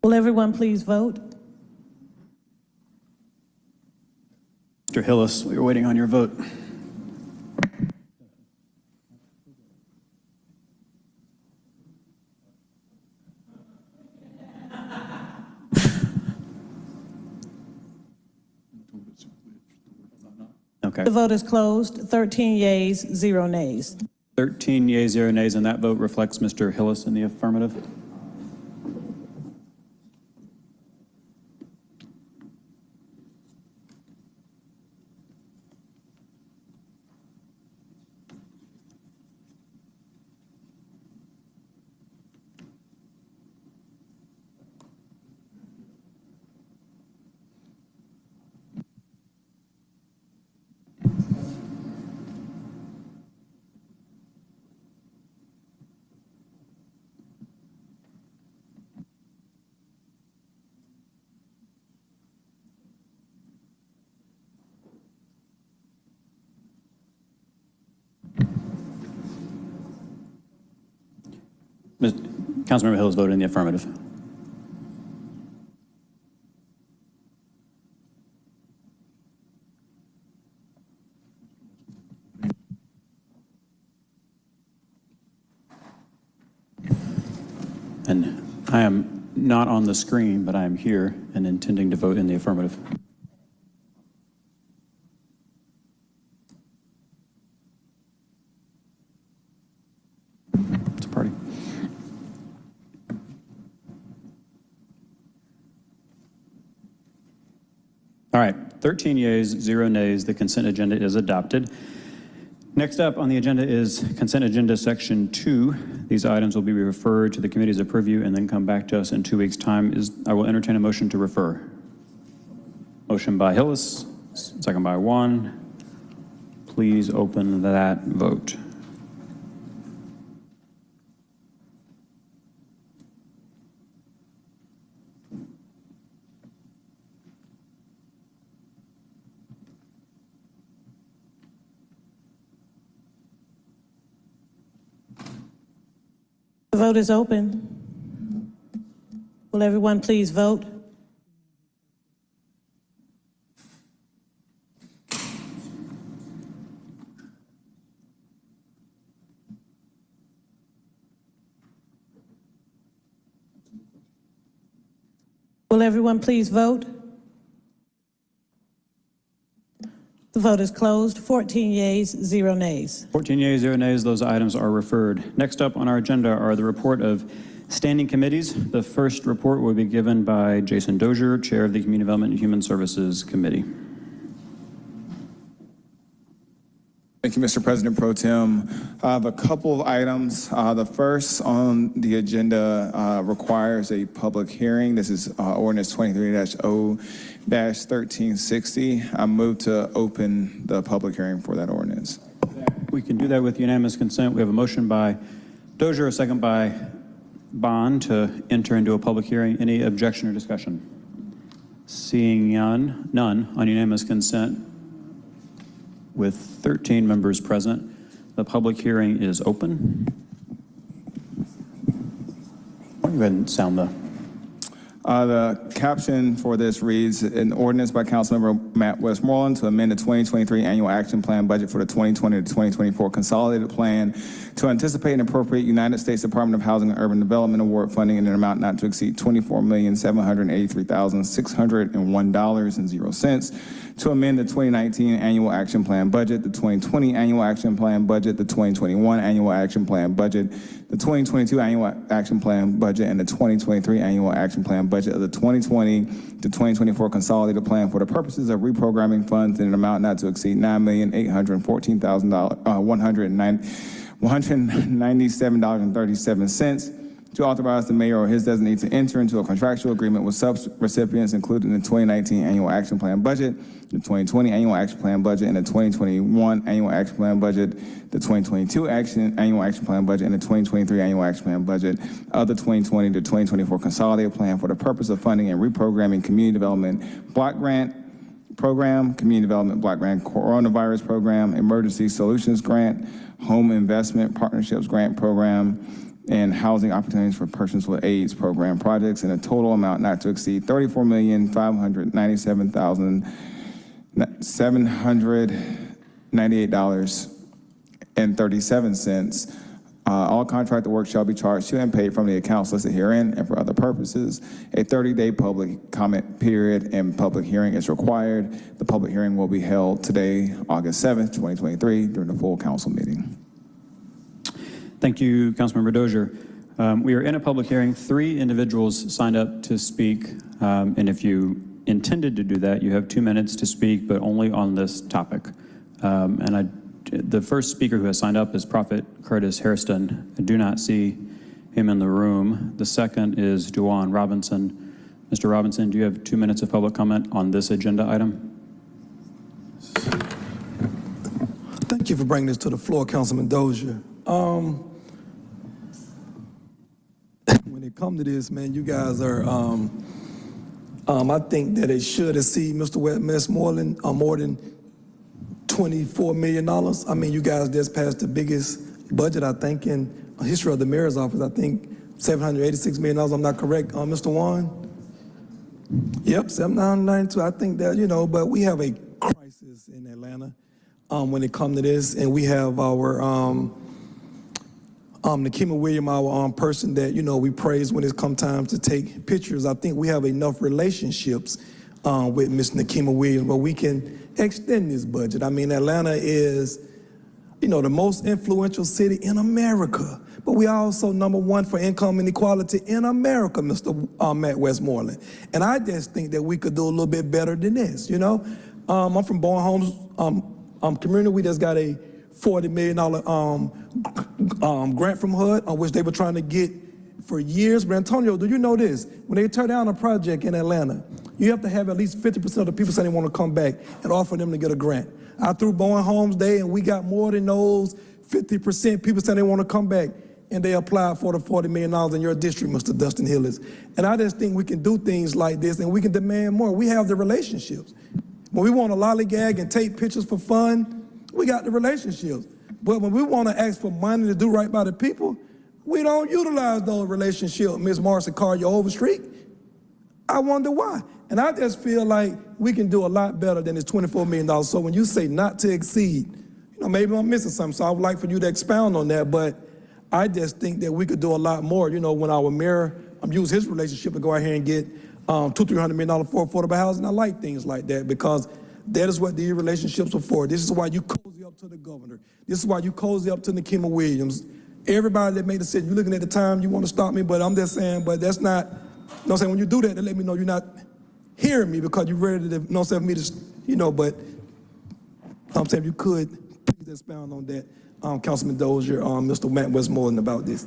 S1: Will everyone please vote?
S2: Mr. Hillis, we are waiting on your vote. Okay.
S1: The vote is closed. 13 yeas, 0 nays.
S2: 13 yeas, 0 nays, and that vote reflects Mr. Hillis in the affirmative. Councilmember Hills voted in the affirmative. And I am not on the screen, but I am here and intending to vote in the affirmative. It's a party. All right, 13 yeas, 0 nays. The consent agenda is adopted. Next up on the agenda is consent agenda section 2. These items will be referred to the committees of purview and then come back to us in 2 weeks' time. I will entertain a motion to refer. Motion by Hillis, second by Juan. Please open that vote.
S1: The vote is open. Will everyone please vote? Will everyone please vote? The vote is closed. 14 yeas, 0 nays.
S2: 14 yeas, 0 nays. Those items are referred. Next up on our agenda are the report of standing committees. The first report will be given by Jason Dozier, Chair of the Community Development and Human Services Committee.
S9: Thank you, Mr. President Pro Tem. I have a couple of items. The first on the agenda requires a public hearing. This is ordinance 23-0-1360. I move to open the public hearing for that ordinance.
S2: We can do that with unanimous consent. We have a motion by Dozier, a second by Bond to enter into a public hearing. Any objection or discussion? Seeing none on unanimous consent. With 13 members present, the public hearing is open. Why don't you go ahead and sound the
S9: caption for this reads, an ordinance by Councilmember Matt Westmoreland to amend the 2023 annual action plan budget for the 2020 to 2024 consolidated plan to anticipate and appropriate United States Department of Housing and Urban Development award funding in an amount not to exceed $24,783,601.00 to amend the 2019 annual action plan budget, the 2020 annual action plan budget, the 2021 annual action plan budget, the 2022 annual action plan budget, and the 2023 annual action plan budget of the 2020 to 2024 consolidated plan for the purposes of reprogramming funds in an amount not to exceed $9,814,197.37 to authorize the mayor or his designee to enter into a contractual agreement with sub-recipients included in the 2019 annual action plan budget, the 2020 annual action plan budget, and the 2021 annual action plan budget, the 2022 annual action plan budget, and the 2023 annual action plan budget of the 2020 to 2024 consolidated plan for the purpose of funding and reprogramming community development block grant program, community development block grant coronavirus program, emergency solutions grant, home investment partnerships grant program, and housing opportunities for persons with AIDS program projects in a total amount not to exceed $34,597,798.37. All contracted work shall be charged to and paid from the accounts listed herein and for other purposes. A 30-day public comment period and public hearing is required. The public hearing will be held today, August 7th, 2023, during the full council meeting.
S2: Thank you, Councilmember Dozier. We are in a public hearing. 3 individuals signed up to speak, and if you intended to do that, you have 2 minutes to speak, but only on this topic. The first speaker who has signed up is Prophet Curtis Hairston. I do not see him in the room. The second is Duane Robinson. Mr. Robinson, do you have 2 minutes of public comment on this agenda item?
S20: Thank you for bringing this to the floor, Councilman Dozier. When it comes to this, man, you guys are, I think that it should exceed Mr. Westmoreland more than $24 million. I mean, you guys just passed the biggest budget, I think, in the history of the mayor's office. I think $786 million, I'm not correct, Mr. Warren? Yep, 792. I think that, but we have a crisis in Atlanta when it comes to this, and we have our Nakima Williams, our person that, we praise when it's come time to take pictures. I think we have enough relationships with Ms. Nakima Williams where we can extend this budget. I mean, Atlanta is, the most influential city in America, but we are also #1 for income inequality in America, Mr. Matt Westmoreland. And I just think that we could do a little bit better than this, I'm from Bowen Homes community. We just got a $40 million grant from HUD, on which they were trying to get for years. But Antonio, do you know this? When they tear down a project in Atlanta, you have to have at least 50% of the people say they want to come back and offer them to get a grant. I threw Bowen Homes Day, and we got more than those 50% people saying they want to come back, and they applied for the $40 million in your district, Mr. Dustin Hillis. And I just think we can do things like this, and we can demand more. We have the relationships. When we want to lollygag and take pictures for fun, we got the relationships. But when we want to ask for money to do right by the people, we don't utilize those relationships, Ms. Marcy Collier Overstreet. I wonder why. And I just feel like we can do a lot better than this $24 million. So when you say not to exceed, maybe I'm missing something. So I would like for you to expound on that. But I just think that we could do a lot more. When our mayor use his relationship to go out here and get $200-300 million for affordable housing. I like things like that because that is what these relationships are for. This is why you cozy up to the governor. This is why you cozy up to Nakima Williams. Everybody that made the decision, you're looking at the time, you want to stop me, but I'm just saying, but that's not, when you do that, they let me know you're not hearing me because you're ready to, for me to, but I'm saying you could please expound on that, Councilman Dozier, Mr. Matt Westmoreland about this.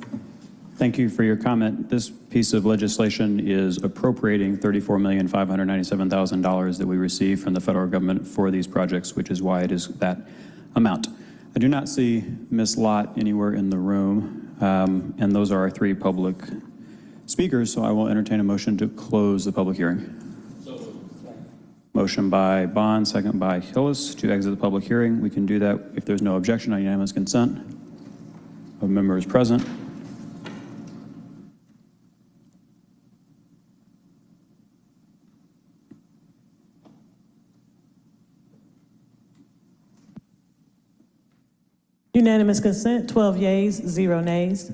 S2: Thank you for your comment. This piece of legislation is appropriating $34,597,000 that we receive from the federal government for these projects, which is why it is that amount. I do not see Ms. Lott anywhere in the room, and those are our 3 public speakers, so I will entertain a motion to close the public hearing. Motion by Bond, second by Hillis to exit the public hearing. We can do that if there's no objection on unanimous consent of members present.
S1: Unanimous consent, 12 yeas, 0 nays.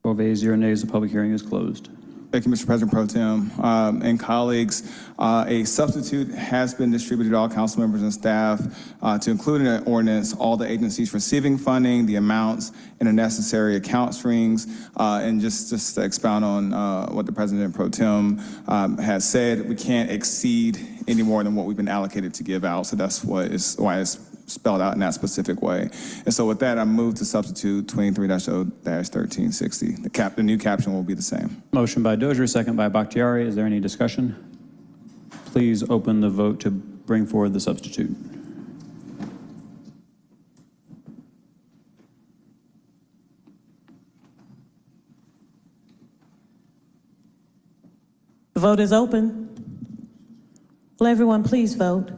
S2: 12 yeas, 0 nays. The public hearing is closed.
S9: Thank you, Mr. President Pro Tem. And colleagues, a substitute has been distributed to all council members and staff to include in the ordinance all the agencies receiving funding, the amounts, and the necessary account strings. And just to expound on what the President Pro Tem has said, we can't exceed any more than what we've been allocated to give out. So that's why it's spelled out in that specific way. And so with that, I move to substitute 23-0-1360. The new caption will be the same.
S2: Motion by Dozier, second by Bakhtiari. Is there any discussion? Please open the vote to bring forward the substitute.
S1: The vote is open. Will everyone please vote?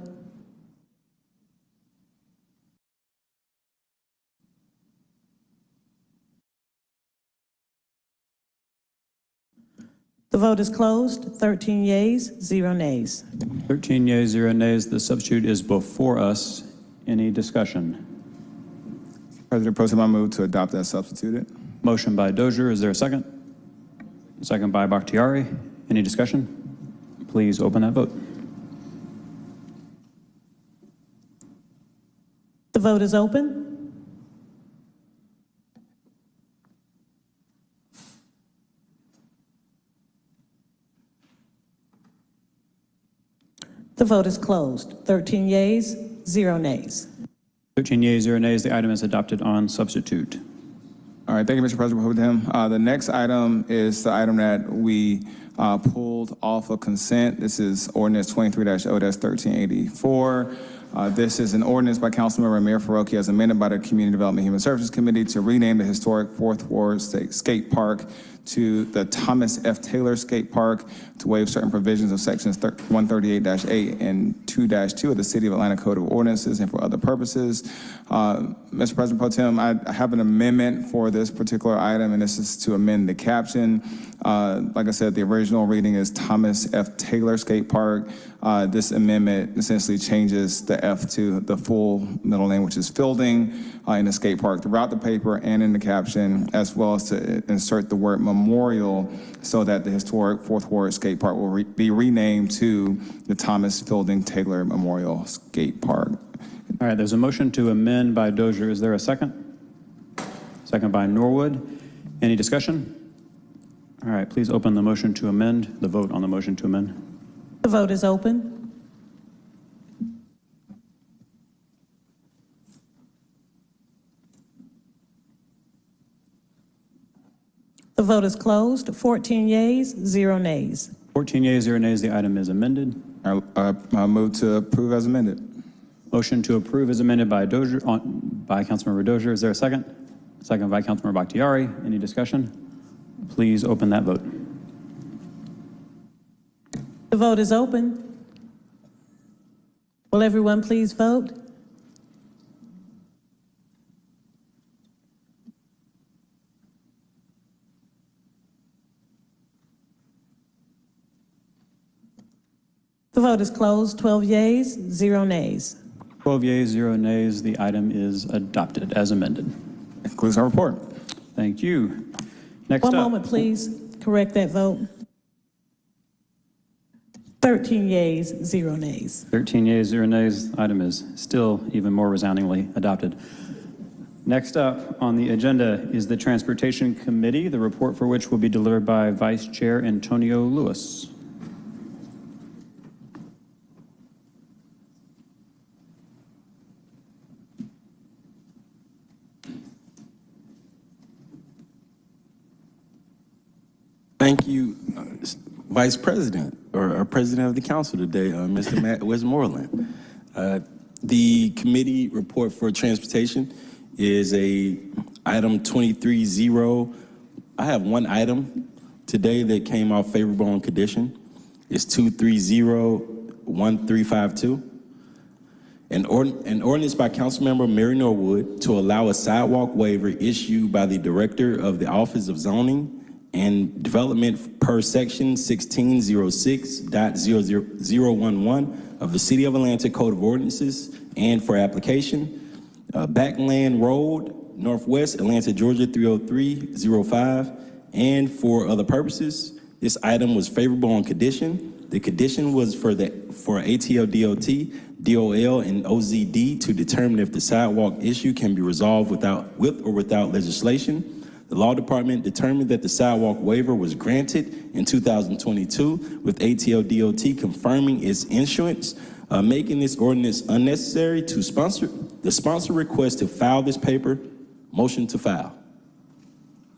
S1: The vote is closed. 13 yeas, 0 nays.
S2: 13 yeas, 0 nays. The substitute is before us. Any discussion?
S9: President Pro Tem, I move to adopt as substituted.
S2: Motion by Dozier. Is there a second? Second by Bakhtiari. Any discussion? Please open that vote.
S1: The vote is open. The vote is closed. 13 yeas, 0 nays.
S2: 13 yeas, 0 nays. The item is adopted on substitute.
S9: All right, thank you, Mr. President Pro Tem. The next item is the item that we pulled off of consent. This is ordinance 23-0-1384. This is an ordinance by Councilmember Amir Faroki as amended by the Community Development and Human Services Committee to rename the historic Fourth Ward Skate Park to the Thomas F. Taylor Skate Park to waive certain provisions of sections 138-8 and 2-2 of the City of Atlanta Code of Ordinances and for other purposes. Mr. President Pro Tem, I have an amendment for this particular item, and this is to amend the caption. Like I said, the original reading is Thomas F. Taylor Skate Park. This amendment essentially changes the F to the full middle name, which is Fielding, in the skate park throughout the paper and in the caption, as well as to insert the word memorial so that the historic Fourth Ward Skate Park will be renamed to the Thomas Fielding Taylor Memorial Skate Park.
S2: All right, there's a motion to amend by Dozier. Is there a second? Second by Norwood. Any discussion? All right, please open the motion to amend, the vote on the motion to amend.
S1: The vote is open. The vote is closed. 14 yeas, 0 nays.
S2: 14 yeas, 0 nays. The item is amended.
S9: I move to approve as amended.
S2: Motion to approve is amended by Dozier, by Councilmember Dozier. Is there a second? Second by Councilmember Bakhtiari. Any discussion? Please open that vote.
S1: The vote is open. Will everyone please vote? The vote is closed. 12 yeas, 0 nays.
S2: 12 yeas, 0 nays. The item is adopted as amended.
S9: That concludes our report.
S2: Thank you. Next
S1: One
S2: up.
S1: moment, please. Correct that vote. 13 yeas, 0 nays.
S2: 13 yeas, 0 nays. Item is still even more resoundingly adopted. Next up on the agenda is the Transportation Committee, the report for which will be delivered by Vice Chair Antonio Lewis.
S4: Thank you, Vice President, or President of the Council today, Mr. Matt Westmoreland. The committee report for transportation is item 23-0. I have one item today that came out favorable on condition. It's 230-1352. An ordinance by Councilmember Mary Norwood to allow a sidewalk waiver issued by the Director of the Office of Zoning and Development per Section 1606.00011 of the City of Atlanta Code of Ordinances and for application. Backland Road, Northwest, Atlanta, Georgia 30305, and for other purposes. This item was favorable on condition. The condition was for ATL DOT, DOL, and OZD to determine if the sidewalk issue can be resolved with or without legislation. The Law Department determined that the sidewalk waiver was granted in 2022, with ATL DOT confirming its issuance, making this ordinance unnecessary. To sponsor the sponsor request to file this paper. Motion to file.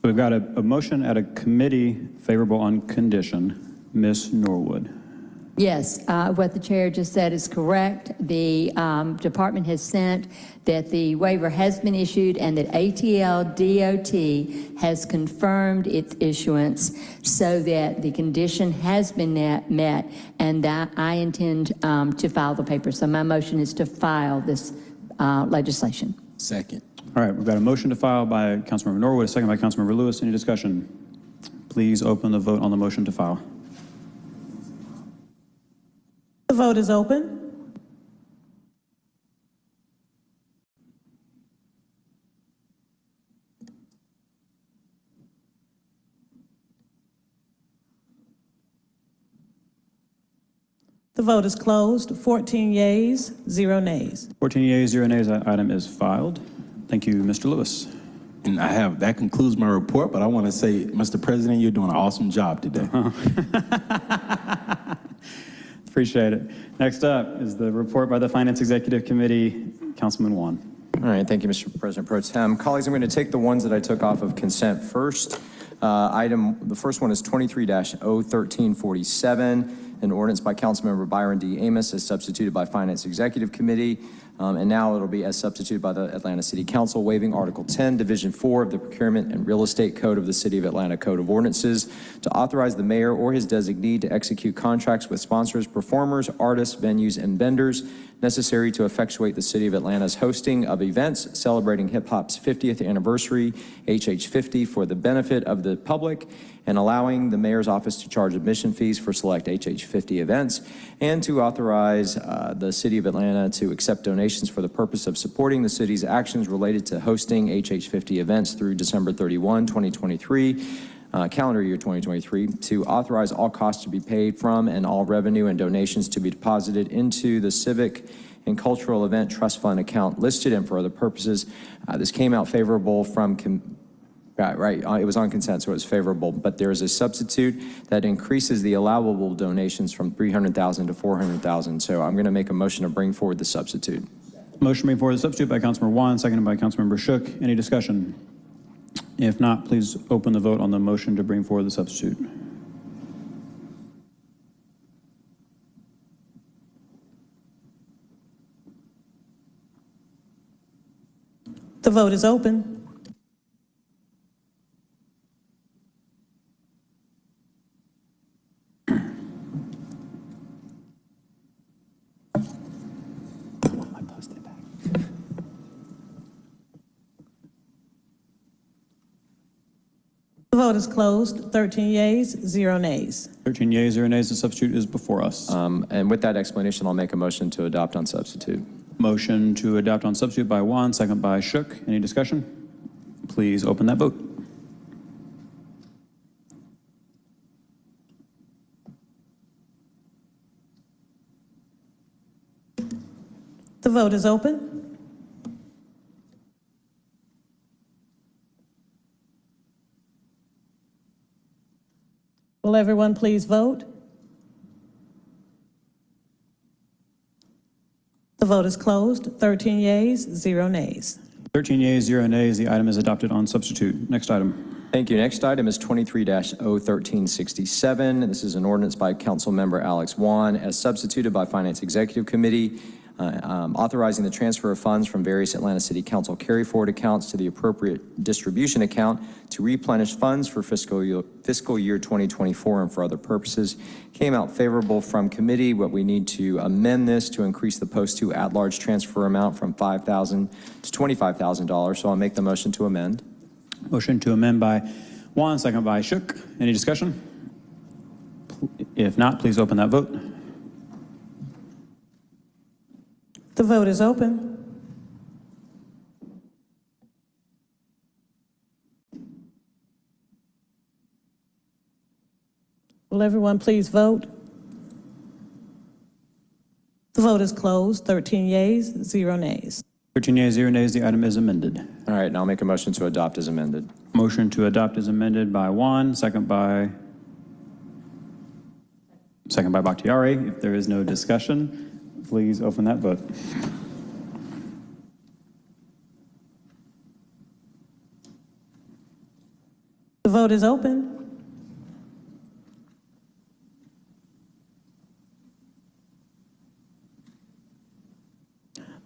S2: We've got a motion at a committee favorable on condition. Ms. Norwood.
S17: Yes, what the chair just said is correct. The department has sent that the waiver has been issued and that ATL DOT has confirmed its issuance so that the condition has been met, and that I intend to file the paper. So my motion is to file this legislation.
S4: Second.
S2: All right, we've got a motion to file by Councilmember Norwood, a second by Councilmember Lewis. Any discussion? Please open the vote on the motion to file.
S1: The vote is open. The vote is closed. 14 yeas, 0 nays.
S2: 14 yeas, 0 nays. That item is filed. Thank you, Mr. Lewis.
S4: And that concludes my report, but I want to say, Mr. President, you're doing an awesome job today.
S2: Appreciate it. Next up is the report by the Finance Executive Committee. Councilman Wan.
S19: All right, thank you, Mr. President Pro Tem. Colleagues, I'm going to take the ones that I took off of consent first. The first one is 23-01347. an ordinance by Councilmember Byron D. Amos as substituted by Finance Executive Committee, and now it'll be as substituted by the Atlanta City Council, waiving Article 10, Division 4 of the Procurement and Real Estate Code of the City of Atlanta Code of Ordinances to authorize the mayor or his designee to execute contracts with sponsors, performers, artists, venues, and vendors necessary to effectuate the City of Atlanta's hosting of events celebrating hip-hop's 50th anniversary, HH50, for the benefit of the public, and allowing the mayor's office to charge admission fees for select HH50 events, and to authorize the City of Atlanta to accept donations for the purpose of supporting the city's actions related to hosting HH50 events through December 31, 2023, calendar year 2023, to authorize all costs to be paid from and all revenue and donations to be deposited into the Civic and Cultural Event Trust Fund account listed and for other purposes. This came out favorable from it was on consent, so it was favorable, but there is a substitute that increases the allowable donations from $300,000 to $400,000. So I'm going to make a motion to bring forward the substitute.
S2: Motion made for the substitute by Councilmember Juan, seconded by Councilmember Shook. Any discussion? If not, please open the vote on the motion to bring forward the substitute.
S1: The vote is open. The vote is closed. 13 yeas, 0 nays.
S2: 13 yeas, 0 nays. The substitute is before us.
S19: And with that explanation, I'll make a motion to adopt on substitute.
S2: Motion to adopt on substitute by Juan, second by Shook. Any discussion? Please open that vote.
S1: The vote is open. Will everyone please vote? The vote is closed. 13 yeas, 0 nays.
S2: 13 yeas, 0 nays. The item is adopted on substitute. Next item.
S19: Thank you. Next item is 23-01367. This is an ordinance by Councilmember Alex Juan as substituted by Finance Executive Committee, authorizing the transfer of funds from various Atlanta City Council carry-forward accounts to the appropriate distribution account to replenish funds for fiscal year 2024 and for other purposes. Came out favorable from committee, but we need to amend this to increase the post-2 at-large transfer amount from $5,000 to $25,000. So I'll make the motion to amend.
S2: Motion to amend by Juan, second by Shook. Any discussion? If not, please open that vote.
S1: The vote is open. Will everyone please vote? The vote is closed. 13 yeas, 0 nays.
S2: 13 yeas, 0 nays. The item is amended.
S19: All right, now I'll make a motion to adopt as amended.
S2: Motion to adopt is amended by Juan, second by Bakhtiari. If there is no discussion, please open that vote.
S1: The vote is open.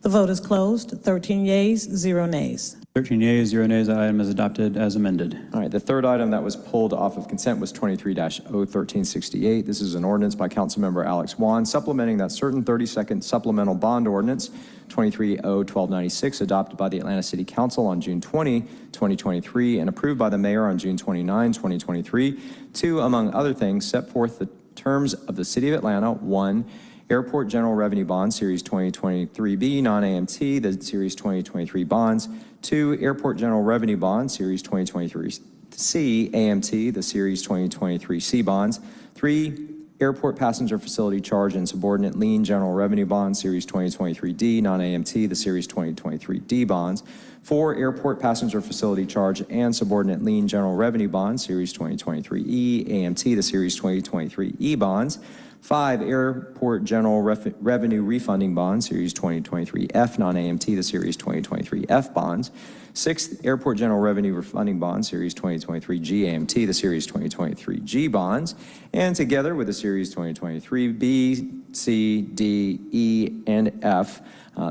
S1: The vote is closed. 13 yeas, 0 nays.
S2: 13 yeas, 0 nays. That item is adopted as amended.
S19: All right, the third item that was pulled off of consent was 23-01368. This is an ordinance by Councilmember Alex Juan supplementing that certain 30-second supplemental bond ordinance 23-01296 adopted by the Atlanta City Council on June 20, 2023 and approved by the mayor on June 29, 2023 to, among other things, set forth the terms of the City of Atlanta. 1, Airport General Revenue Bond Series 2023B non-AMT, the Series 2023 bonds. 2, Airport General Revenue Bond Series 2023C AMT, the Series 2023C bonds. 3, Airport Passenger Facility Charge and Subordinate Lien General Revenue Bond Series 2023D non-AMT, the Series 2023D bonds. 4, Airport Passenger Facility Charge and Subordinate Lien General Revenue Bond Series 2023E AMT, the Series 2023E bonds. 5, Airport General Revenue Refunding Bond, Series 2023F non-AMT, the Series 2023F bonds. Sixth, Airport General Revenue Refunding Bond, Series 2023 GAMT, the Series 2023 G bonds, and together with the Series 2023 B, C, D, E, and F,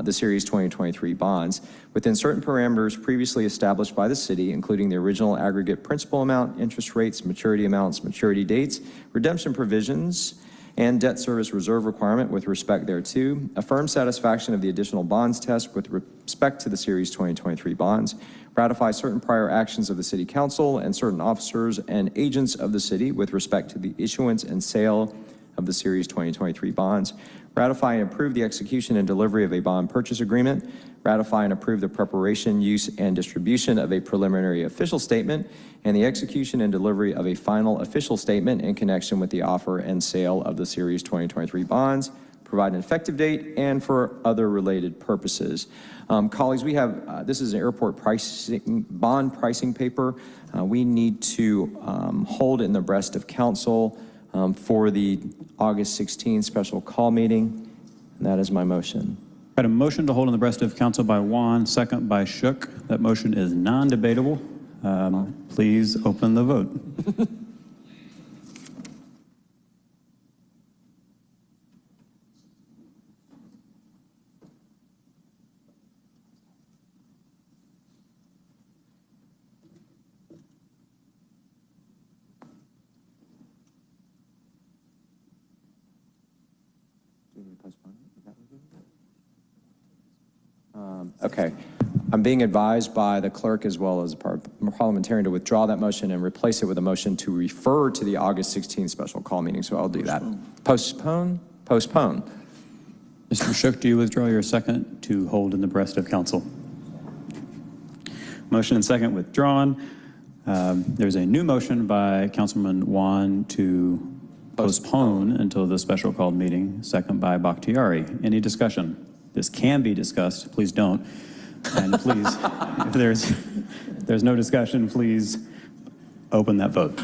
S19: the Series 2023 bonds, within certain parameters previously established by the city, including the original aggregate principal amount, interest rates, maturity amounts, maturity dates, redemption provisions, and debt service reserve requirement with respect thereto, affirm satisfaction of the additional bonds test with respect to the Series 2023 bonds, ratify certain prior actions of the City Council and certain officers and agents of the city with respect to the issuance and sale of the Series 2023 bonds, ratify and approve the execution and delivery of a bond purchase agreement, ratify and approve the preparation, use, and distribution of a preliminary official statement, and the execution and delivery of a final official statement in connection with the offer and sale of the Series 2023 bonds, provide an effective date, and for other related purposes. Colleagues, we have, this is an airport pricing, bond pricing paper. We need to hold in the breast of council for the August 16th special call meeting, and that is my motion.
S2: I had a motion to hold in the breast of council by Juan, second by Shook. That motion is non-debatable. Please open the vote.
S19: Okay. I'm being advised by the clerk as well as a parliamentarian to withdraw that motion and replace it with a motion to refer to the August 16th special call meeting, so I'll do that. Postpone? Postpone.
S2: Mr. Shook, do you withdraw your second to hold in the breast of council? Motion and second withdrawn. There's a new motion by Councilman Juan to postpone until the special called meeting, second by Bakhtiari. Any discussion? This can be discussed. Please don't. And please, if there's no discussion, please open that vote.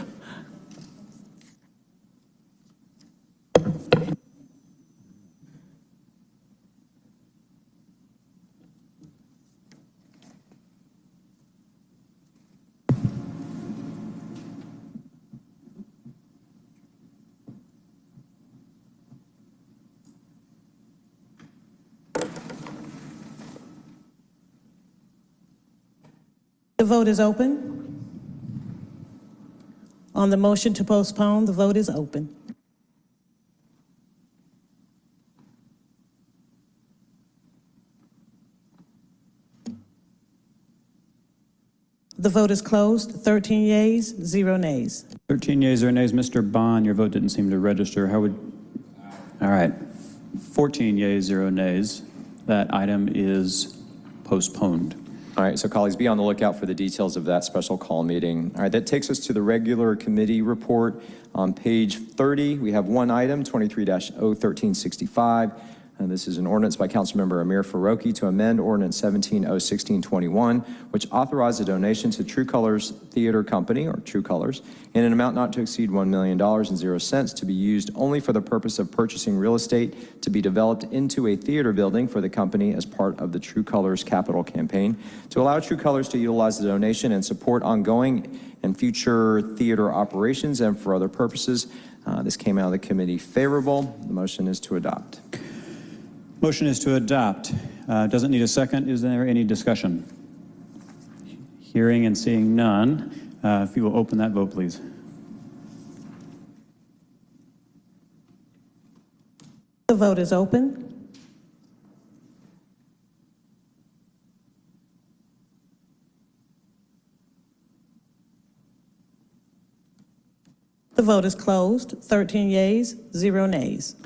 S1: The vote is open. On the motion to postpone, the vote is open. The vote is closed. 13 yeas, 0 nays.
S2: 13 yeas or nays. Mr. Bond, your vote didn't seem to register. How would, all right. 14 yeas, 0 nays. That item is postponed.
S19: All right, so colleagues, be on the lookout for the details of that special call meeting. All right, that takes us to the regular committee report. On page 30, we have one item, 23-01365. And this is an ordinance by Councilmember Amir Faroki to amend Ordinance 17-01621, which authorized a donation to True Colors Theater Company, or True Colors, in an amount not to exceed $1 million and 0 cents to be used only for the purpose of purchasing real estate to be developed into a theater building for the company as part of the True Colors capital campaign, to allow True Colors to utilize the donation and support ongoing and future theater operations and for other purposes. This came out of the committee favorable. The motion is to adopt.
S2: Motion is to adopt. Doesn't need a second. Is there any discussion? Hearing and seeing none. If you will open that vote, please.
S1: The vote is open. The vote is closed. 13 yeas, 0 nays.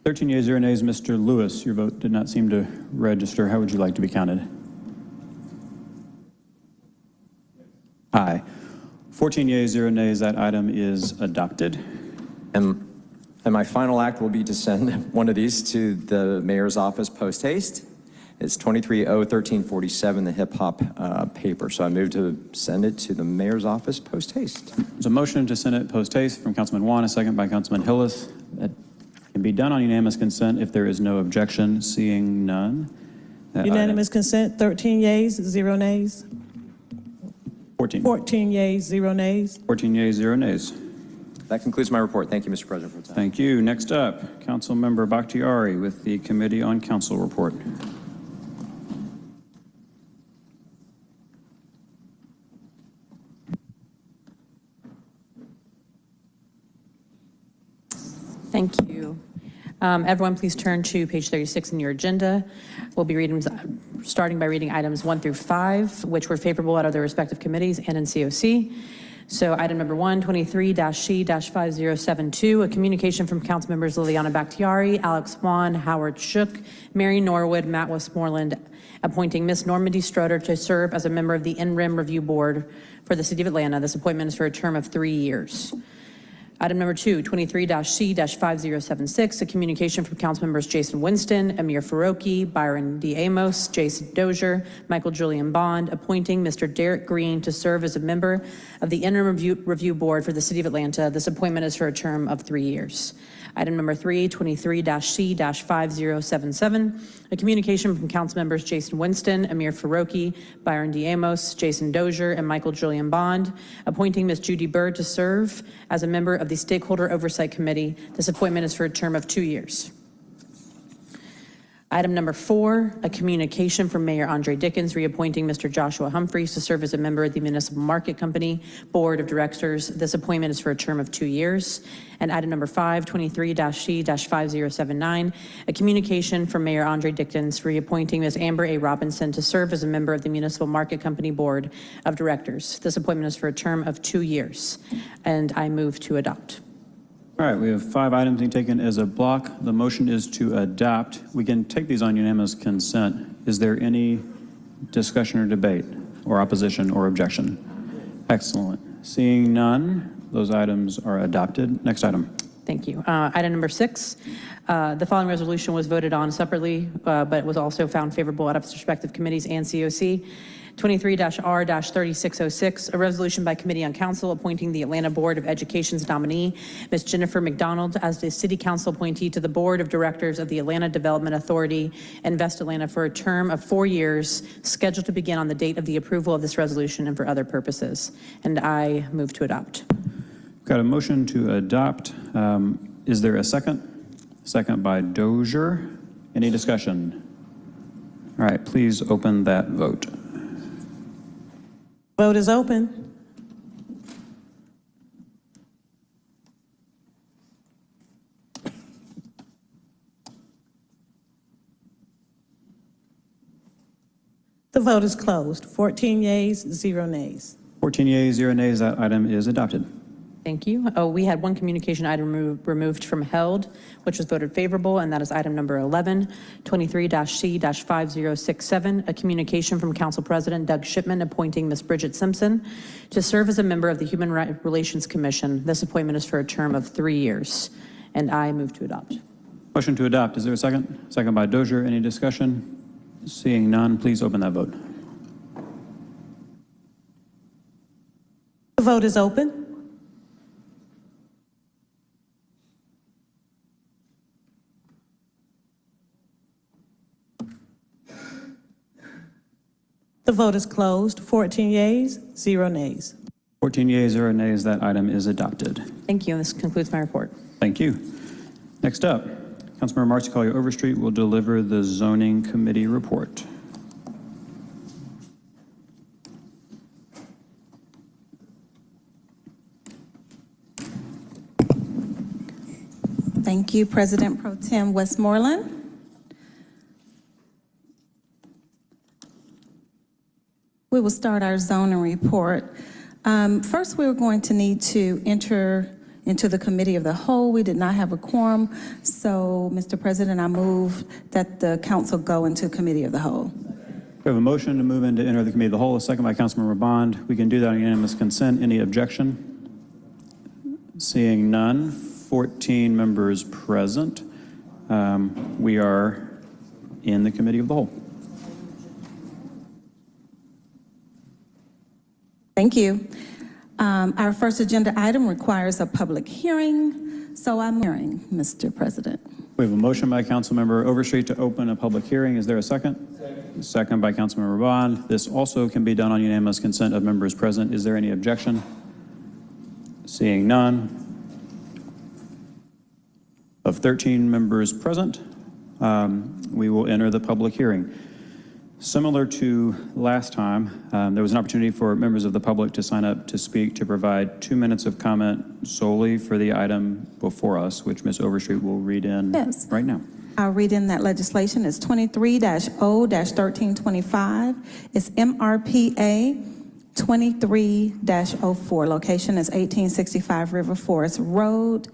S2: 13 yeas, 0 nays. Mr. Lewis, your vote did not seem to register. How would you like to be counted? Aye. 14 yeas, 0 nays. That item is adopted.
S19: And my final act will be to send one of these to the mayor's office post haste. It's 23-01347, the hip hop paper. So I move to send it to the mayor's office post haste.
S2: There's a motion to send it post haste from Councilman Juan, a second by Councilman Hillis. That can be done on unanimous consent if there is no objection. Seeing none, That
S1: Unanimous consent, 13 yeas, 0 nays.
S2: 14.
S1: 14 yeas, 0 nays.
S2: 14 yeas, 0 nays.
S19: That concludes my report. Thank you, Mr. President.
S2: Thank you. Next up, Councilmember Bakhtiari with the Committee on Council report.
S15: Thank you. Everyone, please turn to page 36 in your agenda. We'll be starting by reading items 1 through 5, which were favorable out of their respective committees and in COC. So item number 1, 23-C-5072, a communication from council members Liliana Bakhtiari, Alex Swan, Howard Shook, Mary Norwood, Matt Westmoreland, appointing Miss Normandy Stroder to serve as a member of the NREM Review Board for the City of Atlanta. This appointment is for a term of 3 years. Item number 2, 23-C-5076, a communication from council members Jason Winston, Amir Faroki, Byron D. Amos, Jason Dozier, Michael Julian Bond, appointing Mr. Derek Green to serve as a member of the Interim Review Board for the City of Atlanta. This appointment is for a term of 3 years. Item number 3, 23-C-5077, a communication from council members Jason Winston, Amir Faroki, Byron D. Amos, Jason Dozier, and Michael Julian Bond, appointing Ms. Judy Bird to serve as a member of the Stakeholder Oversight Committee. This appointment is for a term of 2 years. Item number 4, a communication from Mayor Andre Dickens reappointing Mr. Joshua Humphreys to serve as a member of the Municipal Market Company Board of Directors. This appointment is for a term of 2 years. And item number 5, 23-C-5079, a communication from Mayor Andre Dickens reappointing Ms. Amber A. Robinson to serve as a member of the Municipal Market Company Board of Directors. This appointment is for a term of 2 years. And I move to adopt.
S2: All right, we have 5 items being taken as a block. The motion is to adopt. We can take these on unanimous consent. Is there any discussion or debate or opposition or objection? Excellent. Seeing none, those items are adopted. Next item.
S15: Thank you. Item number 6, the following resolution was voted on separately, but it was also found favorable out of its respective committees and COC. 23-R-3606, a resolution by Committee on Council appointing the Atlanta Board of Education's nominee, Ms. Jennifer McDonald, as the City Council appointee to the Board of Directors of the Atlanta Development Authority, Invest Atlanta, for a term of 4 years, scheduled to begin on the date of the approval of this resolution and for other purposes. And I move to adopt.
S2: Got a motion to adopt. Is there a second? Second by Dozier. Any discussion? All right, please open that vote.
S1: Vote is open. The vote is closed. 14 yeas, 0 nays.
S2: 14 yeas, 0 nays. That item is adopted.
S15: Thank you. Oh, we had one communication item removed from held, which was voted favorable, and that is item number 11, 23-C-5067, a communication from Council President Doug Shipman appointing Ms. Bridget Simpson to serve as a member of the Human Relations Commission. This appointment is for a term of 3 years, and I move to adopt.
S2: Motion to adopt. Is there a second? Second by Dozier. Any discussion? Seeing none, please open that vote.
S1: The vote is open. The vote is closed. 14 yeas, 0 nays.
S2: 14 yeas, 0 nays. That item is adopted.
S15: Thank you, and this concludes my report.
S2: Thank you. Next up, Councilmember Marcy Collier Overstreet will deliver the Zoning Committee report.
S22: Thank you, President Pro Tem Westmoreland. We will start our zoning report. First, we're going to need to enter into the committee of the whole. We did not have a quorum, so Mr. President, I move that the council go into committee of the whole.
S2: We have a motion to move in to enter the committee of the whole, a second by Councilmember Bond. We can do that on unanimous consent. Any objection? Seeing none, 14 members present. We are in the committee of the whole.
S22: Thank you. Our first agenda item requires a public hearing, so I'm hearing, Mr. President.
S2: We have a motion by Councilmember Overstreet to open a public hearing. Is there a second? Second by Councilmember Bond. This also can be done on unanimous consent of members present. Is there any objection? Seeing none. Of 13 members present, we will enter the public hearing. Similar to last time, there was an opportunity for members of the public to sign up to speak to provide 2 minutes of comment solely for the item before us, which Ms. Overstreet will read in right now.
S22: I'll read in that legislation. It's 23-0-1325. It's MRPA 23-04. Location is 1865 River Forest Road,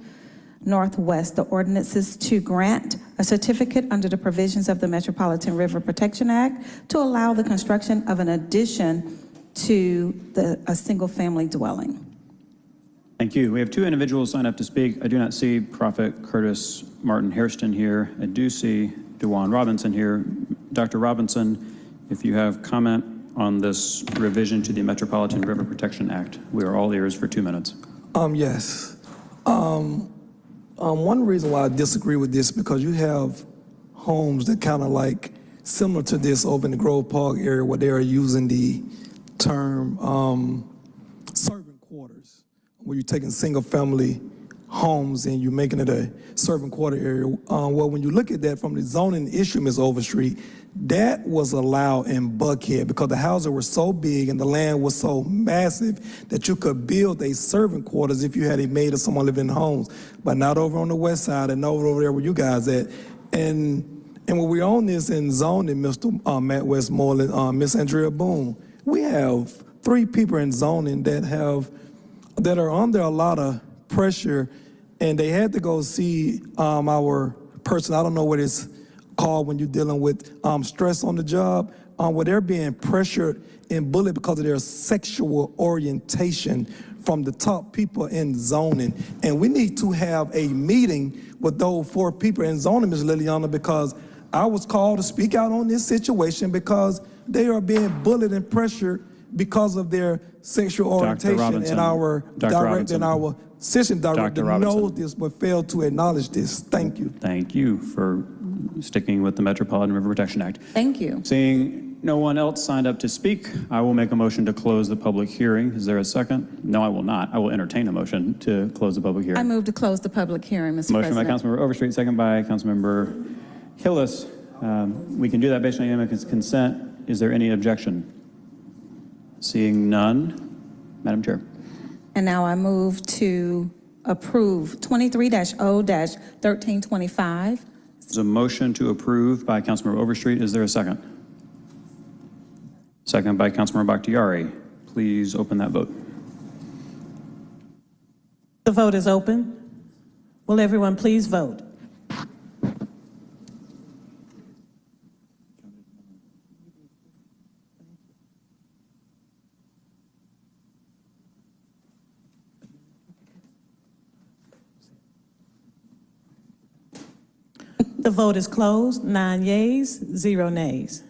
S22: Northwest. The ordinance is to grant a certificate under the provisions of the Metropolitan River Protection Act to allow the construction of an addition to a single-family dwelling.
S2: Thank you. We have 2 individuals signed up to speak. I do not see Prophet Curtis Martin Hairston here. I do see DeJuan Robinson here. Dr. Robinson, if you have comment on this revision to the Metropolitan River Protection Act, we are all ears for 2 minutes.
S20: Yes. One reason why I disagree with this, because you have homes that kind of like similar to this over in the Grove Park area where they are using the term servant quarters, where you're taking single family homes and you're making it a servant quarter area. Well, when you look at that from the zoning issue, Ms. Overstreet, that was allowed in Buckhead because the houses were so big and the land was so massive that you could build a servant quarters if you had a maid or someone living in homes, but not over on the west side and not over there where you guys at. And when we're on this in zoning, Mr. Matt Westmoreland, Miss Andrea Boone, we have 3 people in zoning that are under a lot of pressure, and they had to go see our person. I don't know what it's called when you're dealing with stress on the job, where they're being pressured and bullied because of their sexual orientation from the top people in zoning. And we need to have a meeting with those 4 people in zoning, Ms. Liliana, because I was called to speak out on this situation because they are being bullied and pressured because of their sexual orientation. And our director and our assistant director knows this but failed to acknowledge this. Thank you.
S2: Thank you for sticking with the Metropolitan River Protection Act.
S22: Thank you.
S2: Seeing no one else signed up to speak, I will make a motion to close the public hearing. Is there a second? No, I will not. I will entertain a motion to close the public hearing.
S22: I move to close the public hearing, Mr.
S2: Motion by
S22: President.
S2: Councilmember Overstreet, second by Councilmember Hillis. We can do that based on unanimous consent. Is there any objection? Seeing none, Madam Chair.
S22: And now I move to approve 23-0-1325.
S2: There's a motion to approve by Councilmember Overstreet. Is there a second? Second by Councilmember Bakhtiari. Please open that vote.
S1: The vote is open. Will everyone please vote? The vote is closed. 9 yeas, 0 nays.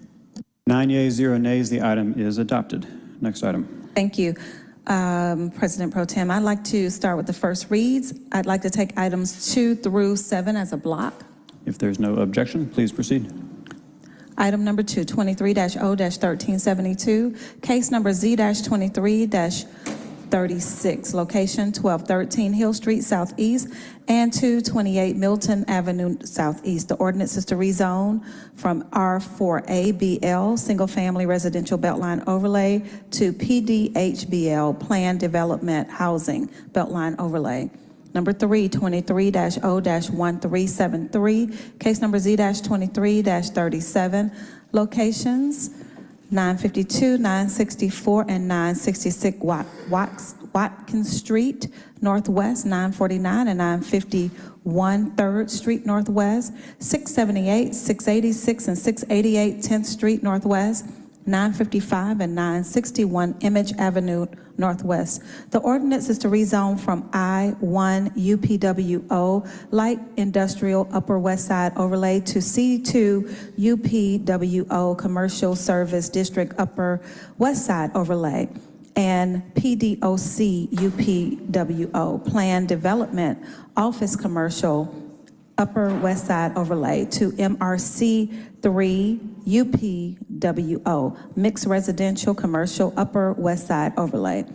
S2: 9 yeas, 0 nays. The item is adopted. Next item.
S22: Thank you, President Pro Tem. I'd like to start with the first reads. I'd like to take items 2 through 7 as a block.
S2: If there's no objection, please proceed.
S22: Item number 2, 23-0-1372, case number Z-23-36, location 1213 Hill Street Southeast and 228 Milton Avenue Southeast. The ordinance is to rezone from R4ABL, Single Family Residential Beltline Overlay, to PDHBL, Planned Development Housing Beltline Overlay. Number 3, 23-0-1373, case number Z-23-37, locations 952, 964, and 966 Watkins Street Northwest, 949 and 951 3rd Street Northwest, 678, 686, and 688 10th Street Northwest, 955 and 961 Image Avenue Northwest. The ordinance is to rezone from I-1 UPWO Light Industrial Upper West Side Overlay to C2 UPWO Commercial Service District Upper West Side Overlay and PDOC UPWO Planned Development Office Commercial Upper West Side Overlay to MRC3 UPWO, Mixed Residential Commercial Upper West Side Overlay.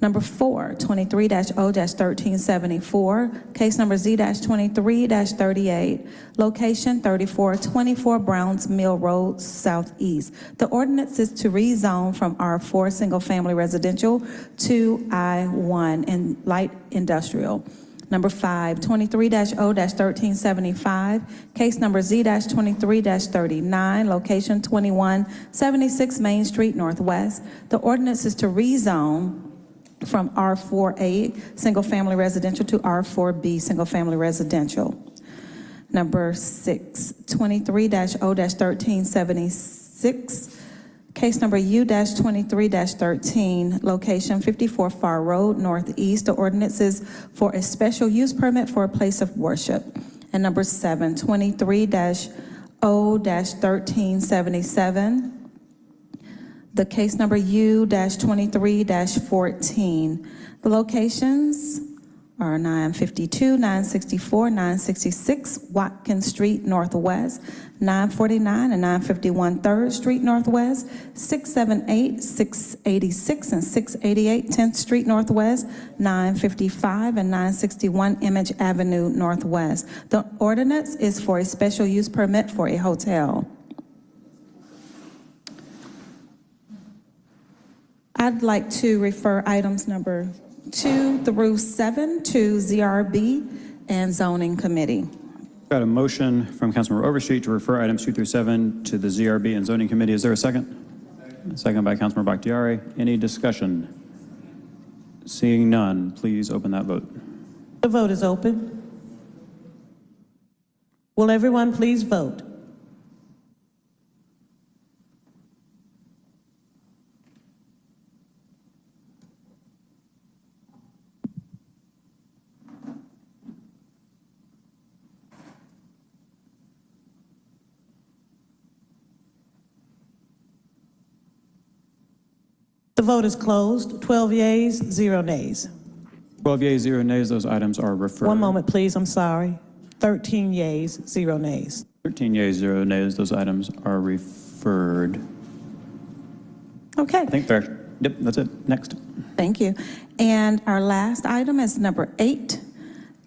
S22: Number 4, 23-0-1374, case number Z-23-38, location 3424 Browns Mill Road, Southeast. The ordinance is to rezone from R4 Single Family Residential to I1 in Light Industrial. Number 5, 23-0-1375, case number Z-23-39, location 2176 Main Street Northwest. The ordinance is to rezone from R4A Single Family Residential to R4B Single Family Residential. Number 6, 23-0-1376, case number U-23-13, location 54 Far Road, Northeast. The ordinance is for a special use permit for a place of worship. And number 7, 23-0-1377, the case number U-23-14. The locations are 952, 964, 966 Watkins Street Northwest, 949 and 951 3rd Street Northwest, 678, 686, and 688 10th Street Northwest, 955 and 961 Image Avenue Northwest. The ordinance is for a special use permit for a hotel. I'd like to refer items number 2 through 7 to ZRB and Zoning Committee.
S2: Got a motion from Councilmember Overstreet to refer items 2 through 7 to the ZRB and Zoning Committee. Is there a second? Second by Councilmember Bakhtiari. Any discussion? Seeing none, please open that vote.
S1: The vote is open. Will everyone please vote? The vote is closed. 12 yeas, 0 nays.
S2: 12 yeas, 0 nays. Those items are referred.
S1: One moment, please. I'm sorry. 13 yeas, 0 nays.
S2: 13 yeas, 0 nays. Those items are referred.
S22: Okay.
S2: I think they're, yep, that's it. Next.
S22: Thank you. And our last item is number 8,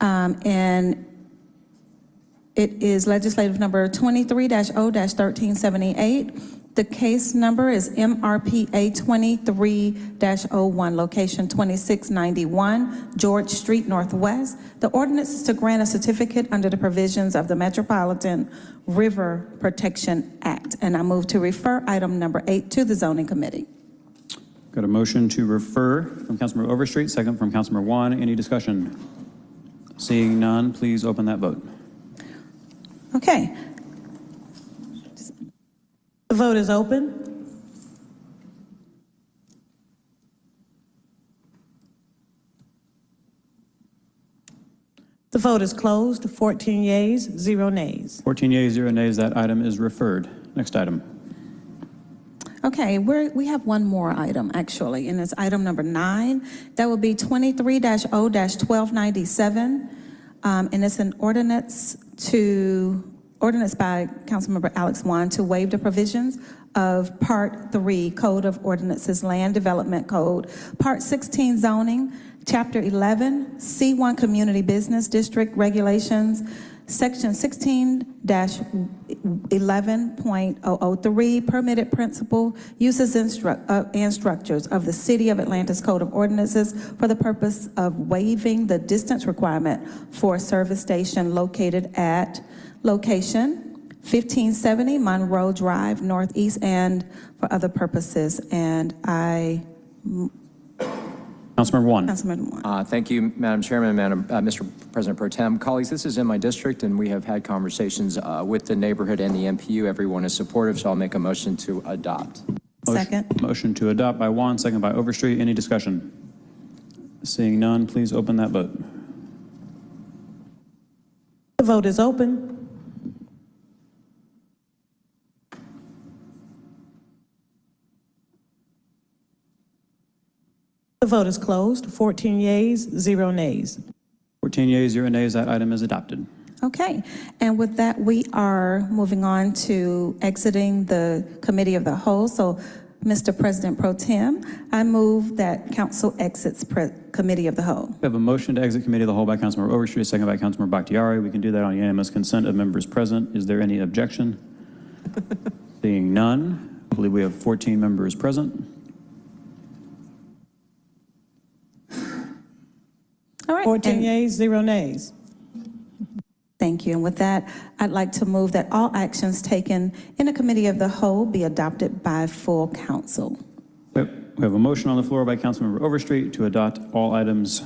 S22: and it is legislative number 23-0-1378. The case number is MRPA 23-01, location 2691 George Street Northwest. The ordinance is to grant a certificate under the provisions of the Metropolitan River Protection Act. And I move to refer item number 8 to the Zoning Committee.
S2: Got a motion to refer from Councilmember Overstreet, second from Councilmember Wan. Any discussion? Seeing none, please open that vote.
S22: Okay.
S1: The vote is open. The vote is closed. 14 yeas, 0 nays.
S2: 14 yeas, 0 nays. That item is referred. Next item.
S22: Okay, we have one more item, actually, and it's item number 9. That will be 23-0-1297, and it's an ordinance by Councilmember Alex Wan to waive the provisions of Part 3 Code of Ordinances Land Development Code, Part 16 Zoning, Chapter 11, C1 Community Business District Regulations, Section 16-11.003 Permitted Principal Uses and Structures of the City of Atlanta's Code of Ordinances for the purpose of waiving the distance requirement for a service station located at location 1570 Monroe Drive, Northeast, and for other purposes. And
S2: Councilmember Wan.
S22: Councilmember Wan.
S19: Thank you, Madam Chairman, Mr. President Pro Tem. Colleagues, this is in my district, and we have had conversations with the neighborhood and the MPU. Everyone is supportive, so I'll make a motion to adopt.
S22: Second.
S2: Motion to adopt by Wan, second by Overstreet. Any discussion? Seeing none, please open that vote.
S1: The vote is open. The vote is closed. 14 yeas, 0 nays.
S2: 14 yeas, 0 nays. That item is adopted.
S22: Okay, and with that, we are moving on to exiting the Committee of the Whole. So, Mr. President Pro Tem, I move that council exits Committee of the Whole.
S2: We have a motion to exit Committee of the Whole by Councilmember Overstreet, second by Councilmember Bakhtiari. We can do that on unanimous consent of members present. Is there any objection? Seeing none, I believe we have 14 members present.
S22: All right.
S1: 14 yeas, 0 nays.
S22: Thank you. And with that, I'd like to move that all actions taken in a Committee of the Whole be adopted by full council.
S2: We have a motion on the floor by Councilmember Overstreet to adopt all items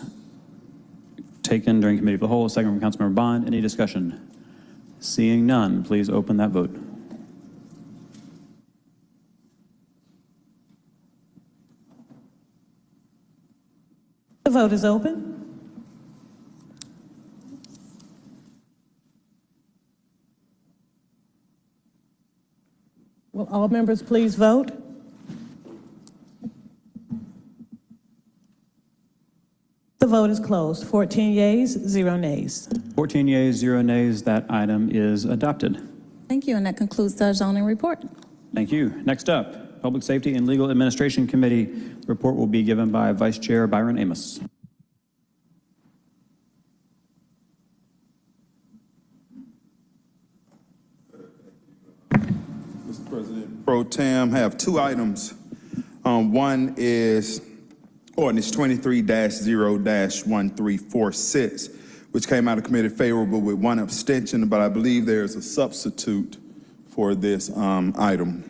S2: taken during Committee of the Whole, a second from Councilmember Bond. Any discussion? Seeing none, please open that vote.
S1: The vote is open. Will all members please vote? The vote is closed. 14 yeas, 0 nays.
S2: 14 yeas, 0 nays. That item is adopted.
S22: Thank you, and that concludes the zoning report.
S2: Thank you. Next up, Public Safety and Legal Administration Committee. Report will be given by Vice Chair Byron Amos.
S6: Mr. President Pro Tem, have two items. One is ordinance 23-0-1346, which came out of committee favorable with one abstention, but I believe there's a substitute for this item.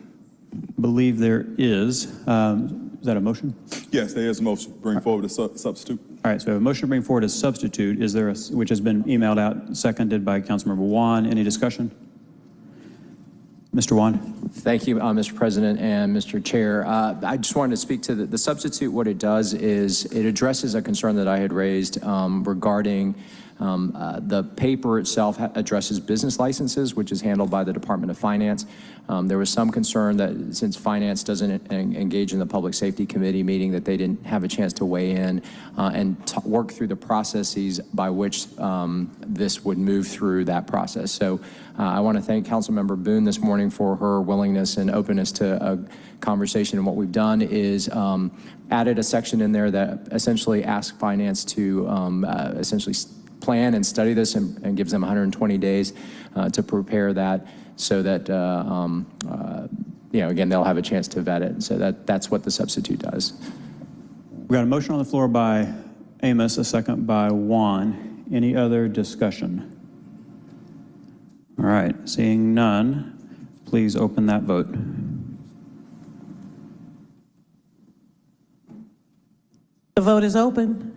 S2: Believe there is. Is that a motion?
S6: Yes, there is a motion. Bring forward a substitute.
S2: All right, so we have a motion to bring forward a substitute. Is there which has been emailed out, seconded by Councilmember Wan. Any discussion? Mr. Wan.
S19: Thank you, Mr. President and Mr. Chair. I just wanted to speak to the substitute. What it does is it addresses a concern that I had raised regarding the paper itself addresses business licenses, which is handled by the Department of Finance. There was some concern that since Finance doesn't engage in the Public Safety Committee meeting, that they didn't have a chance to weigh in and work through the processes by which this would move through that process. So I want to thank Councilmember Boone this morning for her willingness and openness to a conversation. And what we've done is added a section in there that essentially asks Finance to essentially plan and study this and gives them 120 days to prepare that so that, again, they'll have a chance to vet it. So that's what the substitute does.
S2: We got a motion on the floor by Amos, a second by Wan. Any other discussion? All right, seeing none, please open that vote.
S1: The vote is open.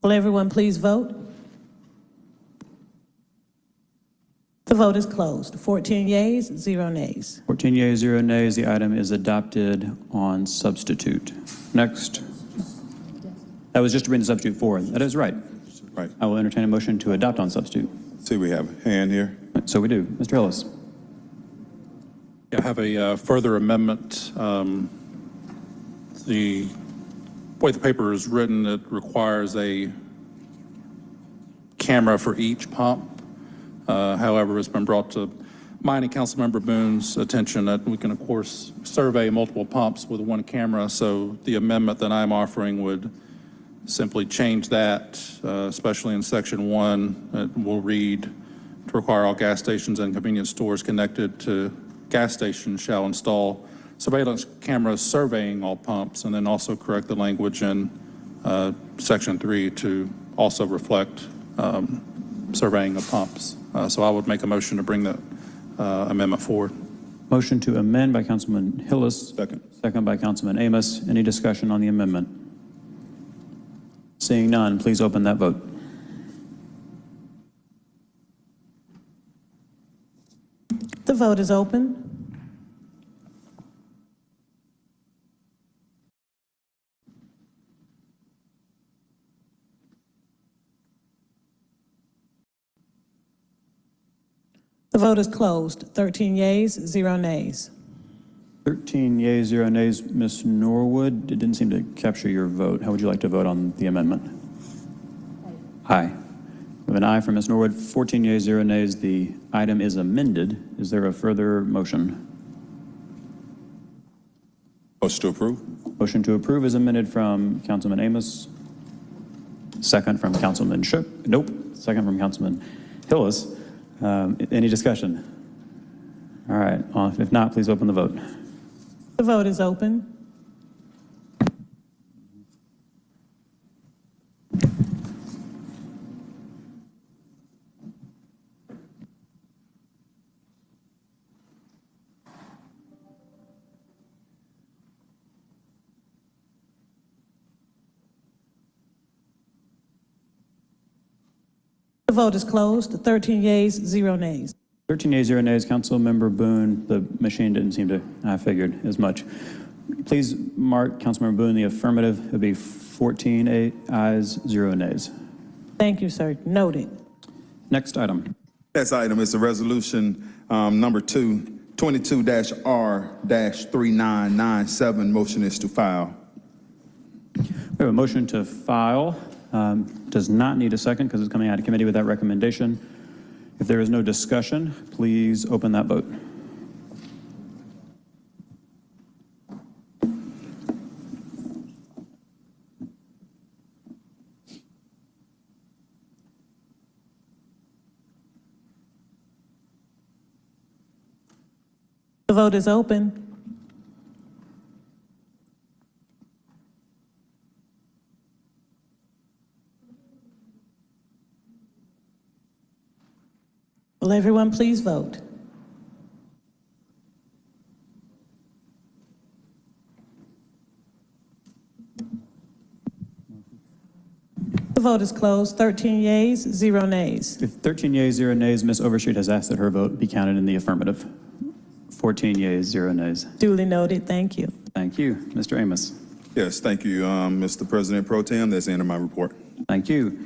S1: Will everyone please vote? The vote is closed. 14 yeas, 0 nays.
S2: 14 yeas, 0 nays. The item is adopted on substitute. Next. That was just to bring the substitute forward. That is right.
S6: Right.
S2: I will entertain a motion to adopt on substitute.
S6: See, we have a hand here.
S2: So we do. Mr. Hillis.
S8: I have a further amendment. The way the paper is written, it requires a camera for each pump. However, it's been brought to mine and Councilmember Boone's attention that we can, of course, survey multiple pumps with one camera. So the amendment that I'm offering would simply change that, especially in section 1. It will read to require all gas stations and convenience stores connected to gas stations shall install surveillance cameras surveying all pumps, and then also correct the language in section 3 to also reflect surveying of pumps. So I would make a motion to bring that amendment forward.
S2: Motion to amend by Councilman Hillis.
S6: Second.
S2: Second by Councilman Amos. Any discussion on the amendment? Seeing none, please open that vote.
S1: The vote is open. The vote is closed. 13 yeas, 0 nays.
S2: 13 yeas, 0 nays. Ms. Norwood, it didn't seem to capture your vote. How would you like to vote on the amendment? Aye. We have an aye from Ms. Norwood. 14 yeas, 0 nays. The item is amended. Is there a further motion?
S6: Motion to approve.
S2: Motion to approve is amended from Councilman Amos. Second from Councilman Shook. Nope. Second from Councilman Hillis. Any discussion? All right. If not, please open the vote.
S1: The vote is open. The vote is closed. 13 yeas, 0 nays.
S2: 13 yeas, 0 nays. Councilmember Boone, the machine didn't seem to, I figured as much. Please mark Councilmember Boone the affirmative. It would be 14 ayes, 0 nays.
S1: Thank you, sir. Noted.
S2: Next item.
S6: Next item is a resolution number 22-R-3997. Motion is to file.
S2: We have a motion to file. Does not need a second because it's coming out of committee with that recommendation. If there is no discussion, please open that vote.
S1: The vote is open. Will everyone please vote? The vote is closed. 13 yeas, 0 nays.
S2: If 13 yeas, 0 nays, Ms. Overstreet has asked that her vote be counted in the affirmative. 14 yeas, 0 nays.
S1: Duly noted. Thank you.
S2: Thank you. Mr. Amos.
S6: Yes, thank you, Mr. President Pro Tem. That's the end of my report.
S2: Thank you.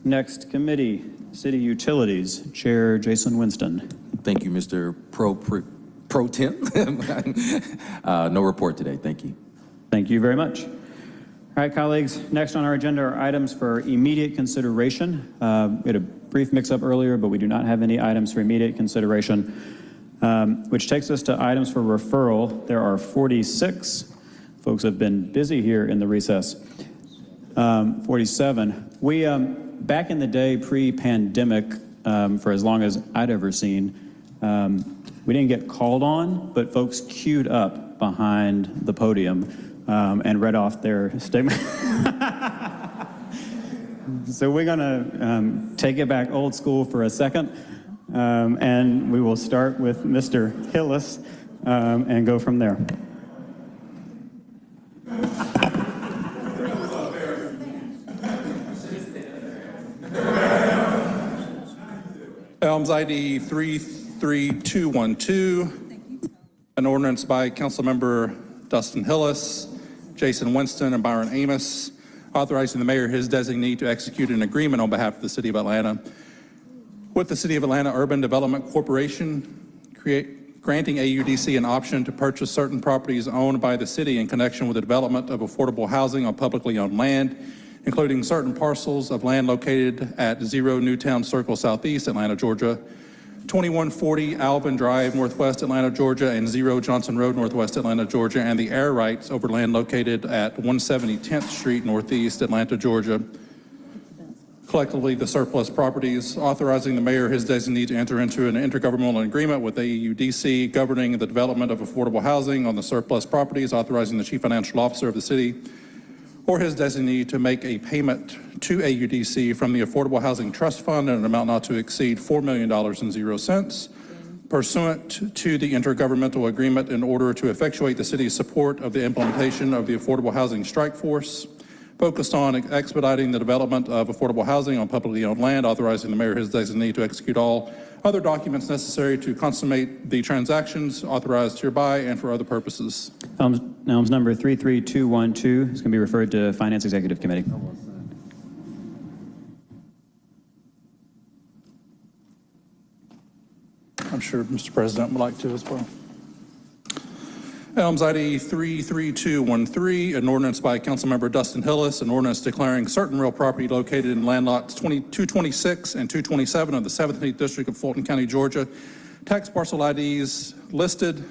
S2: Next committee, City Utilities, Chair Jason Winston.
S10: Thank you, Mr. Pro Tem. No report today. Thank you.
S2: Thank you very much. All right, colleagues, next on our agenda are items for immediate consideration. We had a brief mix-up earlier, but we do not have any items for immediate consideration, which takes us to items for referral. There are 46. Folks have been busy here in the recess. 47. We, back in the day, pre-pandemic, for as long as I'd ever seen, we didn't get called on, but folks queued up behind the podium and read off their statement. So we're gonna take it back old school for a second, and we will start with Mr. Hillis and go from there.
S8: Elms ID 33212, an ordinance by Councilmember Dustin Hillis, Jason Winston, and Byron Amos, authorizing the mayor or his designee to execute an agreement on behalf of the City of Atlanta with the City of Atlanta Urban Development Corporation, granting AUDC an option to purchase certain properties owned by the city in connection with the development of affordable housing on publicly owned land, including certain parcels of land located at 0 Newtown Circle Southeast, Atlanta, Georgia, 2140 Alvin Drive, Northwest Atlanta, Georgia, and 0 Johnson Road, Northwest Atlanta, Georgia, and the air rights over land located at 170 10th Street, Northeast Atlanta, Georgia. Collectively, the surplus properties, authorizing the mayor or his designee to enter into an intergovernmental agreement with AUDC governing the development of affordable housing on the surplus properties, authorizing the chief financial officer of the city or his designee to make a payment to AUDC from the Affordable Housing Trust Fund in an amount not to exceed $4 million and 0 cents, pursuant to the intergovernmental agreement in order to effectuate the city's support of the implementation of the Affordable Housing Strike Force, focused on expediting the development of affordable housing on publicly owned land, authorizing the mayor or his designee to execute all other documents necessary to consummate the transactions authorized hereby and for other purposes.
S2: Elms number 33212 is going to be referred to Finance Executive Committee.
S8: I'm sure Mr. President would like to as well. Elms ID 33213, an ordinance by Councilmember Dustin Hillis, an ordinance declaring certain real property located in land lots 226 and 227 of the 17th District of Fulton County, Georgia, tax parcel IDs listed,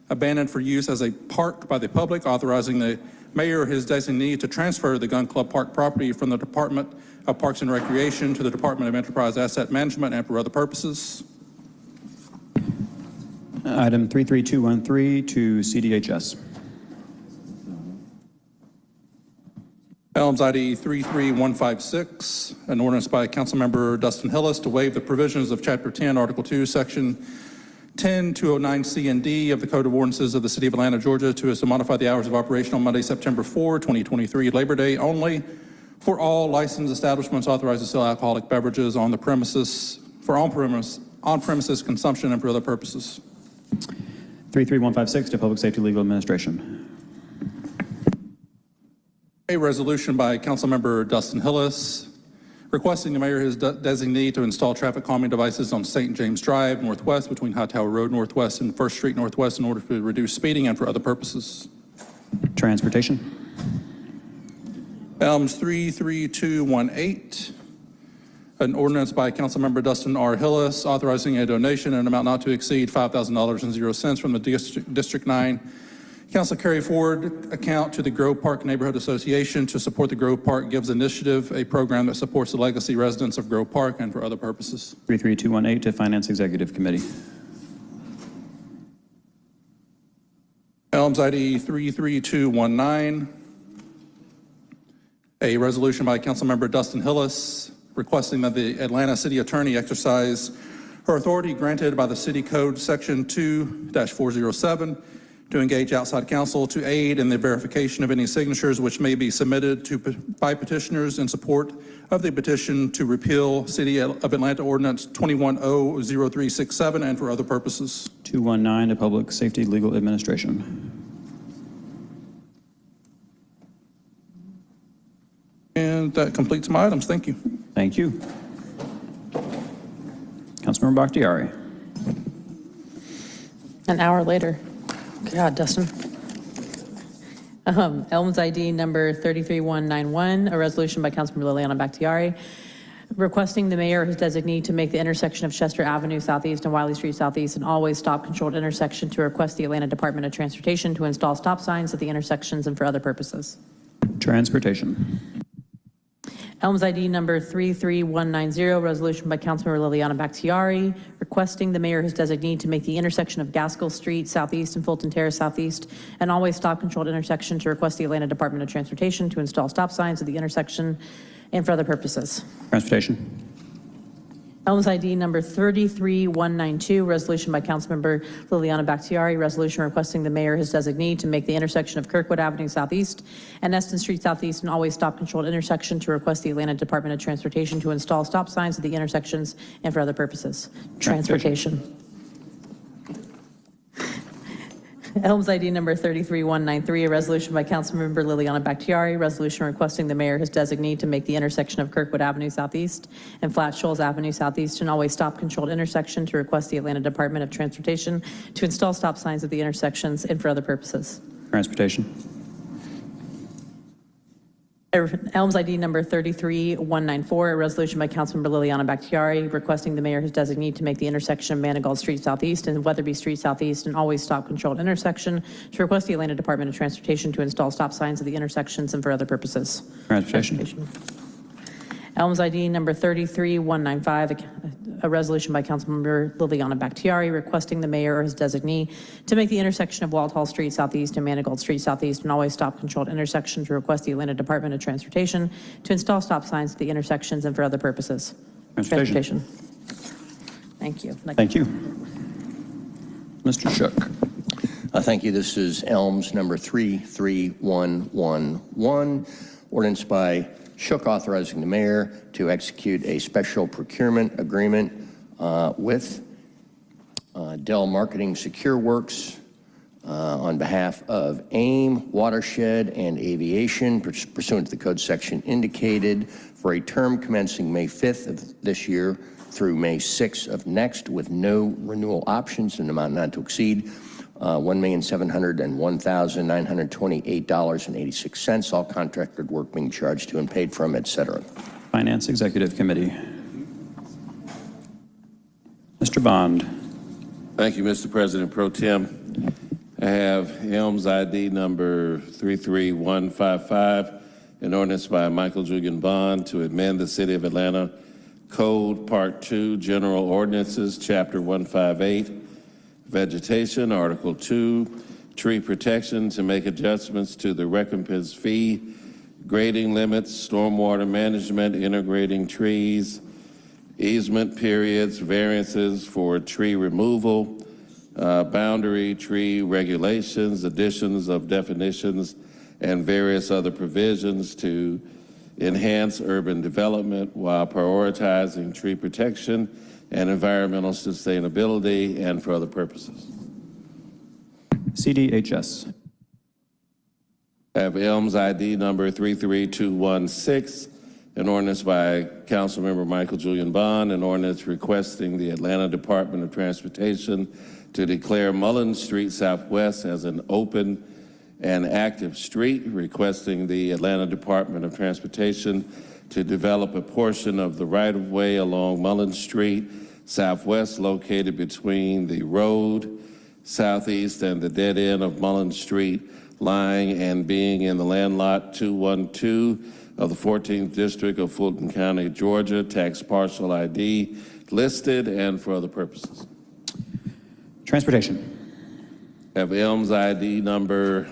S8: abandoned for use as a park by the public, authorizing the mayor or his designee to transfer the Gun Club Park property from the Department of Parks and Recreation to the Department of Enterprise Asset Management and for other purposes.
S2: Item 33213 to CDHS.
S8: Elms ID 33156, an ordinance by Councilmember Dustin Hillis to waive the provisions of Chapter 10, Article 2, Section 10209C and D of the Code of Ordinances of the City of Atlanta, Georgia, to modify the hours of operation on Monday, September 4, 2023, Labor Day only, for all licensed establishments authorized to sell alcoholic beverages on the premises, for on-premises consumption and for other purposes.
S2: 33156 to Public Safety Legal Administration.
S8: A resolution by Councilmember Dustin Hillis requesting the mayor his designee to install traffic calming devices on St. James Drive Northwest between Hightower Road Northwest and 1st Street Northwest in order to reduce speeding and for other purposes.
S2: Transportation.
S8: Elms 33218, an ordinance by Councilmember Dustin R. Hillis authorizing a donation in an amount not to exceed $5,000.00 from the District 9 Council Carry Forward account to the Grove Park Neighborhood Association to support the Grove Park Gives Initiative, a program that supports the legacy residents of Grove Park and for other purposes.
S2: 33218 to Finance Executive Committee.
S8: Elms ID 33219, a resolution by Councilmember Dustin Hillis requesting that the Atlanta City Attorney exercise her authority granted by the City Code Section 2-407 to engage outside counsel to aid in the verification of any signatures which may be submitted by petitioners in support of the petition to repeal City of Atlanta Ordinance 2100367 and for other purposes.
S2: 219 to Public Safety Legal Administration.
S8: And that completes my items. Thank you.
S2: Thank you. Councilmember Bakhtiari.
S15: An hour later. God, Dustin. Elms ID number 33191, a resolution by Councilmember Liliana Bakhtiari requesting the mayor or his designee to make the intersection of Chester Avenue Southeast and Wiley Street Southeast an always stop controlled intersection, to request the Atlanta Department of Transportation to install stop signs at the intersections and for other purposes.
S2: Transportation.
S15: Elms ID number 33190, resolution by Councilmember Liliana Bakhtiari requesting the mayor or his designee to make the intersection of Gaskell Street Southeast and Fulton Terrace Southeast an always stop controlled intersection, to request the Atlanta Department of Transportation to install stop signs at the intersection and for other purposes.
S2: Transportation.
S15: Elms ID number 33192, resolution by Councilmember Liliana Bakhtiari, resolution requesting the mayor or his designee to make the intersection of Kirkwood Avenue Southeast and Eston Street Southeast an always stop controlled intersection, to request the Atlanta Department of Transportation to install stop signs at the intersections and for other purposes. Transportation. Elms ID number 33193, a resolution by Councilmember Liliana Bakhtiari, resolution requesting the mayor or his designee to make the intersection of Kirkwood Avenue Southeast and Flat Shoals Avenue Southeast an always stop controlled intersection, to request the Atlanta Department of Transportation to install stop signs at the intersections and for other purposes.
S2: Transportation.
S15: Elms ID number 33194, a resolution by Councilmember Liliana Bakhtiari requesting the mayor or his designee to make the intersection of Manigault Street Southeast and Weatherby Street Southeast an always stop controlled intersection, to request the Atlanta Department of Transportation to install stop signs at the intersections and for other purposes.
S2: Transportation.
S15: Elms ID number 33195, a resolution by Councilmember Liliana Bakhtiari requesting the mayor or his designee to make the intersection of Walt Hall Street Southeast and Manigault Street Southeast an always stop controlled intersection, to request the Atlanta Department of Transportation to install stop signs at the intersections and for other purposes.
S2: Transportation.
S15: Thank you.
S2: Thank you. Mr. Shook.
S13: Thank you. This is Elms number 33111, ordinance by Shook authorizing the mayor to execute a special procurement agreement with Dell Marketing Secure Works on behalf of AIM, Watershed, and Aviation pursuant to the code section indicated for a term commencing May 5th of this year through May 6th of next, with no renewal options, in an amount not to exceed $1,701,928.86. All contracted work being charged to and paid from, et cetera.
S2: Finance Executive Committee. Mr. Bond.
S11: Thank you, Mr. President Pro Tem. I have Helms ID number 33155, an ordinance by Michael Julian Bond to amend the City of Atlanta Code Part 2, General Ordinances, Chapter 158, Vegetation, Article 2, Tree Protection, to make adjustments to the recompense fee, grading limits, stormwater management, integrating trees, easement periods, variances for tree removal, boundary tree regulations, additions of definitions, and various other provisions to enhance urban development while prioritizing tree protection and environmental sustainability and for other purposes.
S2: CDHS.
S11: I have Elms ID number 33216, an ordinance by Councilmember Michael Julian Bond, an ordinance requesting the Atlanta Department of Transportation to declare Mullins Street Southwest as an open and active street, requesting the Atlanta Department of Transportation to develop a portion of the right-of-way along Mullins Street Southwest located between the road southeast and the dead end of Mullins Street, lying and being in the land lot 212 of the 14th District of Fulton County, Georgia, tax parcel ID listed and for other purposes.
S2: Transportation.
S11: Have Elms ID number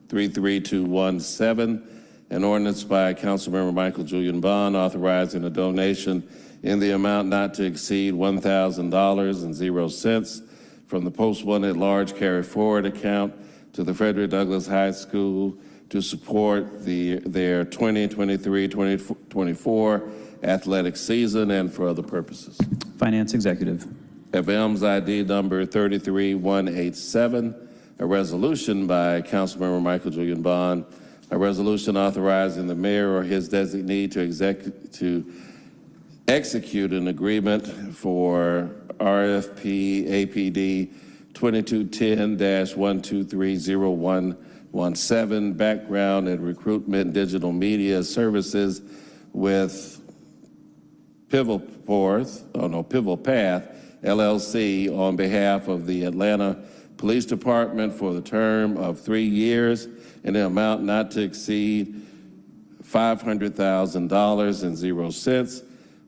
S11: 33217, an ordinance by Councilmember Michael Julian Bond authorizing a donation in the amount not to exceed $1,000.00 from the Post-One at Large Carry Forward account to the Frederick Douglass High School to support their 2023-2024 athletic season and for other purposes.
S2: Finance Executive.
S11: Have Elms ID number 33187, a resolution by Councilmember Michael Julian Bond, a resolution authorizing the mayor or his designee to execute an agreement for RFP APD 2210-1230117, background and recruitment digital media services with Pivotal Path LLC on behalf of the Atlanta Police Department for the term of 3 years in an amount not to exceed $500,000.00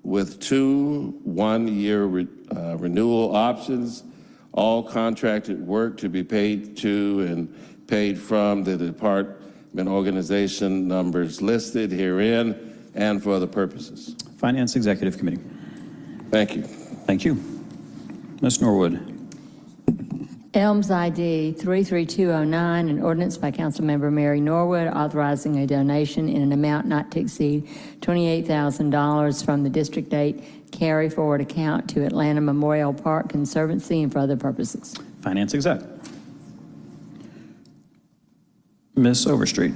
S11: with 2 one-year renewal options, all contracted work to be paid to and paid from the department organization numbers listed herein and for other purposes.
S2: Finance Executive Committee.
S11: Thank you.
S2: Thank you. Ms. Norwood.
S17: Elms ID 33209, an ordinance by Councilmember Mary Norwood authorizing a donation in an amount not to exceed $28,000 from the District 8 Carry Forward account to Atlanta Memorial Park Conservancy and for other purposes.
S2: Finance Exec. Ms. Overstreet.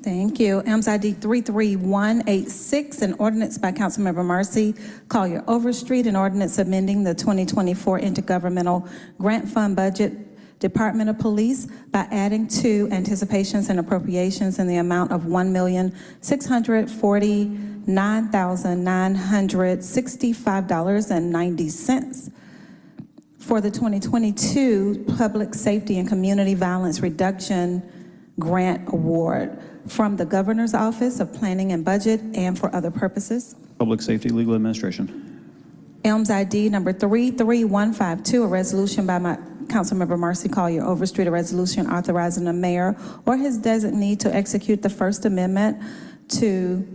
S22: Thank you. Elms ID 33186, an ordinance by Councilmember Marcy Collier Overstreet, an ordinance amending the 2024 Intergovernmental Grant Fund Budget, Department of Police by adding to anticipations and appropriations in the amount of $1,649,965.90 for the 2022 Public Safety and Community Violence Reduction Grant Award from the Governor's Office of Planning and Budget and for other purposes.
S2: Public Safety Legal Administration.
S22: Elms ID number 33152, a resolution by Councilmember Marcy Collier Overstreet, a resolution authorizing the mayor or his designee to execute the First Amendment to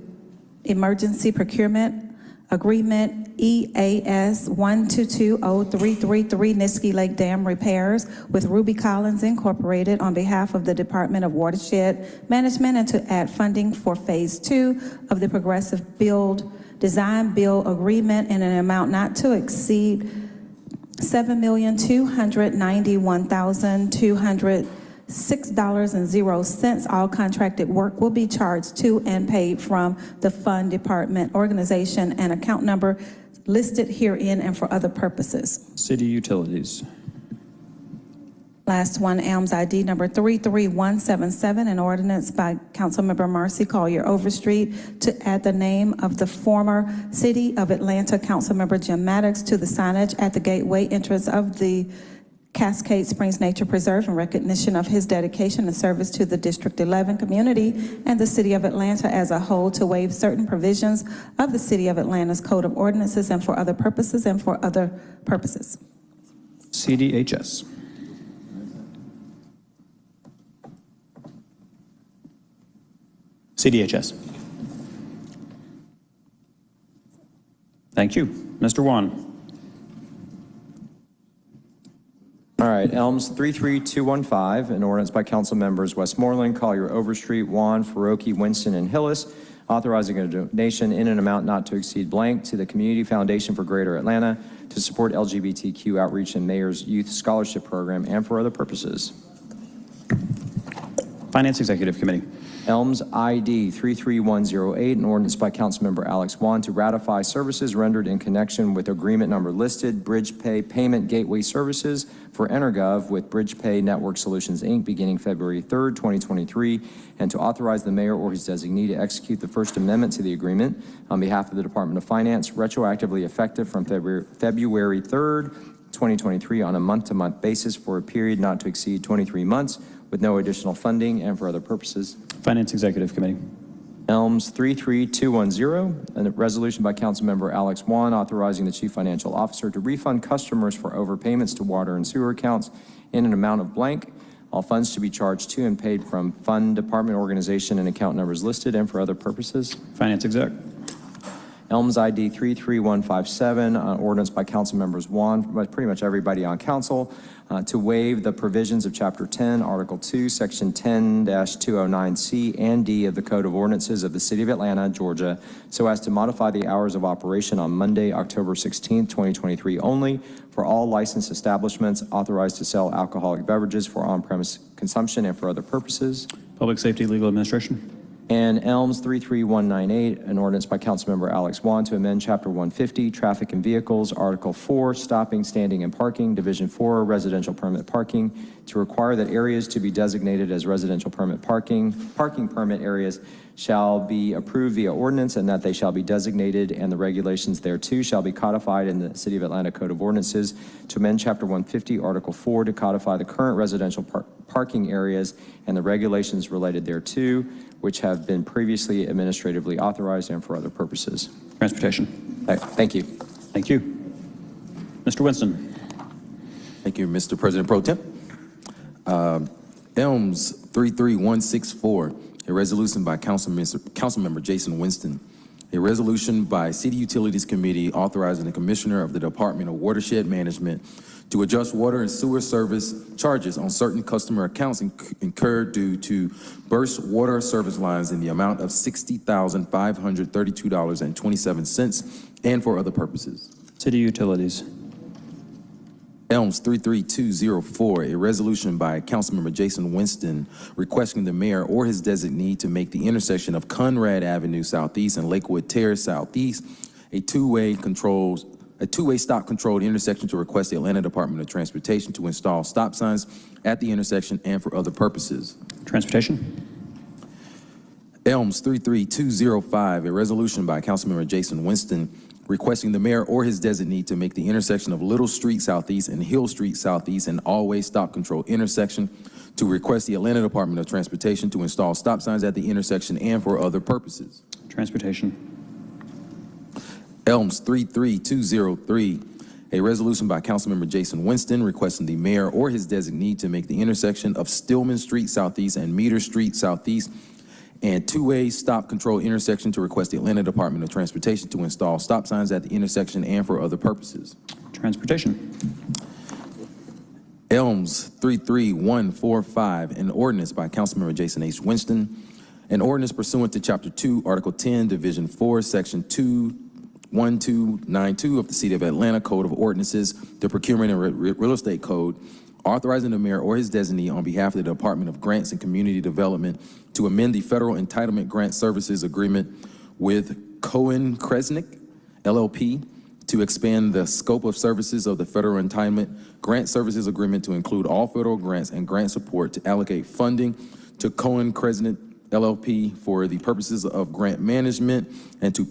S22: Emergency Procurement Agreement EAS 1220333 Niskey Lake Dam repairs with Ruby Collins Incorporated on behalf of the Department of Watershed Management and to add funding for Phase 2 of the Progressive Design Build Agreement in an amount not to exceed $7,291,206.00. All contracted work will be charged to and paid from the fund, department, organization, and account number listed herein and for other purposes.
S2: City Utilities.
S22: Last one, Elms ID number 33177, an ordinance by Councilmember Marcy Collier Overstreet to add the name of the former City of Atlanta Councilmember Jim Maddox to the signage at the gateway entrance of the Cascade Springs Nature Preserve in recognition of his dedication and service to the District 11 community and the City of Atlanta as a whole, to waive certain provisions of the City of Atlanta's Code of Ordinances and for other purposes
S2: CDHS. CDHS. Thank you. Mr. Wan.
S19: All right, Elms 33215, an ordinance by council members Westmoreland, Collier Overstreet, Wan, Faroki, Winston, and Hillis, authorizing a donation in an amount not to exceed blank to the Community Foundation for Greater Atlanta to support LGBTQ outreach and Mayor's Youth Scholarship Program and for other purposes.
S2: Finance Executive Committee.
S19: Elms ID 33108, an ordinance by Councilmember Alex Wan to ratify services rendered in connection with agreement number listed, Bridge Pay Payment Gateway Services for EnerGov with Bridge Pay Network Solutions, Inc., beginning February 3rd, 2023, and to authorize the mayor or his designee to execute the First Amendment to the agreement on behalf of the Department of Finance, retroactively effective from February 3rd, 2023, on a month-to-month basis for a period not to exceed 23 months, with no additional funding and for other purposes.
S2: Finance Executive Committee.
S19: Elms 33210, a resolution by Councilmember Alex Wan authorizing the Chief Financial Officer to refund customers for overpayments to water and sewer accounts in an amount of blank. All funds to be charged to and paid from fund, department, organization, and account numbers listed and for other purposes.
S2: Finance Exec.
S19: Elms ID 33157, ordinance by council members Wan, pretty much everybody on council, to waive the provisions of Chapter 10, Article 2, Section 10-209C and D of the Code of Ordinances of the City of Atlanta, Georgia, so as to modify the hours of operation on Monday, October 16, 2023 only for all licensed establishments authorized to sell alcoholic beverages for on-premise consumption and for other purposes.
S2: Public Safety Legal Administration.
S19: And Elms 33198, an ordinance by Councilmember Alex Wan to amend Chapter 150, Traffic and Vehicles, Article 4, Stopping, Standing, and Parking, Division 4, Residential Permit Parking, to require that areas to be designated as residential permit parking permit areas shall be approved via ordinance, and that they shall be designated, and the regulations thereto shall be codified in the City of Atlanta Code of Ordinances, to amend Chapter 150, Article 4, to codify the current residential parking areas and the regulations related thereto, which have been previously administratively authorized and for other purposes.
S2: Transportation.
S19: Thank you.
S2: Thank you. Mr. Winston.
S10: Thank you, Mr. President Pro Tem. Elms 33164, a resolution by Councilmember Jason Winston. A resolution by City Utilities Committee authorizing the Commissioner of the Department of Watershed Management to adjust water and sewer service charges on certain customer accounts incurred due to burst water service lines in the amount of $60,532.27 and for other purposes.
S2: City Utilities.
S10: Elms 33204, a resolution by Councilmember Jason Winston requesting the mayor or his designee to make the intersection of Conrad Avenue Southeast and Lakewood Terrace Southeast a two-way stop controlled intersection, to request the Atlanta Department of Transportation to install stop signs at the intersection and for other purposes.
S2: Transportation.
S10: Elms 33205, a resolution by Councilmember Jason Winston requesting the mayor or his designee to make the intersection of Little Street Southeast and Hill Street Southeast an all-way stop control intersection, to request the Atlanta Department of Transportation to install stop signs at the intersection and for other purposes.
S2: Transportation.
S10: Elms 33203, a resolution by Councilmember Jason Winston requesting the mayor or his designee to make the intersection of Stillman Street Southeast and Meter Street Southeast and two-way stop control intersection, to request the Atlanta Department of Transportation to install stop signs at the intersection and for other purposes.
S2: Transportation.
S10: Elms 33145, an ordinance by Councilmember Jason H. Winston, an ordinance pursuant to Chapter 2, Article 10, Division 4, Section 21292 of the City of Atlanta Code of Ordinances, the Procurement and Real Estate Code, authorizing the mayor or his designee on behalf of the Department of Grants and Community Development to amend the Federal Entitlement Grant Services Agreement with Cohen Kresnick, LLP, to expand the scope of services of the Federal Entitlement Grant Services Agreement to include all federal grants and grant support, to allocate funding to Cohen Crescent LLP for the purposes of grant management and to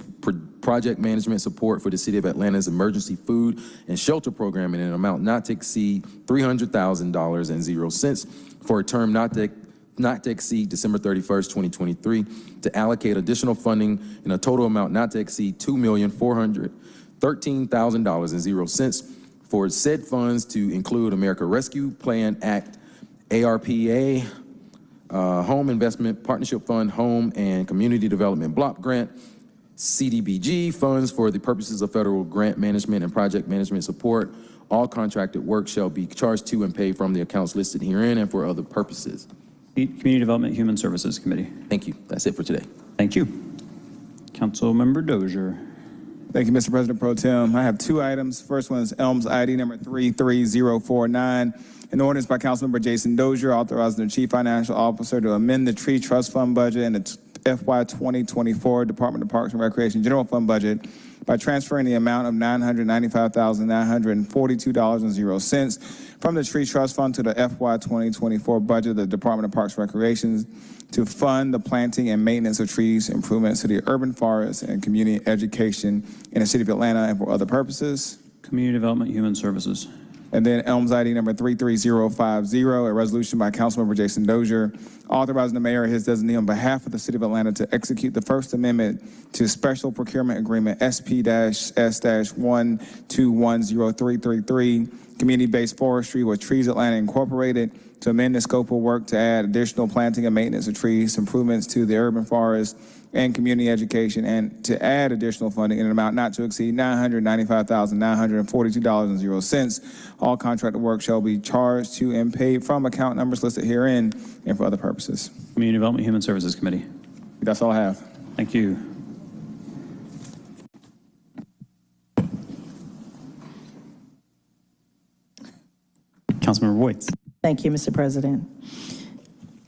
S10: project management support for the City of Atlanta's emergency food and shelter program in an amount not to exceed $300,000.00 for a term not to exceed December 31st, 2023, to allocate additional funding in a total amount not to exceed $2,413,000.00 for said funds to include America Rescue Plan Act, ARPA, Home Investment Partnership Fund, Home and Community Development Block Grant, CDBG funds for the purposes of federal grant management and project management support. All contracted work shall be charged to and paid from the accounts listed herein and for other purposes.
S2: Community Development Human Services Committee.
S10: Thank you. That's it for today.
S2: Thank you. Councilmember Dozier.
S9: Thank you, Mr. President Pro Tem. I have two items. First one is ELMS ID number 33049. An ordinance by Councilmember Jason Dozier authorizing the Chief Financial Officer to amend the Tree Trust Fund budget and the FY 2024 Department of Parks and Recreation General Fund budget by transferring the amount of $995,942.00 from the Tree Trust Fund to the FY 2024 budget of the Department of Parks and Recreation to fund the planting and maintenance of trees, improvements to the urban forests, and community education in the City of Atlanta and for other purposes.
S2: Community Development Human Services.
S9: And then ELMS ID number 33050, a resolution by Councilmember Jason Dozier authorizing the mayor or his designee on behalf of the City of Atlanta to execute the First Amendment to Special Procurement Agreement SP-S-12103333, Community-Based Forestry with Trees Atlanta Incorporated, to amend the scope of work to add additional planting and maintenance of trees, improvements to the urban forest and community education, and to add additional funding in an amount not to exceed $995,942.00. All contracted work shall be charged to and paid from account numbers listed herein and for other purposes.
S2: Community Development Human Services Committee.
S9: That's all I have.
S2: Thank you. Councilmember Boyce.
S3: Thank you, Mr. President.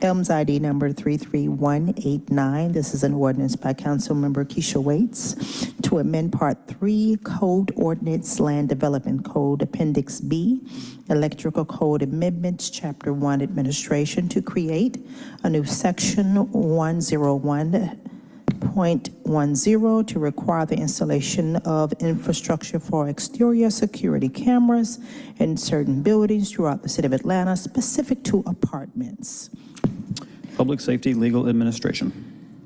S3: ELMS ID number 33189. This is an ordinance by Councilmember Keisha Waits to amend Part 3 Code Ordinance Land Development Code Appendix B, Electrical Code Amendments, Chapter 1 Administration, to create a new Section 101.10 to require the installation of infrastructure for exterior security cameras in certain buildings throughout the City of Atlanta, specific to apartments.
S2: Public Safety Legal Administration.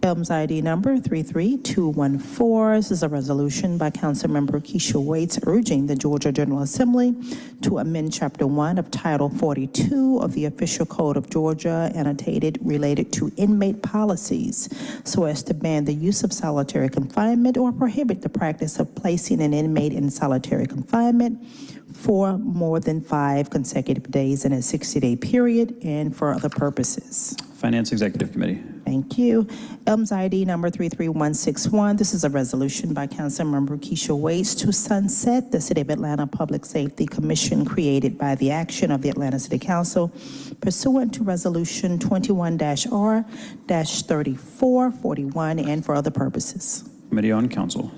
S3: ELMS ID number 33214. This is a resolution by Councilmember Keisha Waits urging the Georgia General Assembly to amend Chapter 1 of Title 42 of the Official Code of Georgia, annotated related to inmate policies, so as to ban the use of solitary confinement or prohibit the practice of placing an inmate in solitary confinement for more than 5 consecutive days in a 60-day period and for other purposes.
S2: Finance Executive Committee.
S3: Thank you. ELMS ID number 33161. This is a resolution by Councilmember Keisha Waits to sunset the City of Atlanta Public Safety Commission created by the action of the Atlanta City Council pursuant to Resolution 21-R-3441 and for other purposes.
S2: Committee on Council.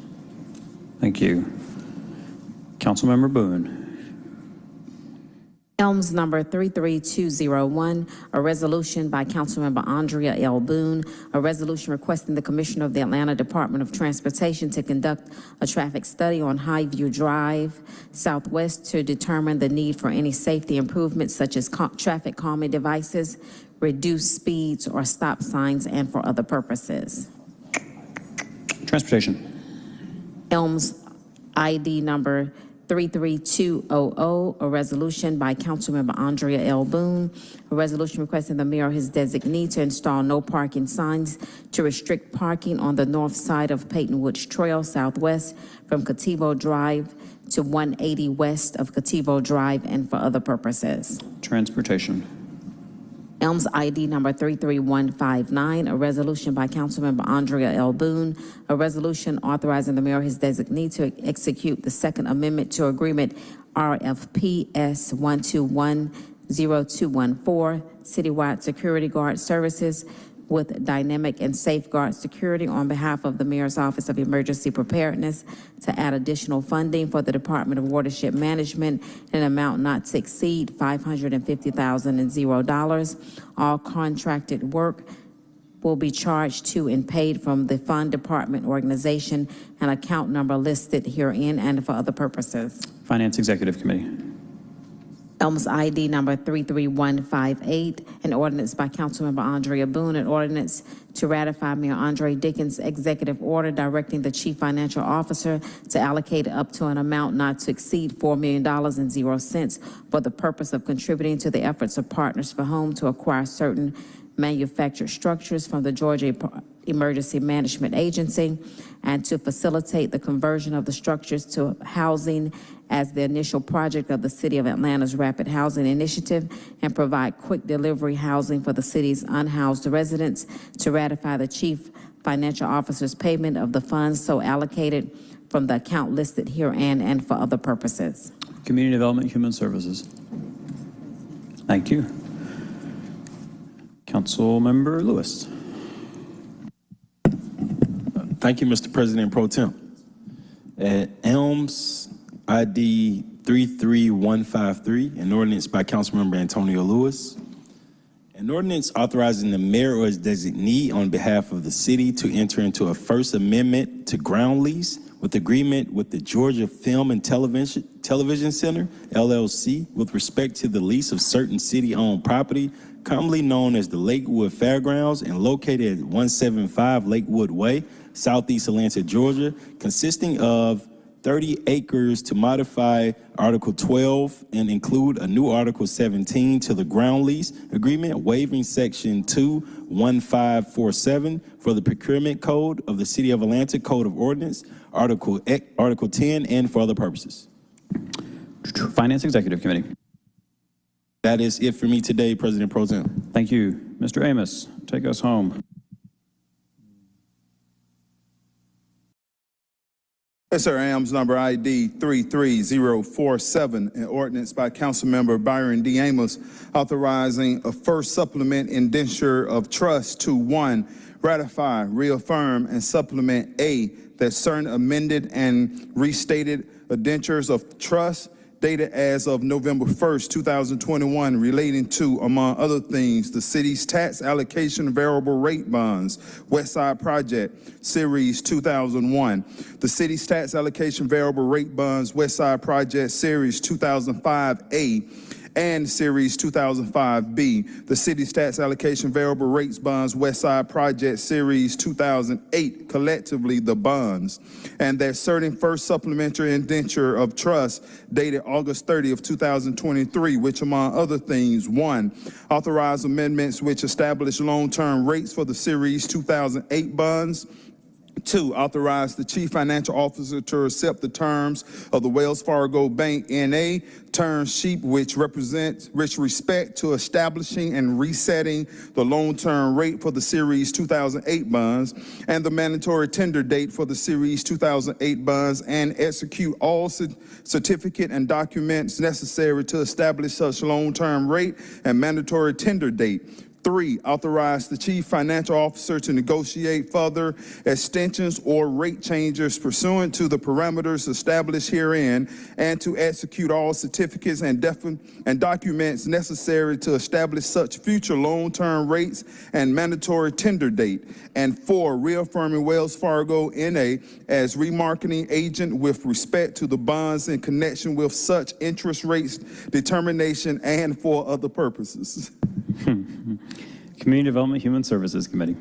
S2: Thank you. Councilmember Boone.
S21: ELMS number 33201, a resolution by Councilmember Andrea L. Boone, a resolution requesting the Commissioner of the Atlanta Department of Transportation to conduct a traffic study on Highview Drive Southwest to determine the need for any safety improvements such as traffic calming devices, reduced speeds or stop signs, and for other purposes.
S2: Transportation.
S21: ELMS ID number 33200, a resolution by Councilmember Andrea L. Boone, a resolution requesting the mayor or his designee to install no parking signs to restrict parking on the north side of Peyton Woods Trail Southwest from Cativo Drive to 180 west of Cativo Drive and for other purposes.
S2: Transportation.
S21: ELMS ID number 33159, a resolution by Councilmember Andrea L. Boone, a resolution authorizing the mayor or his designee to execute the Second Amendment to Agreement RFP S1210214, Citywide Security Guard Services with Dynamic and Safeguard Security on behalf of the Mayor's Office of Emergency Preparedness to add additional funding for the Department of Watershed Management in an amount not to exceed $550,000. All contracted work will be charged to and paid from the Fund Department organization and account number listed herein and for other purposes.
S2: Finance Executive Committee.
S21: Elms ID number 33158, an ordinance by Councilmember Andrea Boone, an ordinance to ratify Mayor Andre Dickens' executive order directing the Chief Financial Officer to allocate up to an amount not to exceed $4 million and 0 cents for the purpose of contributing to the efforts of Partners for Home to acquire certain manufactured structures from the Georgia Emergency Management Agency and to facilitate the conversion of the structures to housing as the initial project of the City of Atlanta's Rapid Housing Initiative and provide quick delivery housing for the city's unhoused residents, to ratify the Chief Financial Officer's payment of the funds so allocated from the account listed herein and for other purposes.
S2: Community Development, Human Services. Thank you. Councilmember Lewis.
S4: Thank you, Mr. President Pro Tem. At Elms ID 33153, an ordinance by Councilmember Antonio Lewis. An ordinance authorizing the mayor or his designee on behalf of the city to enter into a First Amendment to ground lease with agreement with the Georgia Film and Television Center, LLC, with respect to the lease of certain city-owned property, commonly known as the Lakewood Fairgrounds and located at 175 Lakewood Way, Southeast Atlanta, Georgia, consisting of 30 acres to modify Article 12 and include a new Article 17 to the ground lease agreement, waiving Section 21547 for the Procurement Code of the City of Atlanta Code of Ordinance, Article 10, and for other purposes.
S2: Finance Executive Committee.
S4: That is it for me today, President Pro Tem.
S2: Thank you. Mr. Amos, take us home.
S6: Yes, sir. AMS number ID 33047, an ordinance by Councilmember Byron D. Amos authorizing a first supplement indenture of trust to 1, ratify, reaffirm, and supplement A, that certain amended and restated indentures of trust dated as of November 1st, 2021, relating to, among other things, the city's tax allocation variable rate bonds, West Side Project, Series 2001, the city's tax allocation variable rate bonds, West Side Project, Series 2005A, and Series 2005B, the city's tax allocation variable rates bonds, West Side Project Series 2008, collectively the bonds, and their certain first supplementary indenture of trust dated August 30 of 2023, which among other things, 1, authorize amendments which establish long-term rates for the Series 2008 bonds, 2, authorize the Chief Financial Officer to accept the terms of the Wells Fargo Bank N.A. term sheet which respect to establishing and resetting the long-term rate for the Series 2008 bonds and the mandatory tender date for the Series 2008 bonds, and execute all certificate and documents necessary to establish such long-term rate and mandatory tender date. 3, authorize the Chief Financial Officer to negotiate further extensions or rate changes pursuant to the parameters established herein, and to execute all certificates and documents necessary to establish such future long-term rates and mandatory tender date. And 4, reaffirming Wells Fargo N.A. as remarketing agent with respect to the bonds in connection with such interest rates determination and for other purposes.
S2: Community Development, Human Services Committee.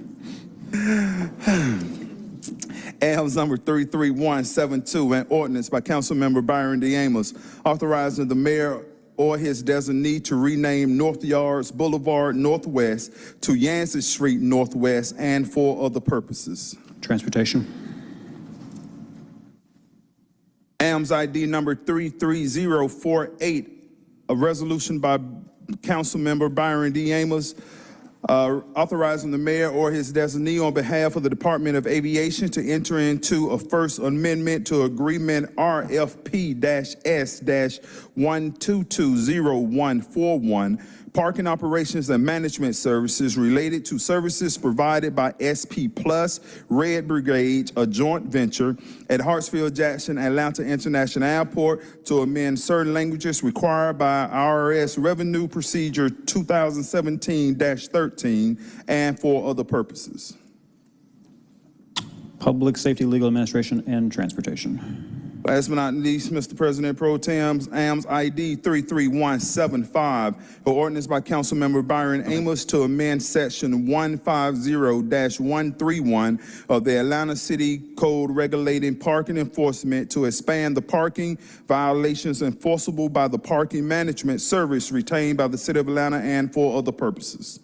S6: AMS number 33172, an ordinance by Councilmember Byron D. Amos authorizing the mayor or his designee to rename North Yards Boulevard Northwest to Yancey Street Northwest and for other purposes.
S2: Transportation.
S6: AMS ID number 33048, a resolution by Councilmember Byron D. Amos authorizing the mayor or his designee on behalf of the Department of Aviation to enter into a First Amendment to Agreement RFP-S-1220141 parking operations and management services related to services provided by SP Plus Red Brigade, a joint venture at Hartsfield-Jackson Atlanta International Airport, to amend certain languages required by IRS Revenue Procedure 2017-13 and for other purposes.
S2: Public Safety, Legal Administration, and Transportation.
S6: Last but not least, Mr. President Pro Tem, AMS ID 33175, an ordinance by Councilmember Byron Amos to amend Section 150-131 of the Atlanta City Code regulating parking enforcement to expand the parking violations enforceable by the parking management service retained by the City of Atlanta and for other purposes.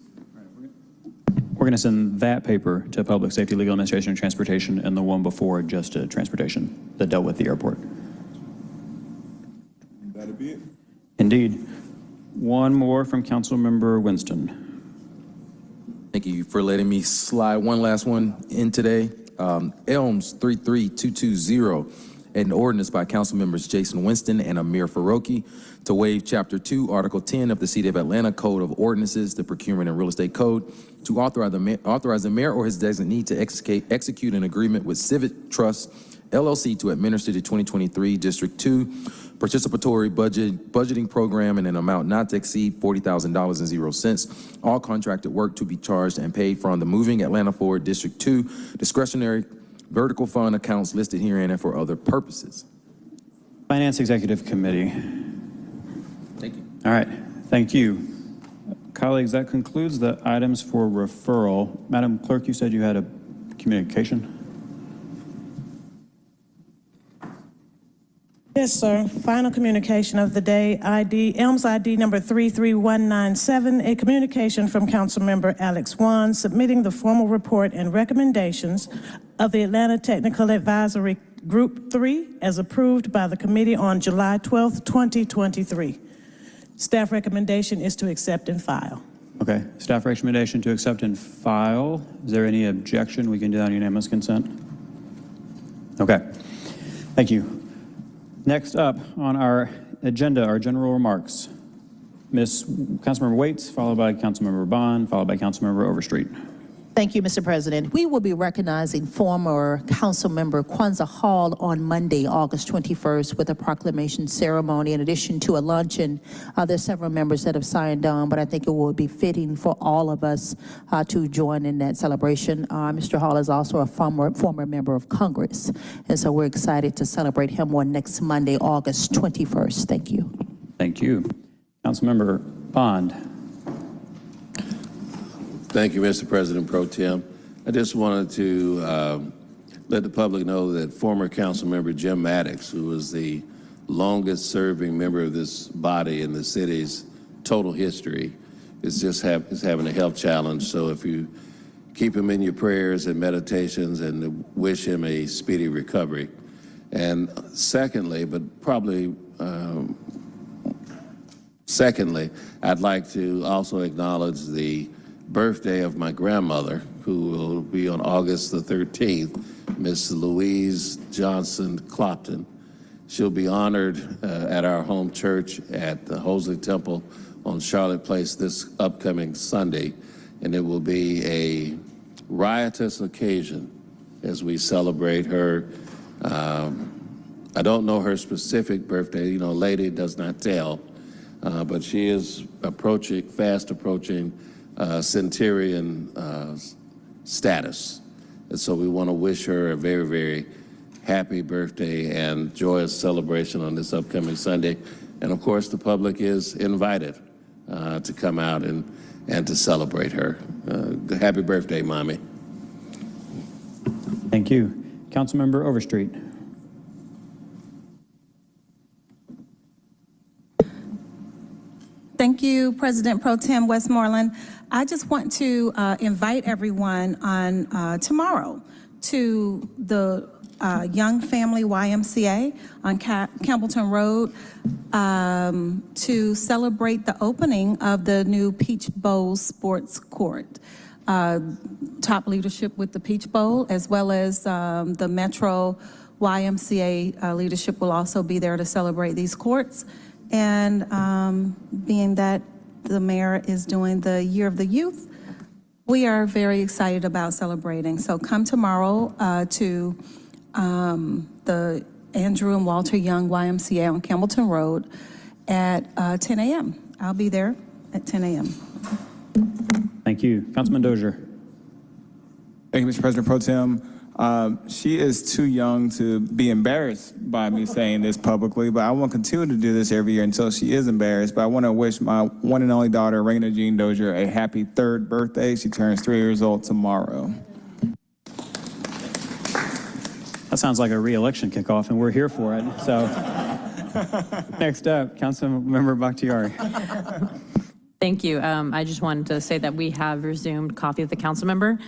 S2: We're going to send that paper to Public Safety, Legal Administration, and Transportation, and the one before just to Transportation that dealt with the airport.
S6: That'll be it.
S2: Indeed. One more from Councilmember Winston.
S10: Thank you for letting me slide one last one in today. Elms 33220, an ordinance by Council members Jason Winston and Amir Faroki to waive Chapter 2, Article 10 of the City of Atlanta Code of Ordinances, the Procurement and Real Estate Code, to authorize the mayor or his designee to execute an agreement with Civic Trust LLC to administer the 2023 District 2 participatory budgeting program in an amount not to exceed $40,000.00. All contracted work to be charged and paid from the Moving Atlanta Forward District 2 discretionary vertical fund accounts listed herein and for other purposes.
S2: Finance Executive Committee.
S10: Thank you.
S2: All right, thank you. Colleagues, that concludes the items for referral. Madam Clerk, you said you had a communication?
S1: Yes, sir. Final communication of the day, ELMS ID number 33197, a communication from Councilmember Alex Wan submitting the formal report and recommendations of the Atlanta Technical Advisory Group 3 as approved by the committee on July 12th, 2023. Staff recommendation is to accept and file.
S2: Okay, staff recommendation to accept and file. Is there any objection? We can do that on unanimous consent. Okay, thank you. Next up on our agenda are general remarks. Councilmember Waits, followed by Councilmember Bond, followed by Councilmember Overstreet.
S3: Thank you, Mr. President. We will be recognizing former Councilmember Kwanzaa Hall on Monday, August 21st, with a proclamation ceremony in addition to a luncheon. There's several members that have signed on, but I think it will be fitting for all of us to join in that celebration. Mr. Hall is also a former member of Congress, and so we're excited to celebrate him on next Monday, August 21st. Thank you.
S2: Thank you. Councilmember Bond.
S11: Thank you, Mr. President Pro Tem. I just wanted to let the public know that former council member Jim Maddox, who was the longest serving member of this body in the city's total history, is having a health challenge. So if you keep him in your prayers and meditations and wish him a speedy recovery. And secondly, but probably secondly, I'd like to also acknowledge the birthday of my grandmother, who will be on August the 13th, Miss Louise Johnson Clopton. She'll be honored at our home church at the Hosley Temple on Charlotte Place this upcoming Sunday, and it will be a riotous occasion as we celebrate her. I don't know her specific birthday, you know, lady does not tell, but she is fast approaching centurion status. And so we want to wish her a very, very happy birthday and joyous celebration on this upcoming Sunday. And of course, the public is invited to come out and to celebrate her. Happy birthday, Mommy.
S2: Thank you. Councilmember Overstreet.
S22: Thank you, President Pro Tem Westmoreland. I just want to invite everyone on tomorrow to the Young Family YMCA on Campbellton Road to celebrate the opening of the new Peach Bowl Sports Court. Top leadership with the Peach Bowl, as well as the Metro YMCA leadership will also be there to celebrate these courts. And being that the mayor is doing the Year of the Youth. We are very excited about celebrating. So come tomorrow to the Andrew and Walter Young YMCA on Campbellton Road at 10 a.m. I'll be there at 10 a.m.
S2: Thank you. Councilman Dozier.
S9: Thank you, Mr. President Pro Tem. She is too young to be embarrassed by me saying this publicly, but I want to continue to do this every year until she is embarrassed. But I want to wish my one and only daughter, Raina Jean Dozier, a happy 3rd birthday. She turns 3 years old tomorrow.
S2: That sounds like a re-election kickoff, and we're here for it. So, next up, Councilmember Bakhtiari.
S15: Thank you. I just wanted to say that we have resumed Coffee with the Council Member.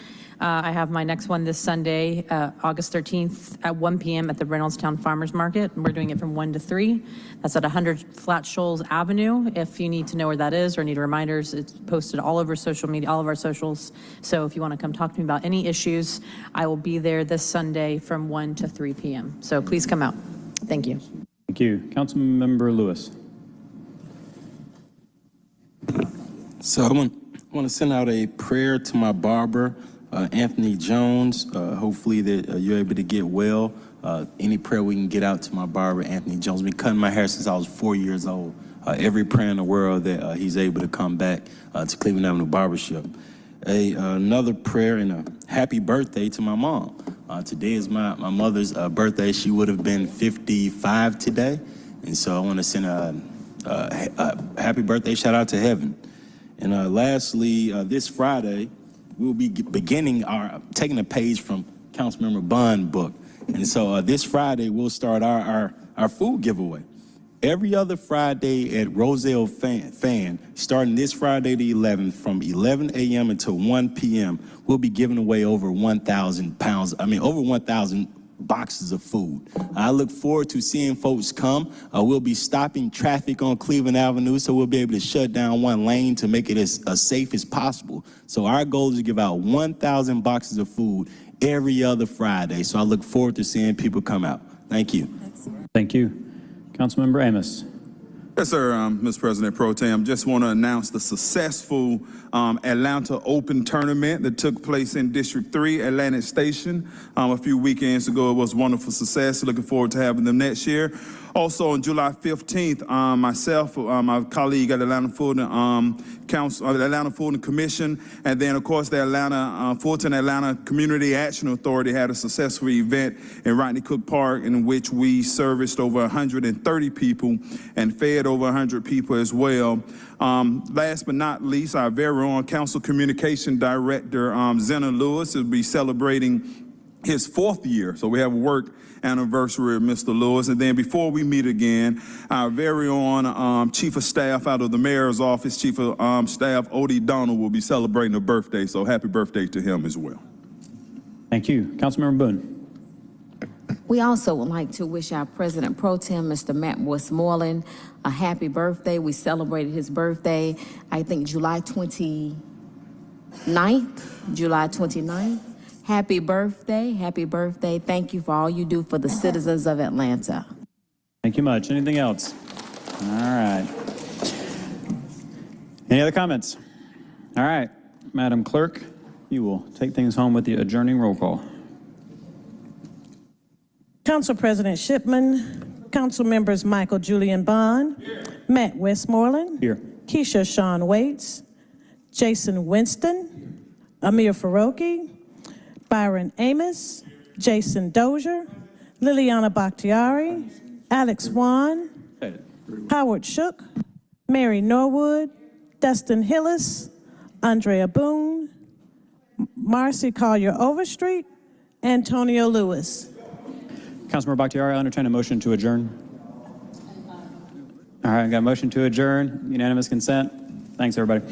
S15: I have my next one this Sunday, August 13th at 1 p.m. at the Reynoldstown Farmers Market. We're doing it from 1 to 3. That's at 100 Flat Shoals Avenue. If you need to know where that is or need reminders, it's posted all over social media, all of our socials. So if you want to come talk to me about any issues, I will be there this Sunday from 1 to 3 p.m. So please come out. Thank you.
S2: Thank you. Councilmember Lewis.
S4: So I want to send out a prayer to my barber, Anthony Jones. Hopefully that you're able to get well. Any prayer we can get out to my barber, Anthony Jones. Been cutting my hair since I was 4 years old. Every prayer in the world that he's able to come back to Cleveland Avenue Barbershop. Another prayer and a happy birthday to my mom. Today is my mother's birthday. She would have been 55 today. And so I want to send a happy birthday shout out to heaven. And lastly, this Friday, we'll be taking a page from Councilmember Bond's book. And so this Friday, we'll start our food giveaway. Every other Friday at Roselle Fan, starting this Friday the 11th, from 11 a.m. until 1 p.m., we'll be giving away over 1,000 boxes of food. I look forward to seeing folks come. We'll be stopping traffic on Cleveland Avenue, so we'll be able to shut down one lane to make it as safe as possible. So our goal is to give out 1,000 boxes of food every other Friday. So I look forward to seeing people come out. Thank you.
S2: Thank you. Councilmember Amos.
S6: Yes, sir, Mr. President Pro Tem. Just want to announce the successful Atlanta Open tournament that took place in District 3, Atlantic Station, a few weekends ago. It was a wonderful success. Looking forward to having them next year. Also on July 15th, myself, my colleague at Atlanta Food Atlanta Food and Commission, and then of course the Fulton Atlanta Community Action Authority had a successful event in Rodney Cook Park in which we serviced over 130 people and fed over 100 people as well. Last but not least, our very own Council Communication Director, Zena Lewis, will be celebrating his 4th year. So we have a work anniversary of Mr. Lewis. And then before we meet again, our very own Chief of Staff out of the Mayor's Office, Chief of Staff Odie Donald, will be celebrating a birthday. So happy birthday to him as well.
S2: Thank you. Councilmember Boone.
S21: We also would like to wish our President Pro Tem, Mr. Matt Westmoreland, a happy birthday. We celebrated his birthday, I think July 29th. Happy birthday, happy birthday. Thank you for all you do for the citizens of Atlanta.
S2: Thank you much. Anything else? All right. Any other comments? All right. Madam Clerk, you will take things home with the adjourning roll call.
S1: Council President Shipman, Council Members Michael Julian Bond, Matt Westmoreland,
S2: Here.
S1: Keisha Sean Waits, Jason Winston, Amir Faroki, Byron Amos, Jason Dozier, Liliana Bakhtiari, Alex Wan, Howard Shook, Mary Norwood, Dustin Hillis, Andrea Boone, Marcy Collier Overstreet, Antonio Lewis.
S2: Councilmember Bakhtiari, I'll entertain a motion to adjourn. All right, got a motion to adjourn. Unanimous consent. Thanks, everybody.